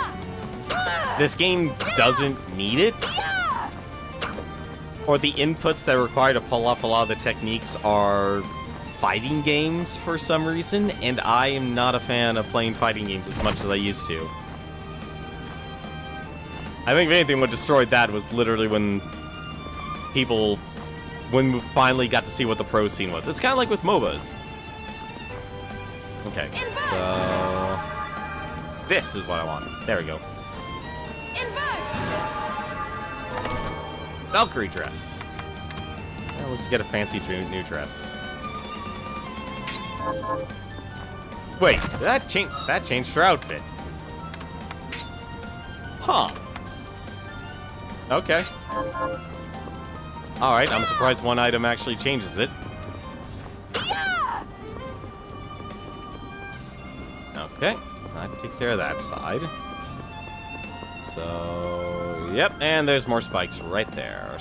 this game doesn't need it. Or the inputs that are required to pull off a lot of the techniques are fighting games for some reason, and I am not a fan of playing fighting games as much as I used to. I think if anything, what destroyed that was literally when we finally got to see what the pro scene was. It's kind of like with MOBAs. Okay, so... this is what I want. There we go. Valkyrie dress. Well, let's get a fancy new dress. Wait, that changed her outfit. Huh. Okay. Alright, I'm surprised one item actually changes it. Okay, so that takes care of that side. So, yep, and there's more spikes right there.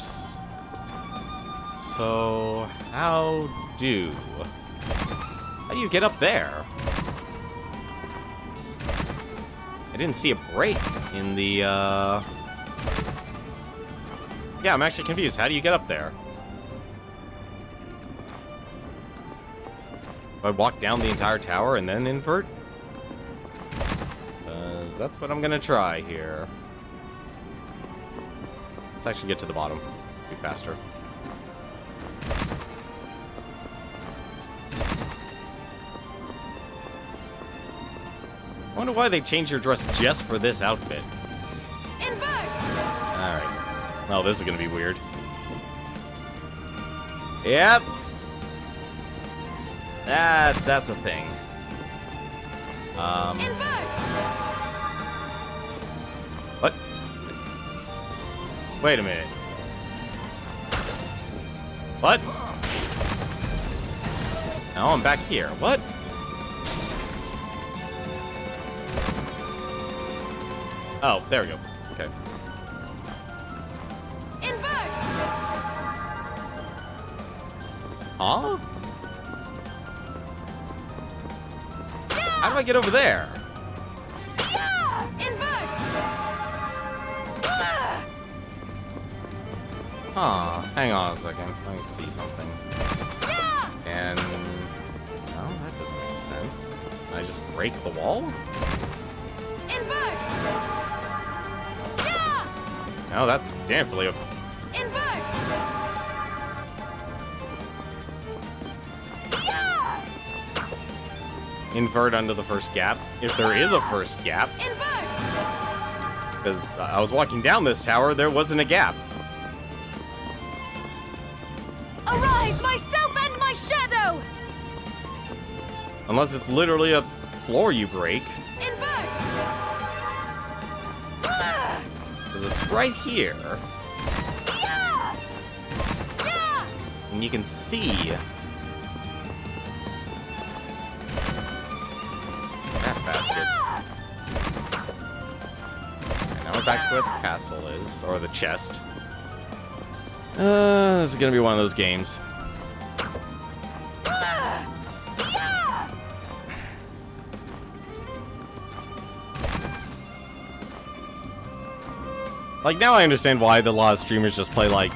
So, how do you get up there? I didn't see a break in the, Yeah, I'm actually confused. How do you get up there? Do I walk down the entire tower and then invert? That's what I'm gonna try here. Let's actually get to the bottom. Be faster. wonder why they changed your dress just for this outfit. Alright. Oh, this is gonna be weird. Yep. That's a thing. What? Wait a minute. What? Now I'm back here. What? Oh, there we go. Okay. Huh? How do I get over there? Huh. Hang on a second. Let me see something. And... no, that doesn't make sense. Can I just break the wall? No, that's definitely a... Invert under the first gap, if there is a first gap. Because I was walking down this tower, there wasn't a gap. Arise, myself and my shadow! Unless it's literally a floor you break. Because it's right here. And you can see. Baskets. And now we're back to where the castle is, or the chest. This is gonna be one of those games. Like, now I understand why a lot of streamers just play, like,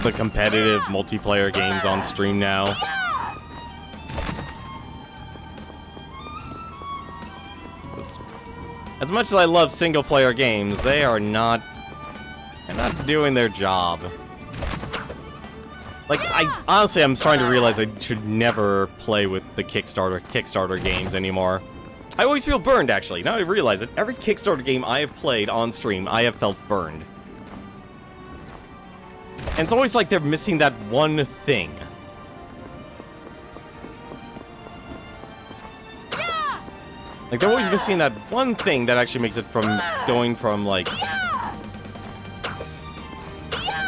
the competitive multiplayer games on stream now. As much as I love single-player games, they're not doing their job. Like, honestly, I'm starting to realize I should never play with the Kickstarter games anymore. I always feel burned, actually. Now I realize it. Every Kickstarter game I have played on stream, I have felt burned. And it's always like they're missing that one thing. Like, they're always missing that one thing that actually makes it from going from, like...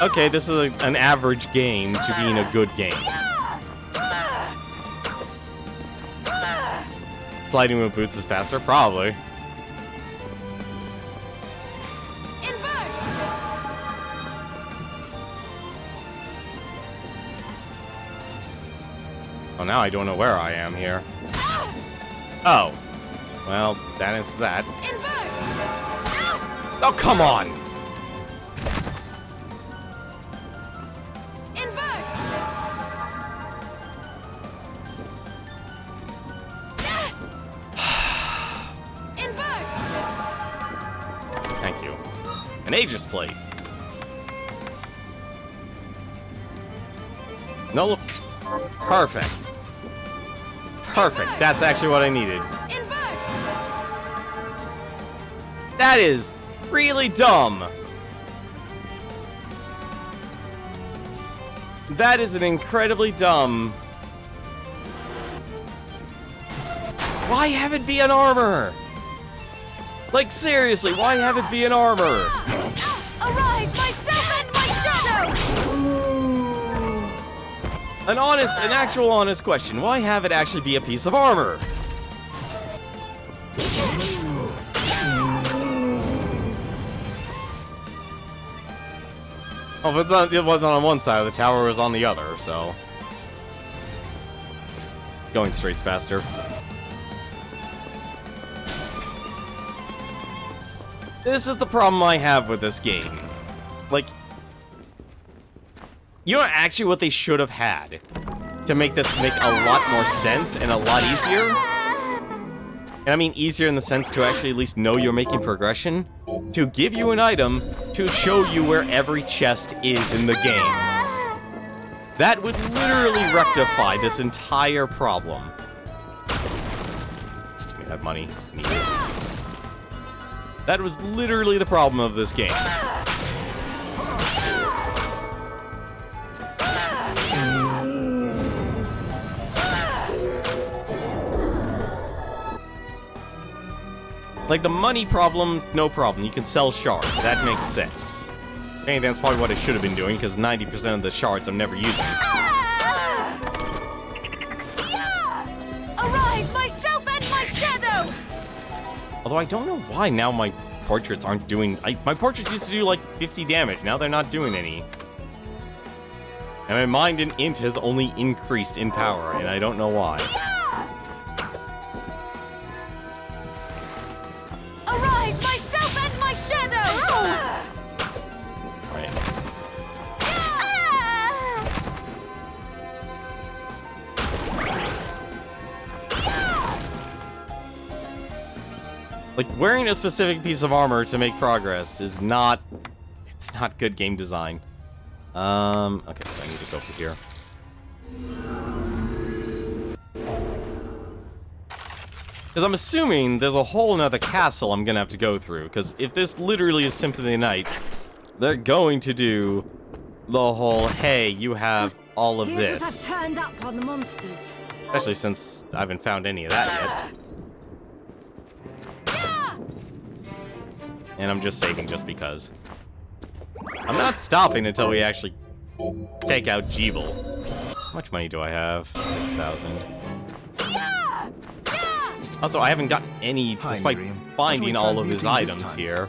okay, this is an average game to being a good game. Sliding with boots is faster? Probably. Oh, now I don't know where I am here. Oh. Well, that is that. Oh, come on! Thank you. An Aegis plate. No, look. Perfect. Perfect. That's actually what I needed. That is really dumb. That is an incredibly dumb. Why have it be an armor? Like, seriously, why have it be an armor? Arise, myself and my shadow! An actual honest question. Why have it actually be a piece of armor? Oh, but it wasn't on one side of the tower, it was on the other, so... going straight's faster. This is the problem I have with this game. Like... you know actually what they should have had to make this make a lot more sense and a lot easier? And I mean easier in the sense to actually at least know you're making progression? To give you an item to show you where every chest is in the game. That would literally rectify this entire problem. have money. Need it. That was literally the problem of this game. Like, the money problem, no problem. You can sell shards. That makes sense. If anything, that's probably what I should have been doing, because 90% of the shards I'm never using. Arise, myself and my shadow! Although I don't know why now my portraits aren't doing... my portraits used to do like 50 damage. Now they're not doing any. And my mind and int has only increased in power, and I don't know why. Arise, myself and my shadow! Right. Like, wearing a specific piece of armor to make progress is not... It's not good game design. Okay, so I need to go for here. Because I'm assuming there's a whole nother castle I'm gonna have to go through. Because if this literally is Symphony of the Night, they're going to do the whole, hey, you have all of Here's this. what I've turned up on the monsters. Especially since I haven't found any of that yet. And I'm just saving just because. I'm not stopping until we actually take out Jeeble. How much money do I have? 6,000. Also, I haven't gotten any, despite finding all of his items here.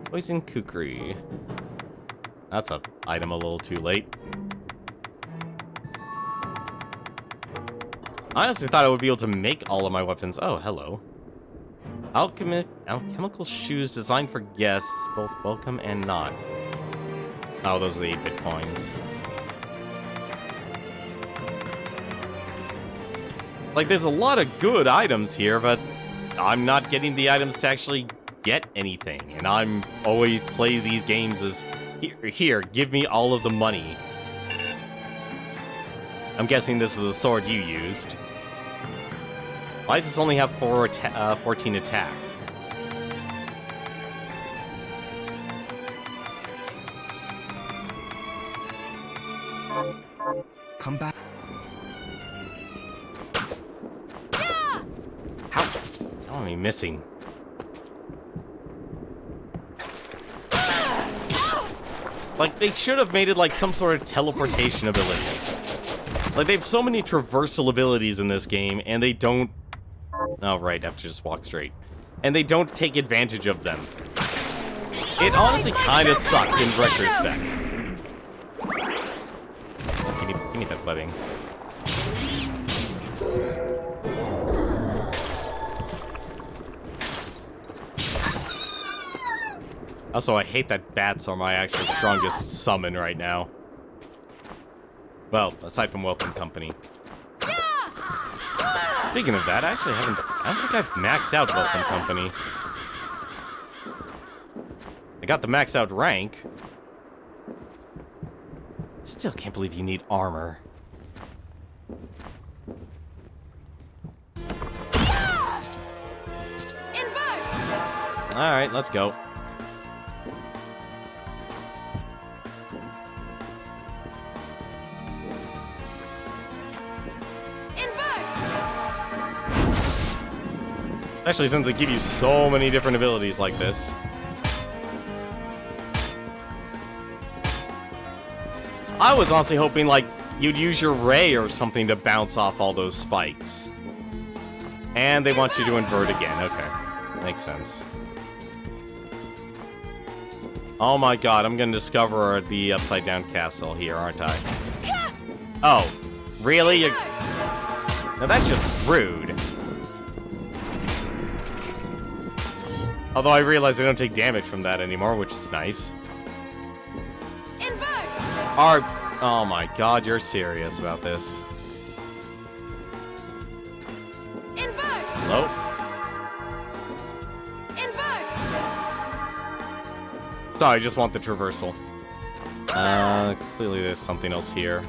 Poison Kukri. That's an item a little too late. I honestly thought I would be able to make all of my weapons. Oh, hello. Alchemical shoes designed for guests, both welcome and not. Oh, those are the 8-bit coins. Like, there's a lot of good items here, but I'm not getting the items to actually get anything. And I'm always play these games as, here, give me all of the money. I'm guessing this is the sword you used. Why does this only have 14 attack? Come back. How am I missing? Like, they should have made it like some sort of teleportation ability. Like, they have so many traversal abilities in this game, and they don't... Oh, right, I have to just walk straight. And they don't take advantage of them. It honestly kind of sucks in retrospect. Give me that webbing. Also, I hate that bats are my actual strongest summon right now. Well, aside from Welcome Company. Speaking of that, I actually haven't... I don't think I've maxed out Welcome Company. I got the maxed out rank. Still can't believe you need armor. Alright, let's go. Especially since they give you so many different abilities like this. I was honestly hoping, like, you'd use your ray or something to bounce off all those spikes. And they want you to invert again. Okay. Makes sense. Oh my god, I'm gonna discover the Upside Down Castle here, aren't I? Oh. Really? Now that's just rude. Although I realize I don't take damage from that anymore, which is nice. Oh my god, you're serious about this. Hello? Sorry, I just want the traversal. Clearly there's something else here.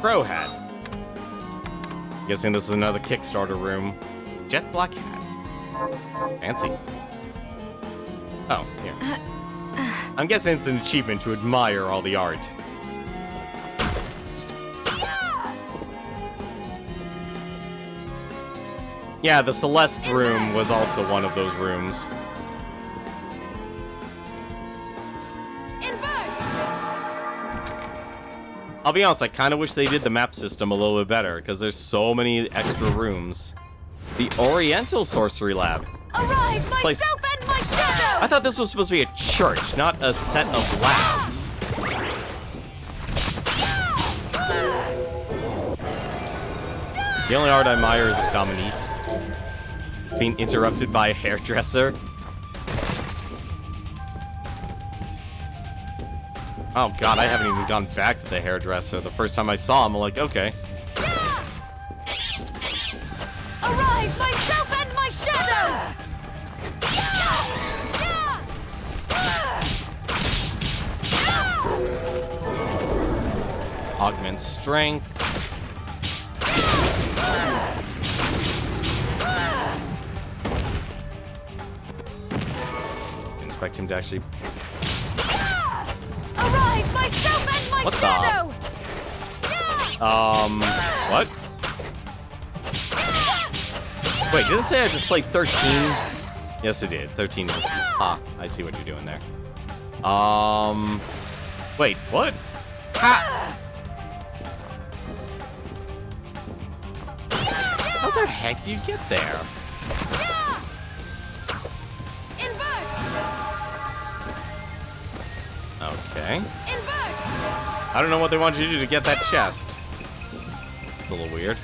Crow hat. Guessing this is another Kickstarter room. Jet black hat. Fancy. Oh, here. I'm guessing it's an achievement to admire all the art. Yeah, the Celeste room was also one of those rooms. I'll be honest, I kind of wish they did the map system a little bit better, because there's so many extra rooms. The Oriental Sorcery Lab. Arise, myself and my shadow! I thought this was supposed to be a church, not a set of labs. The only art I admire is of Dominique. It's being interrupted by a hairdresser. Oh god, I haven't even gone back to the hairdresser. The first time I saw him, I'm like, okay. Arise, myself and my shadow! Augment strength. Didn't expect him to actually... Arise, myself and my What's shadow! What? Wait, did it say I just slayed 13? Yes, it did. 13 monkeys. Ah, I see what you're doing there. Wait, what? Ha! How the heck do you get there? Okay. I don't know what they want you to do to get that chest. It's a little weird.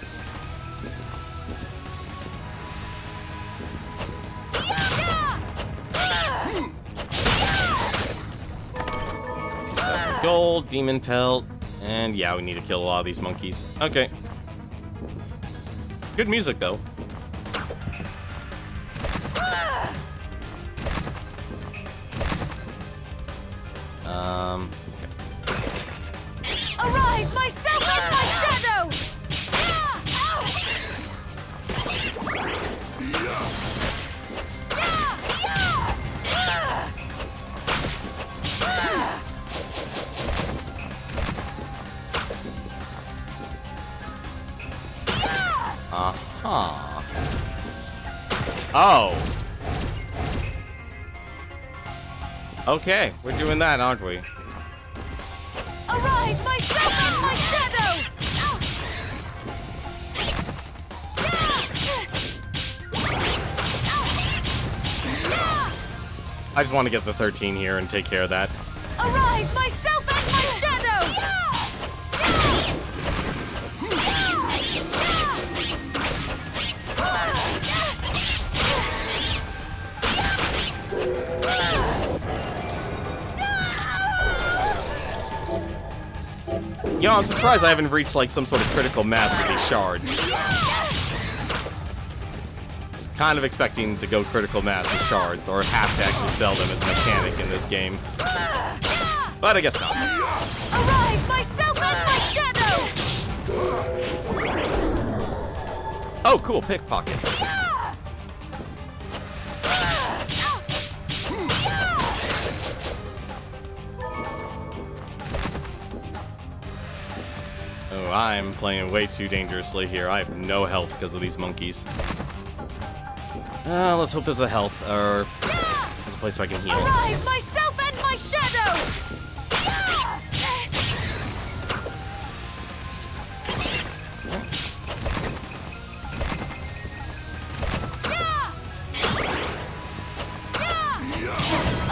Gold, demon pelt, and yeah, we need to kill a lot of these monkeys. Okay. Good music, though. Arise, myself and my shadow! Uh-huh. Oh. Okay, we're doing that, aren't we? Arise, myself and my shadow! I just want to get the 13 here and take care of that. Arise, myself and my shadow! Yo, I'm surprised I haven't reached like some sort of critical mass with these shards. I was kind of expecting to go critical mass with shards, or have to actually sell them as a mechanic in this game. But I guess not. Arise, myself and my shadow! Oh, cool, pickpocket. Oh, I'm playing way too dangerously here. I have no health because of these monkeys. Let's hope there's a health, or there's a place where I can heal. Arise, myself and my shadow!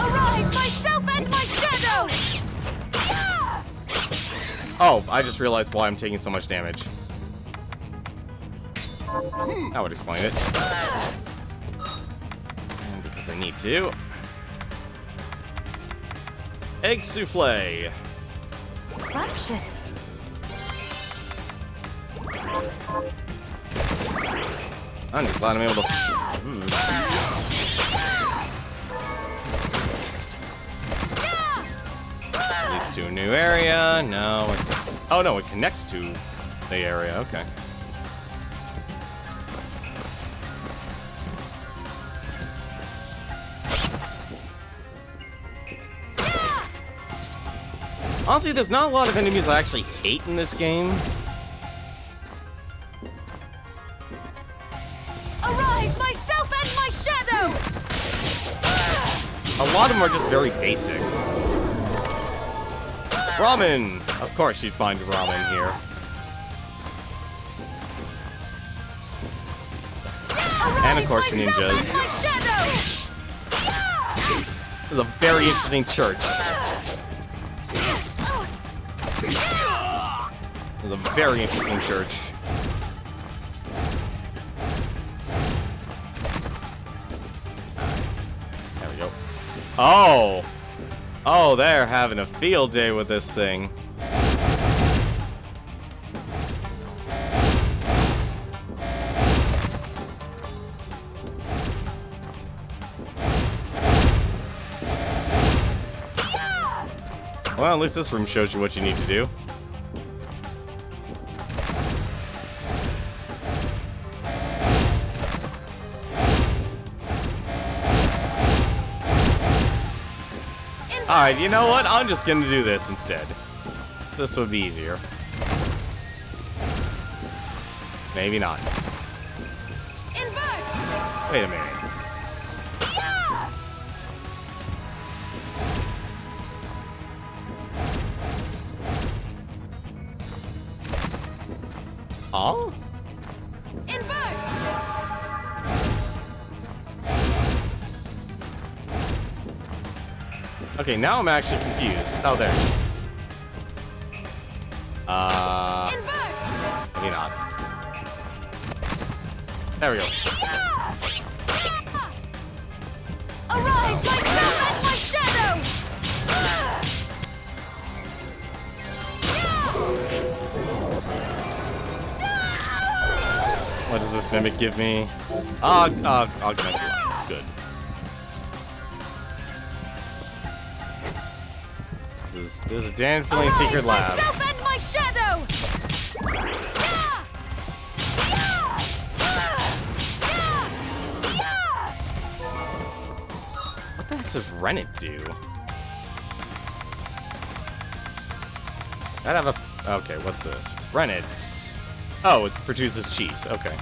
Arise, myself and my shadow! Oh, I just realized why I'm taking so much damage. That would explain it. And because I need to. Egg souffle. Scrumptious. I'm just glad I'm able to. Leads to a new area. No. Oh no, it connects to the area. Okay. Honestly, there's not a lot of enemies I actually hate in this game. Arise, myself and my shadow! A lot of them are just very basic. Ramen! Of course you'd find ramen here. And of course ninjas. This is a very interesting church. This is a very interesting church. There we go. Oh! Oh, they're having a field day with this thing. Well, at least this room shows you what you need to do. Alright, you know what? I'm just gonna do this instead. This would be easier. Maybe not. Invert! Wait a minute. Oh? Invert! Okay, now I'm actually confused. Oh, there. Invert! Maybe not. There we go. Arise, myself and my shadow! What does this mimic give me? Augmented life. Good. This is a Dan Filling secret lab. Myself and my shadow! What the heck does Rennet do? I'd have a... Okay, what's this? Rennet. Oh, it produces cheese. Okay.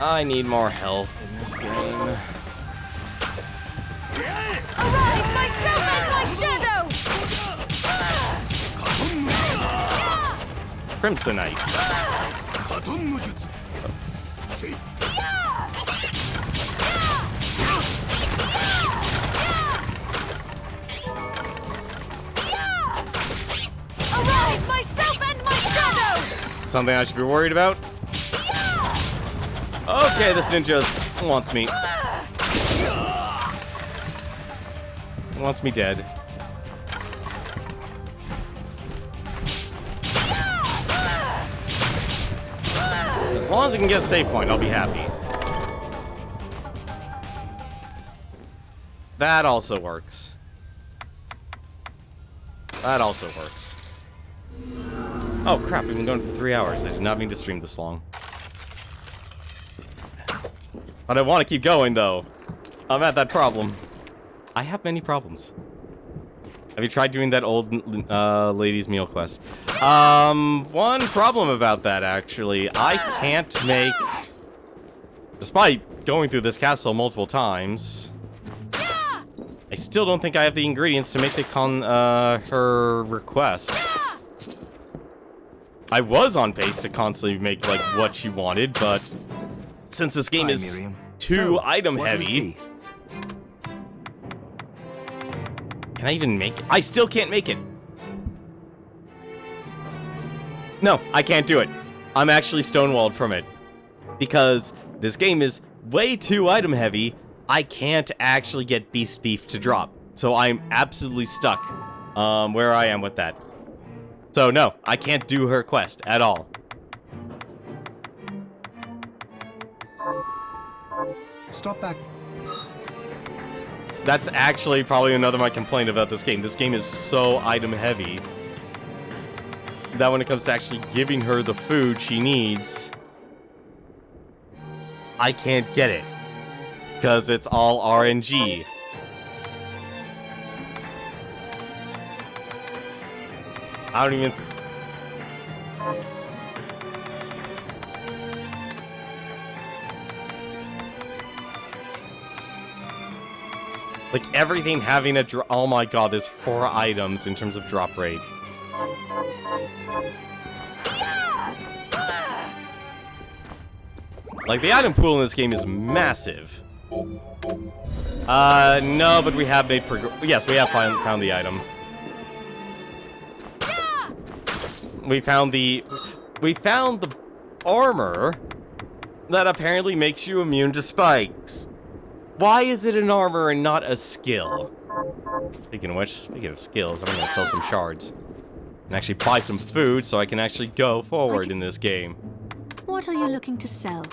I need more health in this game. Arise, myself and my shadow! Crimsonite. Arise, myself and my shadow! Something I should be worried about? Okay, this ninja wants me. Wants me dead. As long as I can get a save point, I'll be happy. That also works. That also works. Oh crap, we've been going for 3 hours. I did not mean to stream this long. But I want to keep going, though. I'm at that problem. I have many problems. Have you tried doing that old ladies' meal quest? One problem about that, actually. I can't make... Despite going through this castle multiple times, I still don't think I have the ingredients to make her request. I was on pace to constantly make, like, what she wanted, but since this game is too item heavy... Can I even make it? I still can't make it. No, I can't do it. I'm actually stonewalled from it. Because this game is way too item heavy, I can't actually get beast beef to drop. So I'm absolutely stuck where I am with that. So no, I can't do her quest at all. Stop back. That's actually probably another my complaint about this game. This game is so item heavy that when it comes to actually giving her the food she needs, I can't get it. Because it's all RNG. I don't even... Like, everything having a drop... Oh my god, there's 4 items in terms of drop rate. Like, the item pool in this game is massive. No, but we have made yes, we have found the item. We found the armor that apparently makes you immune to spikes. Why is it an armor and not a skill? Speaking of skills, I'm gonna sell some shards. And actually buy some food so I can actually go forward in this game. What are you looking to sell?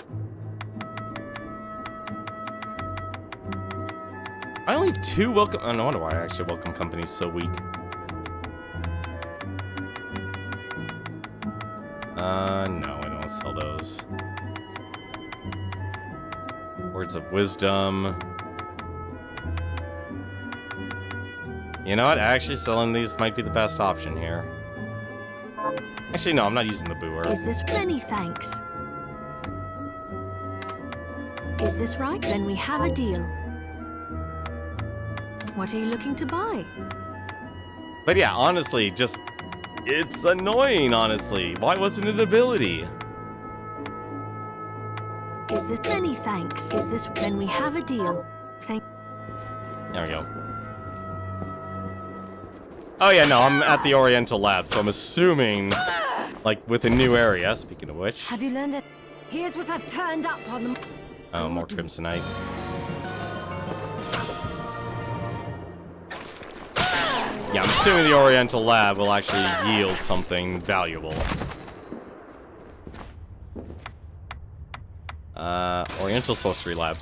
I only have 2 welcome... Oh, no wonder why actually welcome company's so weak. No, I don't sell those. Words of wisdom. You know what? Actually, selling these might be the best option here. Actually, no, I'm not using the booer. Is this many thanks? Is this right? Then we have a deal. What are you looking to buy? But yeah, honestly, just... It's annoying, honestly. Why wasn't it an ability? Is this many thanks? Is this... Then we have a deal. Thank... There we go. Oh yeah, no, I'm at the Oriental Lab, so I'm assuming, like, with a new area, speaking of which... Have you learned it? Here's what I've turned up on them. Oh, more Crimsonite. Yeah, I'm assuming the Oriental Lab will actually yield something valuable. Oriental Sorcery Lab.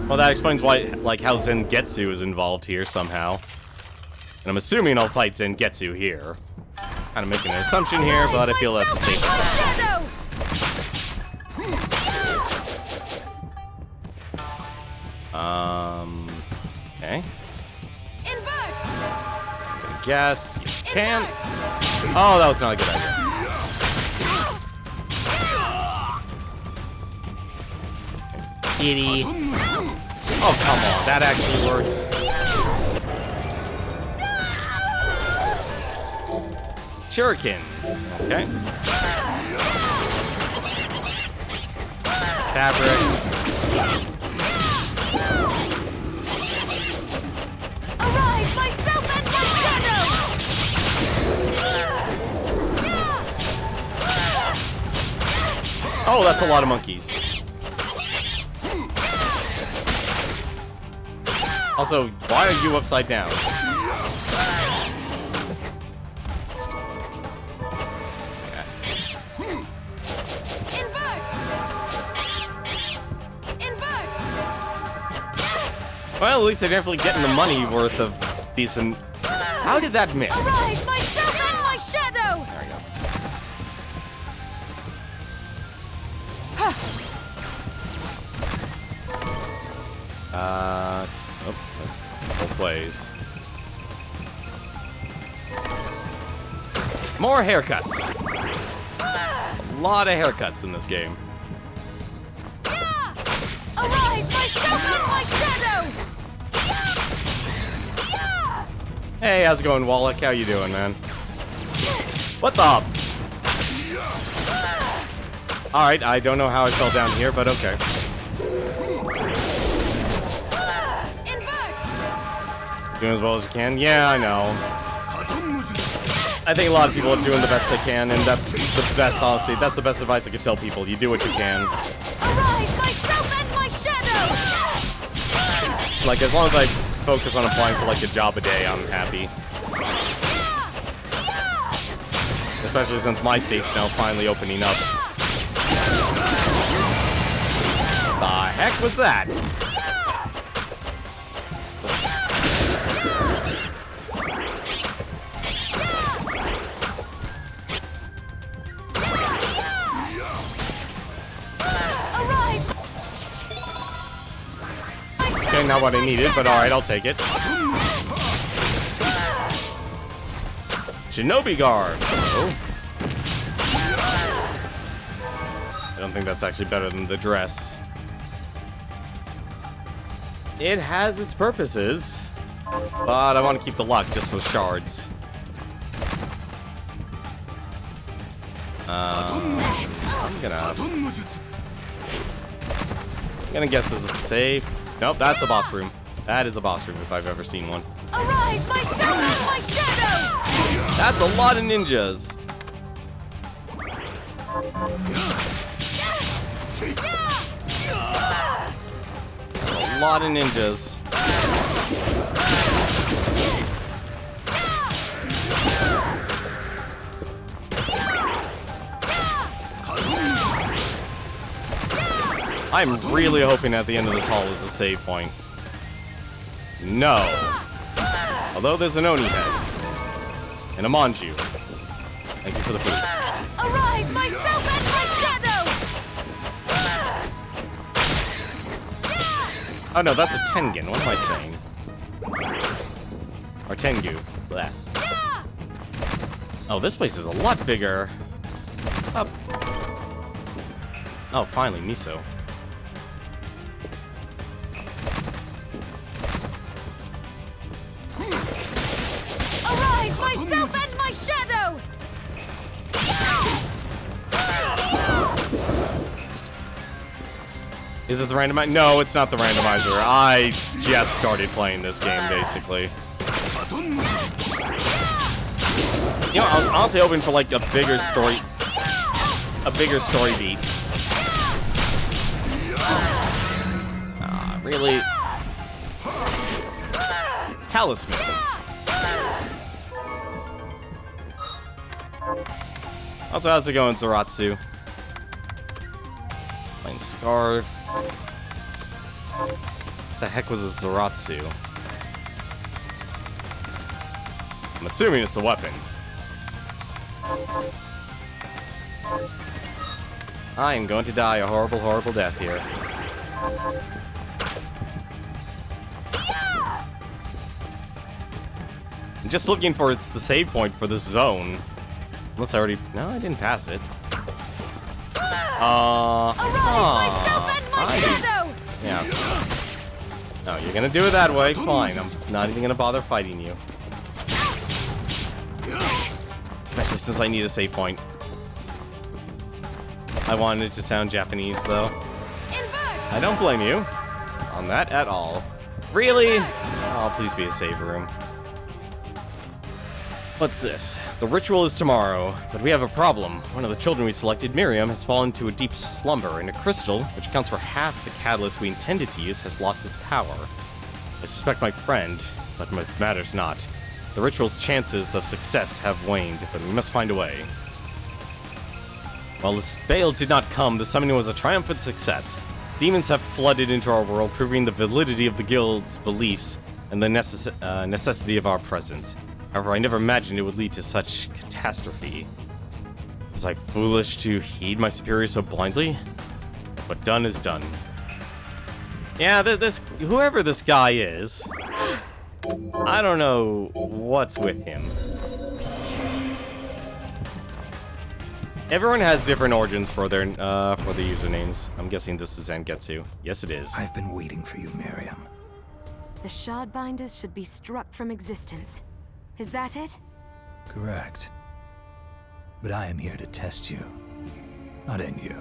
Well, that explains why, like, how Zangetsu is involved here somehow. And I'm assuming I'll fight Zangetsu here. Kind of making an assumption here, but I feel that's a safe assumption. Okay. Guess. Yes, you can. Oh, that was not a good idea. There's the kitty. Oh, come on. That actually works. Shuriken. Okay. Fabric. Oh, that's a lot of monkeys. Also, why are you upside down? Well, at least they're definitely getting the money worth of decent... How did that miss? Arise, myself and my shadow! There we go. Oh, that's both ways. More haircuts. A lot of haircuts in this game. Arise, myself and my shadow! Hey, how's it going, Wallach? How you doing, man? What the? Alright, I don't know how I fell down here, but okay. Doing as well as you can? Yeah, I know. I think a lot of people are doing the best they can, and that's the best, honestly. That's the best advice I could tell people. You do what you can. Arise, myself and my shadow! Like, as long as I focus on applying for, like, a job a day, I'm happy. Especially since my state's now finally opening up. The heck was that? Okay, not what I needed, but alright, I'll take it. Shinobi Guard! Oh. I don't think that's actually better than the dress. It has its purposes, but I want to keep the luck just for shards. I'm gonna guess this is safe. Nope, that's a boss room. That is a boss room if I've ever seen one. Arise, myself and my shadow! That's a lot of ninjas. A lot of ninjas. I'm really hoping at the end of this hall is a save point. No. Although there's an Oni head. And a Manju. Thank you for the food. Arise, myself and my shadow! Oh no, that's a Tengen. What am I saying? Or Tengu. Blah. Oh, this place is a lot bigger. Up. Oh, finally, Miso. Arise, myself and my shadow! Is this the randomizer? No, it's not the randomizer. I just started playing this game, basically. You know, I was honestly hoping for like a bigger story beat. Really? Talisman. Also, how's it going, Zaratsu? Flame Scarf. What the heck was a Zaratsu? I'm assuming it's a weapon. I am going to die a horrible, horrible death here. I'm just looking for the save point for this zone. Unless I already... No, I didn't pass it. Arise, myself and my shadow! Yeah. No, you're gonna do it that way. Fine. I'm not even gonna bother fighting you. Especially since I need a save point. I wanted it to sound Japanese, though. I don't blame you on that at all. Really? Oh, please be a save room. What's this? The ritual is tomorrow, but we have a problem. One of the children we selected, Miriam, has fallen into a deep slumber, and a crystal, which accounts for half the catalyst we intended to use, has lost its power. I suspect my friend, but it matters not. The ritual's chances of success have waned, but we must find a way. While the Bale did not come, the summoning was a triumphant success. Demons have flooded into our world, proving the validity of the guild's beliefs and the necessity of our presence. However, I never imagined it would lead to such catastrophe. Was I foolish to heed my superiors so blindly? What done is done. Yeah, whoever this guy is, I don't know what's with him. Everyone has different origins for their for the usernames. I'm guessing this is Zangetsu. Yes, it is. I've been waiting for you, Miriam. The Shardbinders should be struck from existence. Is that it? Correct. But I am here to test you, not end you.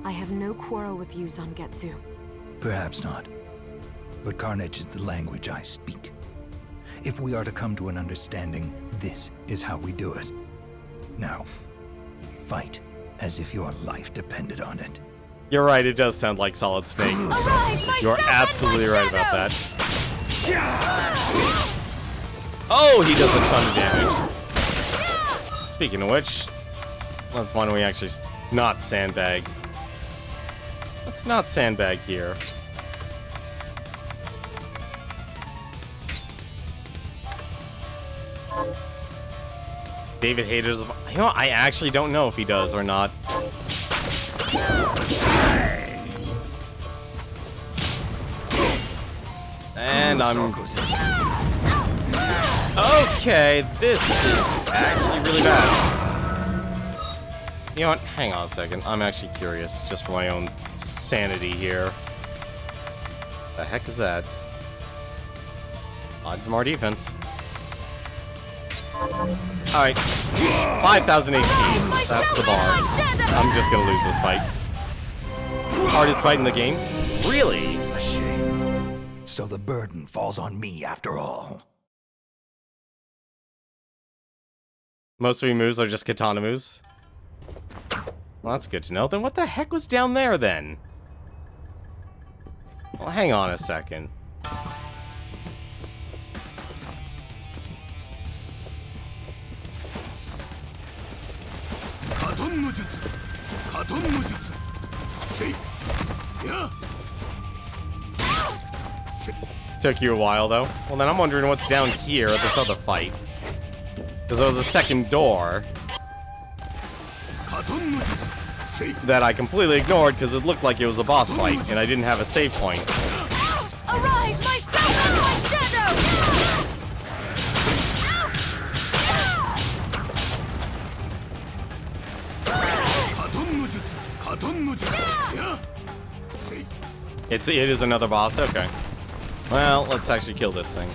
I have no quarrel with you, Zangetsu. Perhaps not. But carnage is the language I speak. If we are to come to an understanding, this is how we do it. Now, fight as if your life depended on it. You're right, it does sound like Solid Snake. You're absolutely right about that. Oh, he does a ton of damage. Speaking of which, let's why don't we actually not sandbag. Let's not sandbag here. David haters. You know, I actually don't know if he does or not. And I'm... Okay, this is actually really bad. You know what? Hang on a second. I'm actually curious, just for my own sanity here. The heck is that? More defense. Alright. 5,000 HP. That's the bar. I'm just gonna lose this fight. Hardest fight in the game? Really? A shame. So the burden falls on me after all. Most of your moves are just katana moves? Well, that's good to know. Then what the heck was down there, then? Well, hang on a second. Took you a while, though. Well, then I'm wondering what's down here at this other fight. Because there was a second door that I completely ignored because it looked like it was a boss fight, and I didn't have a save point. Arise, myself and my shadow! It is another boss? Okay. Well, let's actually kill this thing.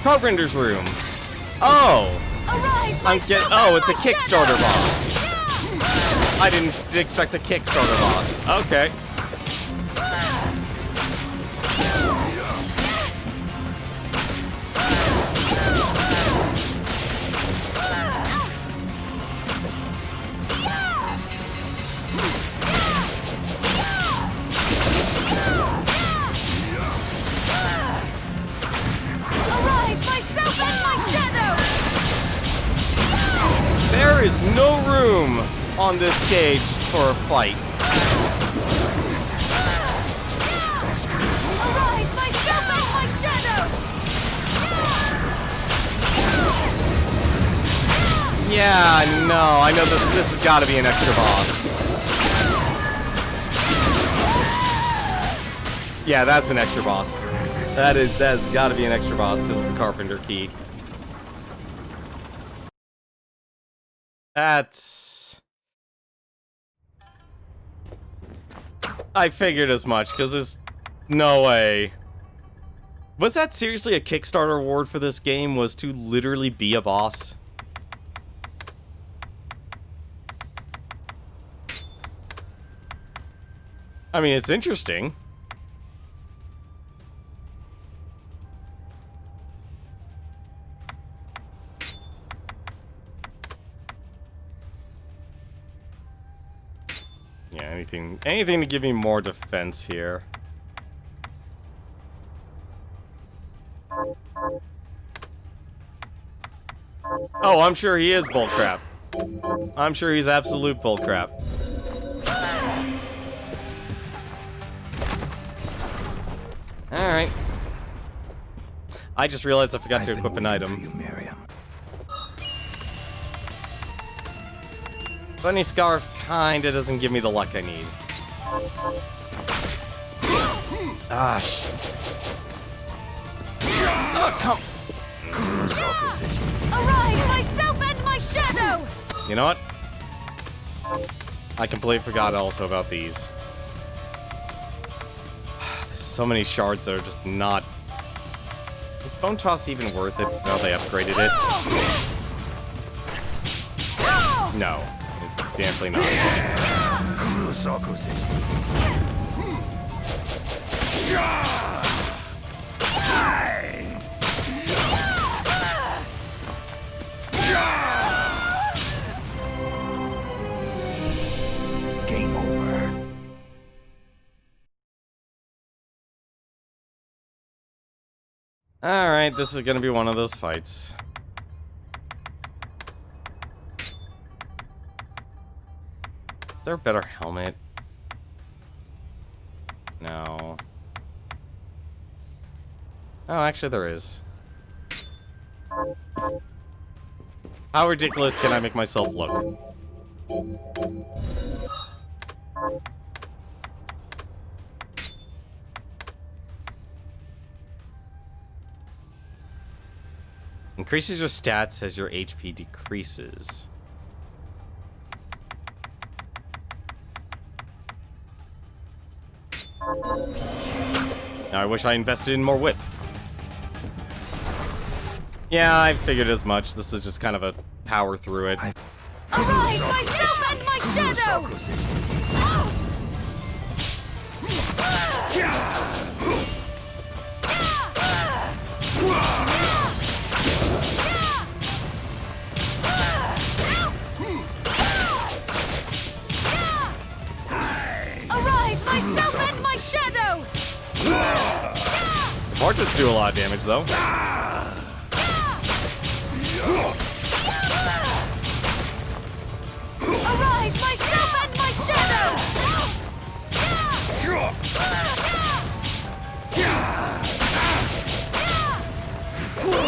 Carpenter's room. Oh! It's a Kickstarter boss. I didn't expect a Kickstarter boss. Okay. There is no room on this stage for a fight. Arise, myself and my shadow! Yeah, no, I know this has got to be an extra boss. Yeah, that's an extra boss. That's got to be an extra boss because of the Carpenter key. That's... I figured as much, because there's no way. Was that seriously a Kickstarter award for this game, was to literally be a boss? I mean, it's interesting. Yeah, anything to give me more defense here. Oh, I'm sure he is bullcrap. I'm sure he's absolute bullcrap. Alright. I just realized I forgot to equip an item. Bunny Scarf kinda doesn't give me the luck I need. Ah, shit. Oh, come. Arise, myself and my shadow! You know what? I completely forgot also about these. There's so many shards that are just not... Is Bone Toss even worth it? No, they upgraded it. No. It's definitely not. Game over. Alright, this is gonna be one of those fights. Is there a better helmet? No. Oh, actually there is. How ridiculous can I make myself look? Increases your stats as your HP decreases. Now I wish I invested in more whip. Yeah, I figured as much. This is just kind of a power through it. Arise, myself and my shadow! Arise, myself and my shadow! Portraits do a lot of damage, though. Arise, myself and my shadow!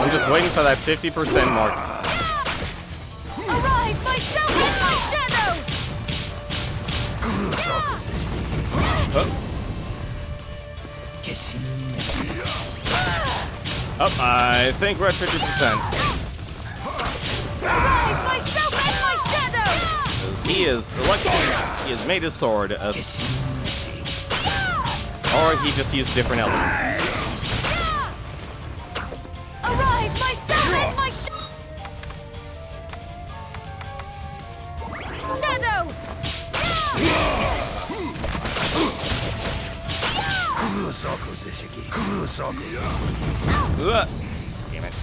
I'm just waiting for that 50% mark. Arise, myself and my shadow! Oh, I think we're at 50%. Arise, myself and my shadow! 'Cause he is lucky he has made his sword of... Or he just used different elements. Arise, myself and my shadow! Ugh. Damn it.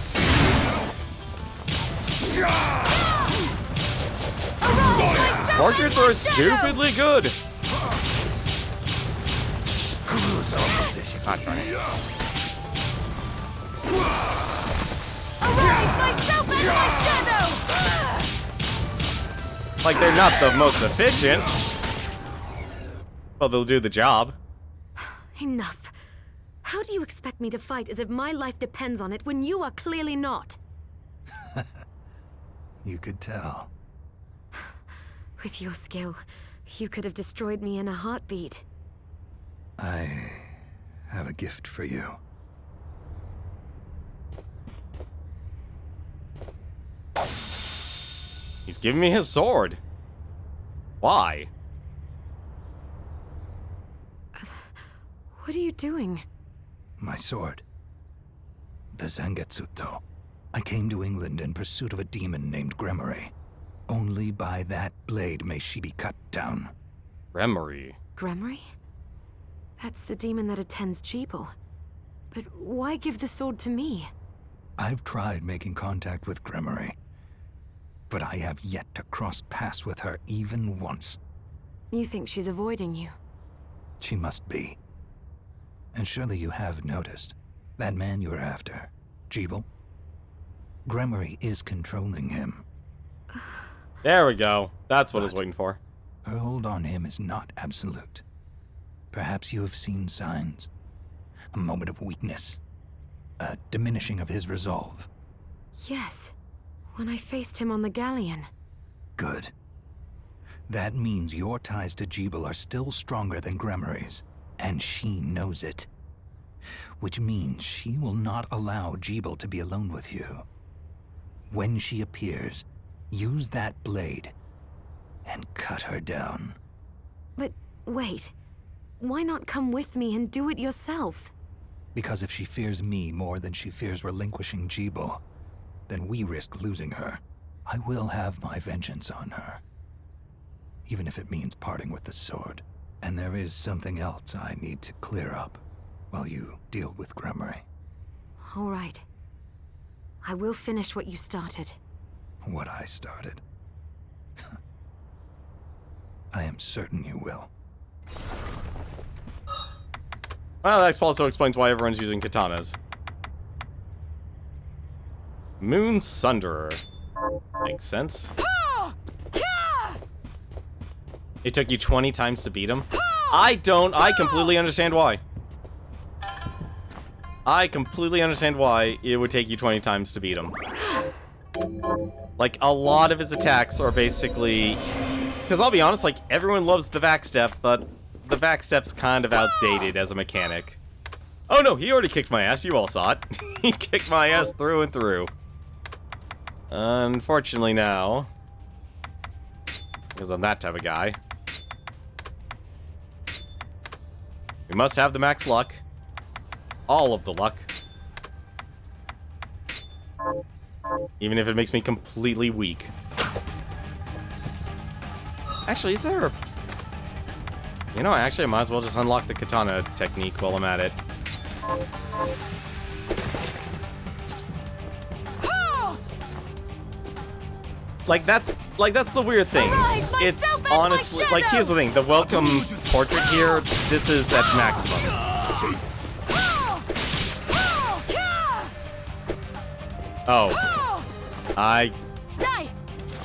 Portraits are stupidly good. God darn it. Arise, myself and my shadow! Like, they're not the most efficient. Well, they'll do the job. Enough. How do you expect me to fight as if my life depends on it when you are clearly not? You could tell. With your skill, you could have destroyed me in a heartbeat. I have a gift for you. He's giving me his sword. Why? What are you doing? My sword. The Zangetsuto. I came to England in pursuit of a demon named Gremory. Only by that blade may she be cut down. Gremory. Gremory? That's the demon that attends Jeeble. But why give the sword to me? I've tried making contact with Gremory, but I have yet to cross paths with her even once. You think she's avoiding you? She must be. And surely you have noticed. That man you're after, Jeeble? Gremory is controlling him. There we go. That's what I was waiting for. Her hold on him is not absolute. Perhaps you have seen signs. A moment of weakness. A diminishing of his resolve. Yes. When I faced him on the galleon. Good. That means your ties to Jeeble are still stronger than Gremory's. And she knows it. Which means she will not allow Jeeble to be alone with you. When she appears, use that blade and cut her down. But wait. Why not come with me and do it yourself? Because if she fears me more than she fears relinquishing Jeeble, then we risk losing her. I will have my vengeance on her. Even if it means parting with the sword. And there is something else I need to clear up while you deal with Gremory. All right. I will finish what you started. What I started. I am certain you will. Well, that also explains why everyone's using katanas. Moon Sunderer. Makes sense. It took you 20 times to beat him? I completely understand why. I completely understand why it would take you 20 times to beat him. Like, a lot of his attacks are basically... Because I'll be honest, like, everyone loves the vac step, but the vac step's kind of outdated as a mechanic. Oh no, he already kicked my ass, you all saw it. He kicked my ass through and through. Unfortunately now, because I'm that type of guy, we must have the max luck. All of the luck. Even if it makes me completely weak. Actually, is there a... You know, actually, I might as well just unlock the katana technique while I'm at it. Like that's the weird thing. It's honestly, like, here's the thing. The welcome portrait here, this is at maximum. Oh.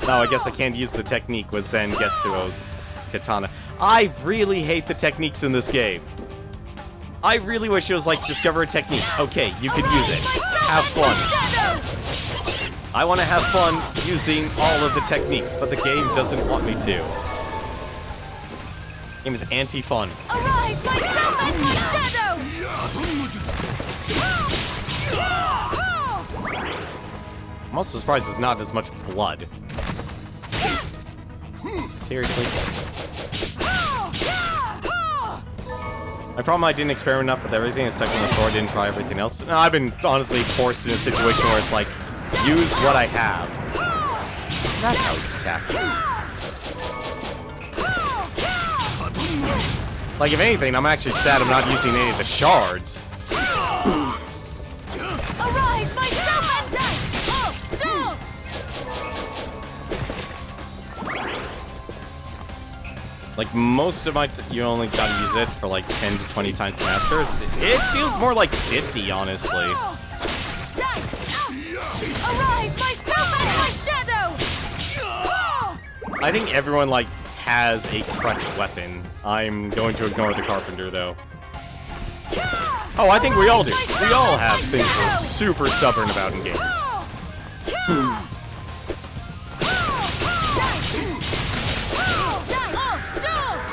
No, I guess I can't use the technique with Zangetsuo's katana. I really hate the techniques in this game. I really wish it was like, discover a technique. Okay, you could use it. Have fun. I want to have fun using all of the techniques, but the game doesn't want me to. The game is anti-fun. Arise, myself and my shadow! I'm also surprised there's not as much blood. Seriously? My problem, I didn't experiment enough with everything. I stuck with the sword, didn't try everything else. No, I've been honestly forced in a situation where it's like, use what I have. So that's how it's attacked. Like, if anything, I'm actually sad I'm not using any of the shards. Arise, myself and die! Like, most of my... you only gotta use it for like 10 to 20 times to master. It feels more like 50, honestly. Arise, myself and my shadow! I think everyone, like, has a crutch weapon. I'm going to ignore the carpenter, though. Oh, I think we all do. We all have things we're super stubborn about in games.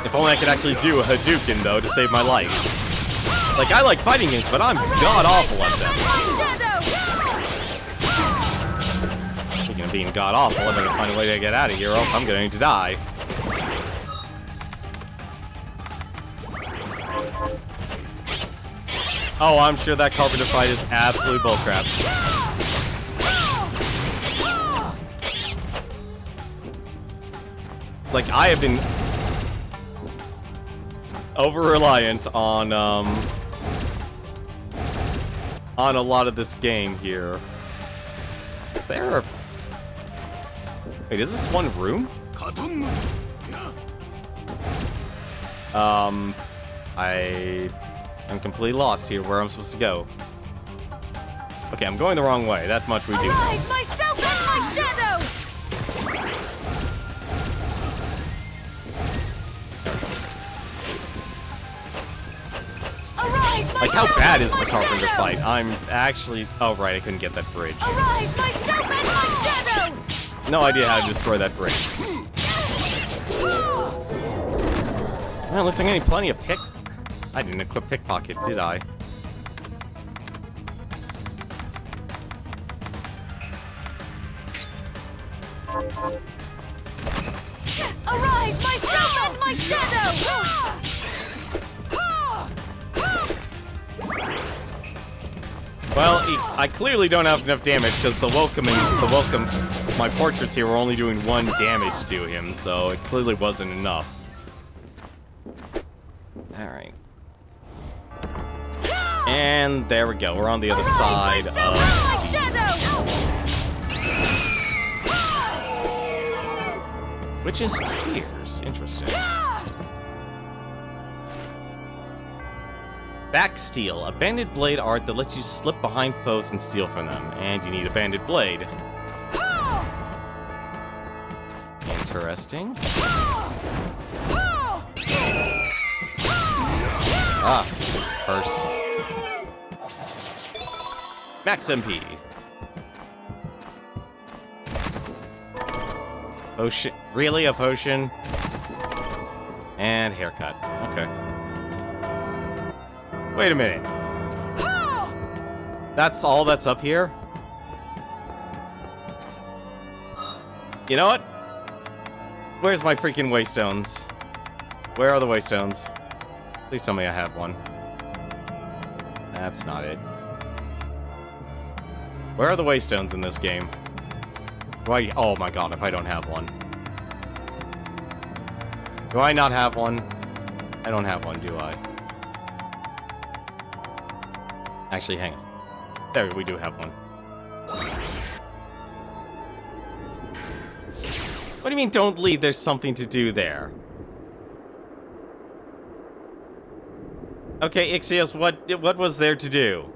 If only I could actually do a Hadouken, though, to save my life. Like, I like fighting games, but I'm god-awful at them. Speaking of being god-awful, I'm gonna find a way to get out of here, or else I'm going to die. Oh, I'm sure that carpenter fight is absolute bullcrap. Like, I have been over-reliant on a lot of this game here. Is there a... Wait, is this one room? I'm completely lost here where I'm supposed to go. Okay, I'm going the wrong way. That much we do. Arise, myself and my shadow! Like, how bad is the carpenter fight? I'm actually... Oh, right, I couldn't get that bridge. Arise, myself and my shadow! No idea how to destroy that bridge. Well, at least I'm getting plenty of pick... I didn't equip pickpocket, did I? Arise, myself and my shadow! Well, I clearly don't have enough damage because my portraits here were only doing 1 damage to him, so it clearly wasn't enough. Alright. And there we go, we're on the other side of... Which is tears. Interesting. Backsteel, a banded blade art that lets you slip behind foes and steal from them. And you need a banded blade. Interesting. Ah, stupid purse. Max MP. Potion. Really? A potion? And haircut. Okay. Wait a minute. That's all that's up here? You know what? Where's my freaking waystones? Where are the waystones? Please tell me I have one. That's not it. Where are the waystones in this game? Why? Oh my god, if I don't have one. Do I not have one? I don't have one, do I? Actually, hang on. There, we do have one. What do you mean, don't leave? There's something to do there. Okay, Ixios, what was there to do?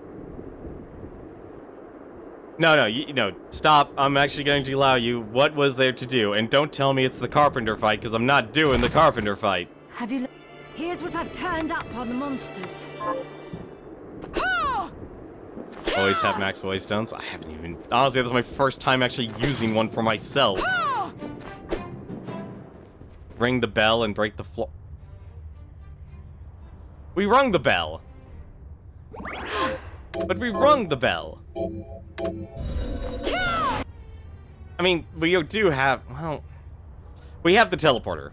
No, stop. I'm actually going to allow you. What was there to do? And don't tell me it's the carpenter fight, because I'm not doing the carpenter fight. Have you... Here's what I've turned up on the monsters. Always have max waystones. I haven't even... Honestly, this is my first time actually using one for myself. Ring the bell and break the floor. We rung the bell. But we rung the bell. I mean, we do have... Well... We have the teleporter.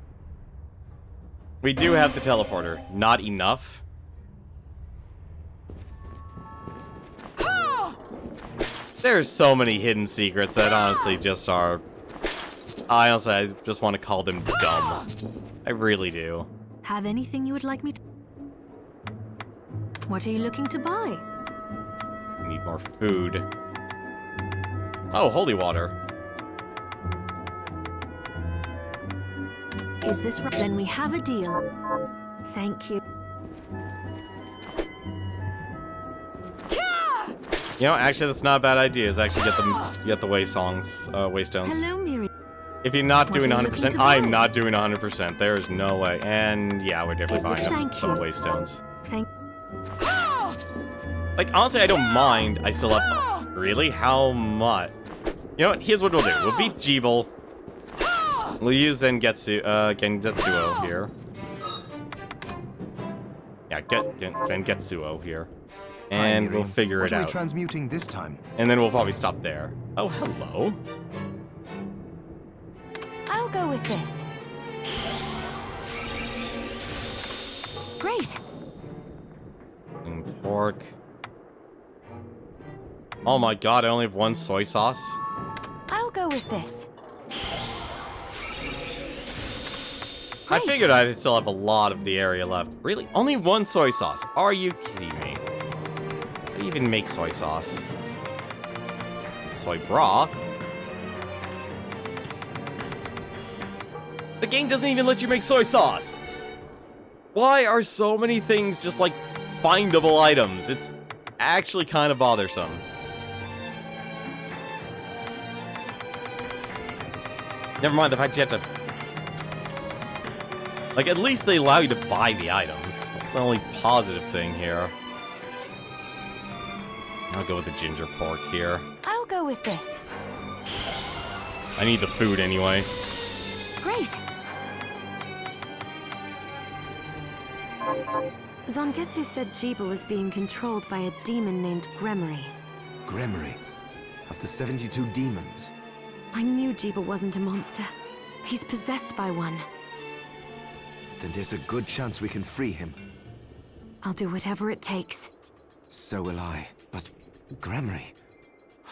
We do have the teleporter. Not enough. There's so many hidden secrets that honestly just are... I just want to call them dumb. I really do. Have anything you would like me to... What are you looking to buy? I need more food. Oh, holy water. Is this right? Then we have a deal. Thank you. You know, actually, that's not a bad idea. Is actually get the waystones. Hello, Miri. If you're not What doing are you looking 100%, to buy? I'm not doing 100%. There's no way. And yeah, we're definitely buying Thank some you. waystones. Thank... Like, honestly, I don't mind. I still have... Really? How much? You know what? Here's what we'll do. We'll beat Jeeble. We'll use Gengetsuo here. Yeah, Zengetsuo here. And we'll figure it out. What are we transmuting this time? And then we'll probably stop there. Oh, hello. I'll go with this. Great. And pork. Oh my god, I only have one soy sauce. I'll go with this. I Great. figured I'd still have a lot of the area left. Really? Only one soy sauce? Are you kidding me? How do you even make soy sauce? Soy broth? The game doesn't even let you make soy sauce! Why are so many things just like findable items? It's actually kind of bothersome. Never mind the fact you have to... Like, at least they allow you to buy the items. That's the only positive thing here. I'll go with the ginger pork here. I'll go with this. I need the food anyway. Great. Zangetsu said Jeeble is being controlled by a demon named Gremory. Gremory. Of the 72 demons. I knew Jeeble wasn't a monster. He's possessed by one. Then there's a good chance we can free him. I'll do whatever it takes. So will I. But Gremory...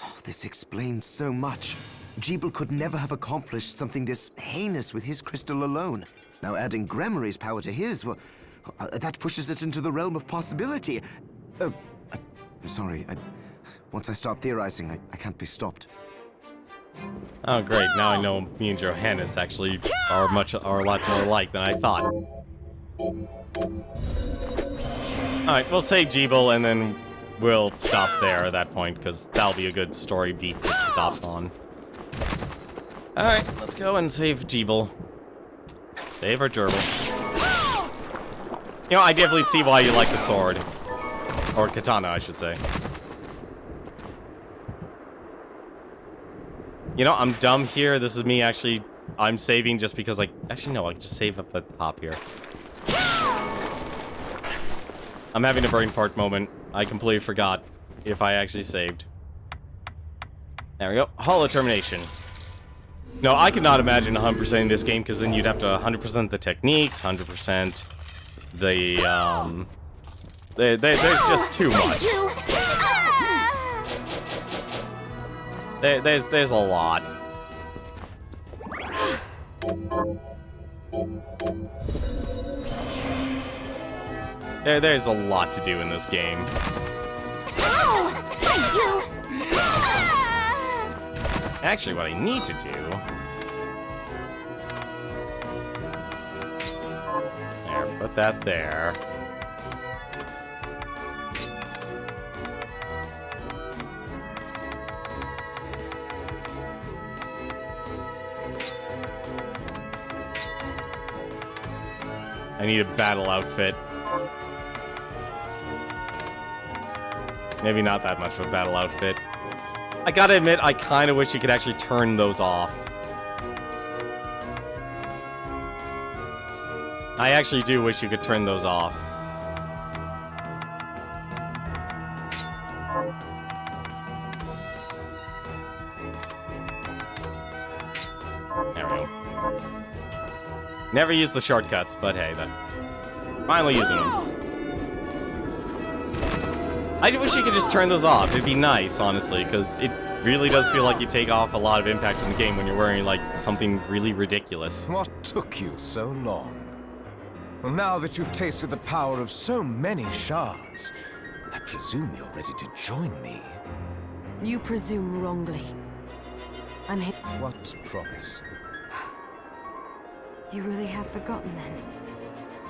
Oh, this explains so much. Jeeble could never have accomplished something this heinous with his crystal alone. Now adding Gremory's power to his, well, that pushes it into the realm of possibility. Sorry, once I start theorizing, I can't be stopped. Oh great, now I know me and Johannes actually are a lot more alike than I thought. Alright, we'll save Jeeble and then we'll stop there at that point, because that'll be a good story beat to stop on. Alright, let's go and save Jeeble. Save our gerbil. You know, I definitely see why you like the sword. Or katana, I should say. You know, I'm dumb here. This is me actually... I'm saving just because, like... Actually, no, I can just save up at the top here. I'm having a brain fart moment. I completely forgot if I actually saved. There we go. Holo Termination. No, I could not imagine 100%ing this game, because then you'd have to 100% the techniques, 100% the, there's just too much. There's a lot. There's a lot to do in this game. Actually, what I need to do... There, put that there. I need a battle outfit. Maybe not that much of a battle outfit. I gotta admit, I kinda wish you could actually turn those off. I actually do wish you could turn those off. There we go. Never use the shortcuts, but hey, then. Finally using them. I wish you could just turn those off. It'd be nice, honestly, because it really does feel like you take off a lot of impact in the game when you're wearing, like, something really ridiculous. What took you so long? Well, now that you've tasted the power of so many shards, I presume you're ready to join me. You presume wrongly. I'm here. What promise? You really have forgotten, then?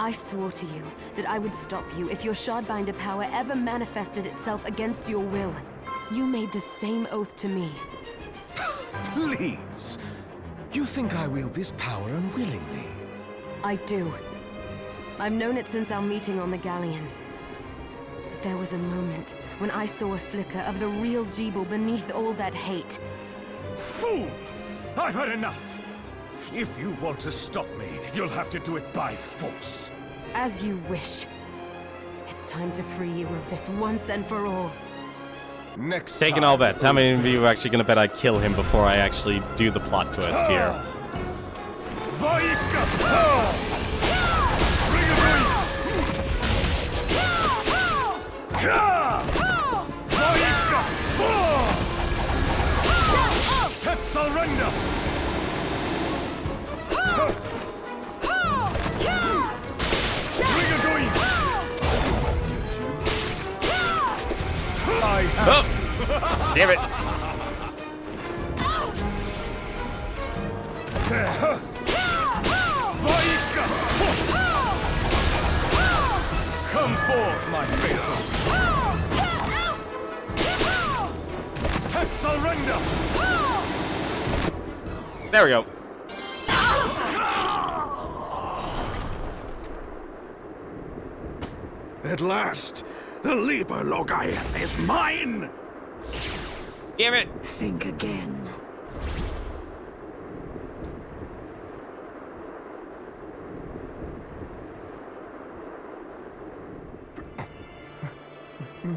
I swore to you that I would stop you if your Shardbinder power ever manifested itself against your will. You made the same oath to me. Please! You think I wield this power unwillingly? I do. I've known it since our meeting on the galleon. But there was a moment when I saw a flicker of the real Jeeble beneath all that hate. Fool! I've had enough! If you want to stop me, you'll have to do it by force. As you wish. It's time to free you of this once and for all. Next Taking all bets. How many of you are actually going to bet I kill him before I actually do the plot twist here? Vaiska! Vaiska! Surrender! Oh! Damn it! Come forth, my faithful! Surrender! There we go. At last, the Liber Logi is mine! Damn it! Think again.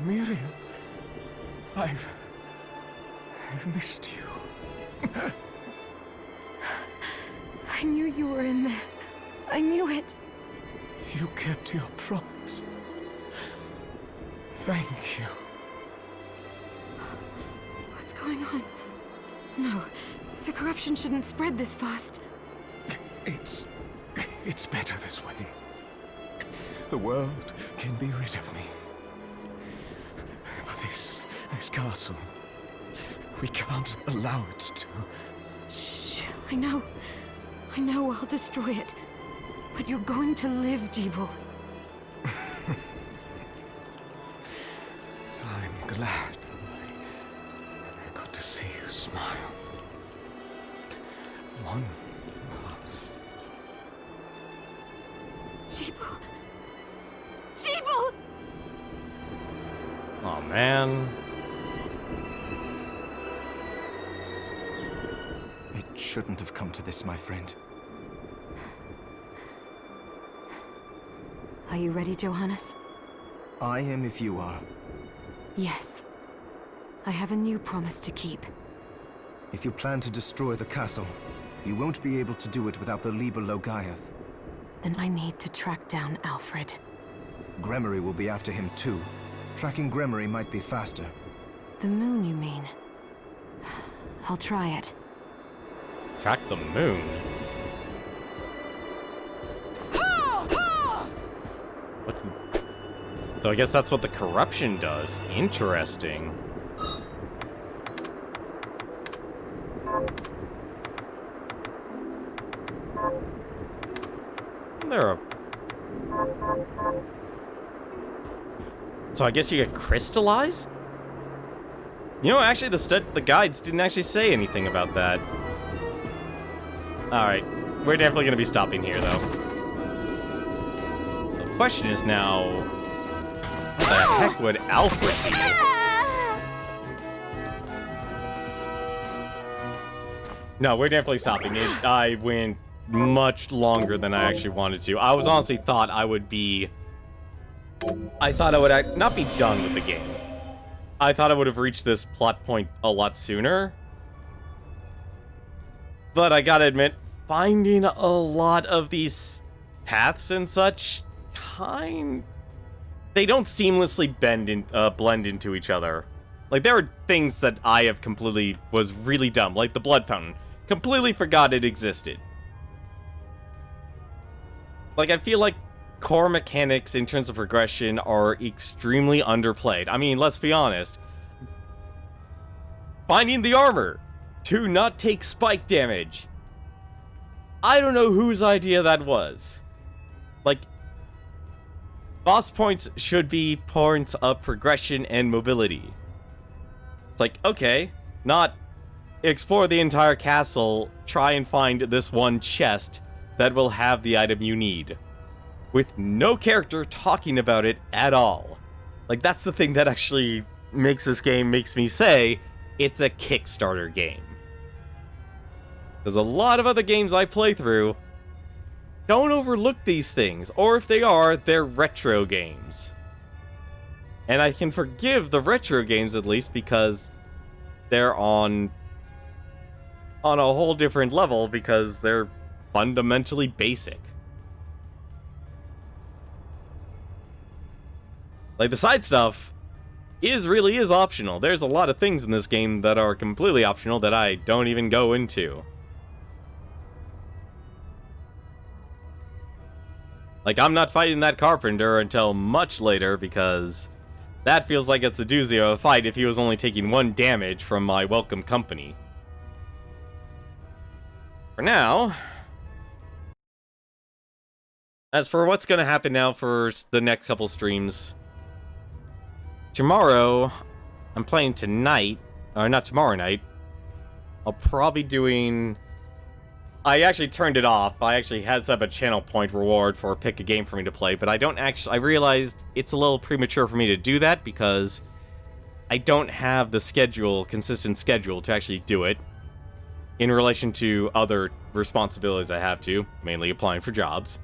Miriam, I've missed you. I knew you were in there. I knew it. You kept your promise. Thank you. What's going on? No, the corruption shouldn't spread this fast. It's better this way. The world can be rid of me. But this castle, we can't allow it to. Shh, I know I'll destroy it. But you're going to live, Jeeble. I'm glad I got to see you smile. One last. Jeeble! Jeeble! Oh man. It shouldn't have come to this, my friend. Are you ready, Johannes? I am if you are. Yes. I have a new promise to keep. If you plan to destroy the castle, you won't be able to do it without the Liber Logaeth. Then I need to track down Alfred. Gremory will be after him too. Tracking Gremory might be faster. The moon, you mean? I'll try it. Track the moon? What's... So I guess that's what the corruption does. Interesting. There are... So I guess you get crystallized? You know, actually, the guides didn't actually say anything about that. Alright, we're definitely going to be stopping here, though. The question is now... What the heck would Alfred be? No, we're definitely stopping it. I went much longer than I actually wanted to. I was honestly thought I would be... I thought I would not be done with the game. I thought I would have reached this plot point a lot sooner. But I gotta admit, finding a lot of these paths and such, they don't seamlessly blend into each other. Like, there are things that I have was really dumb, like the blood fountain. Completely forgot it existed. Like, I feel like core mechanics in terms of progression are extremely underplayed. I mean, let's be honest. Finding the armor to not take spike damage. I don't know whose idea that was. Like, boss points should be points of progression and mobility. It's like, okay, not explore the entire castle, try and find this one chest that will have the item you need. With no character talking about it at all. Like, that's the thing that actually makes me say, it's a Kickstarter game. Because a lot of other games I play through don't overlook these things, or if they are, they're retro games. And I can forgive the retro games at least because they're on a whole different level because they're fundamentally basic. Like, the side stuff really is optional. There's a lot of things in this game that are completely optional that I don't even go into. Like, I'm not fighting that carpenter until much later because that feels like it's a doozy of a fight if he was only taking 1 damage from my welcome company. For now, as for what's going to happen now for the next couple streams, tomorrow, I'm playing tonight, or not tomorrow night, I'll probably doing... I actually turned it off. I actually had set up a channel point reward for pick a game for me to play, but I realized it's a little premature for me to do that because I don't have the consistent schedule to actually do it in relation to other responsibilities I have to, mainly applying for jobs.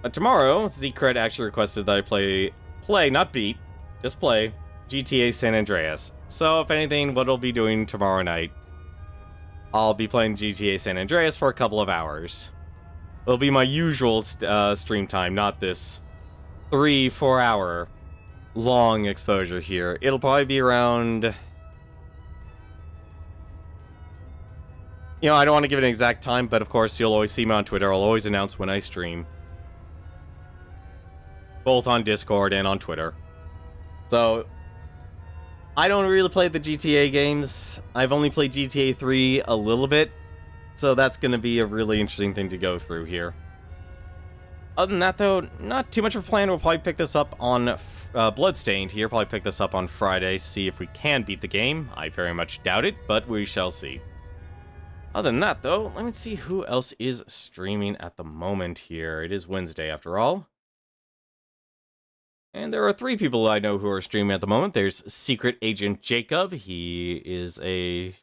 But tomorrow, Zcred actually requested that I play, not beat, just play GTA San Andreas. So if anything, what I'll be doing tomorrow night, I'll be playing GTA San Andreas for a couple of hours. It'll be my usual stream time, not this 3-4 hour long exposure here. It'll probably be around... You know, I don't want to give it an exact time, but of course you'll always see me on Twitter. I'll always announce when I stream. Both on Discord and on Twitter. So, I don't really play the GTA games. I've only played GTA 3 a little bit, so that's going to be a really interesting thing to go through here. Other than that, though, not too much of a plan. We'll probably pick this up on Bloodstained here. Probably pick this up on Friday, see if we can beat the game. I very much doubt it, but we shall see. Other than that, though, let me see who else is streaming at the moment here. It is Wednesday, after all. And there are 3 people I know who are streaming at the moment. There's Secret Agent Jacob. He is a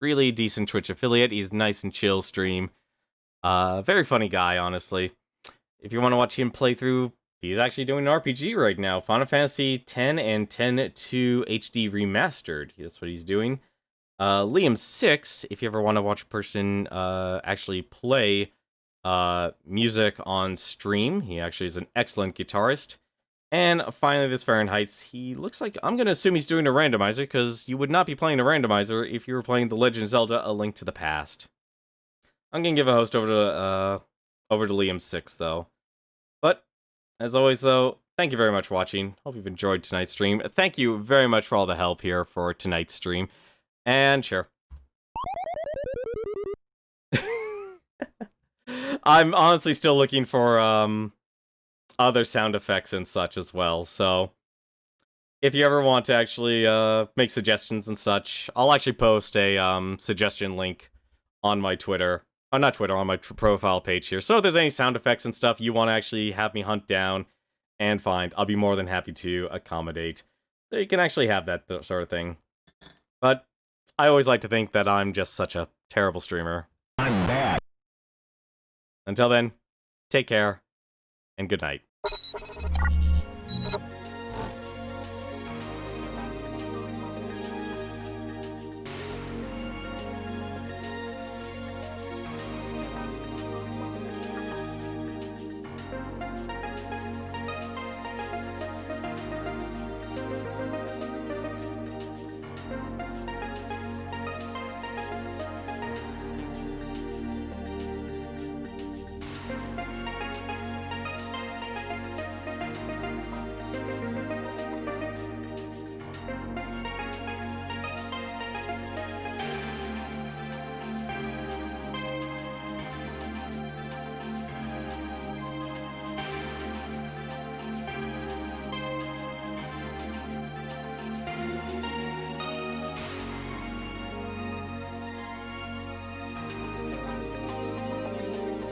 really decent Twitch affiliate. He's nice and chill stream. Very funny guy, honestly. If you want to watch him play through, he's actually doing an RPG right now. Final Fantasy X and X-2 HD Remastered. That's what he's doing. Liam6, if you ever want to watch a person actually play music on stream. He actually is an excellent guitarist. And finally, this Fahrenheit's, he looks like, I'm going to assume he's doing a randomizer, because you would not be playing a randomizer if you were playing The Legend of Zelda: A Link to the Past. I'm going to give a host over to Liam6, though. But, as always, though, thank you very much for watching. Hope you've enjoyed tonight's stream. Thank you very much for all the help here for tonight's stream. And sure. I'm honestly still looking for other sound effects and such as well, so if you ever want to actually make suggestions and such, I'll actually post a suggestion link on my Twitter. Not Twitter, on my profile page here. So if there's any sound effects and stuff you want to actually have me hunt down and find, I'll be more than happy to accommodate. So you can actually have that sort of thing. But I always like to think that I'm just such a terrible streamer. I'm bad. Until then, take care, and good night.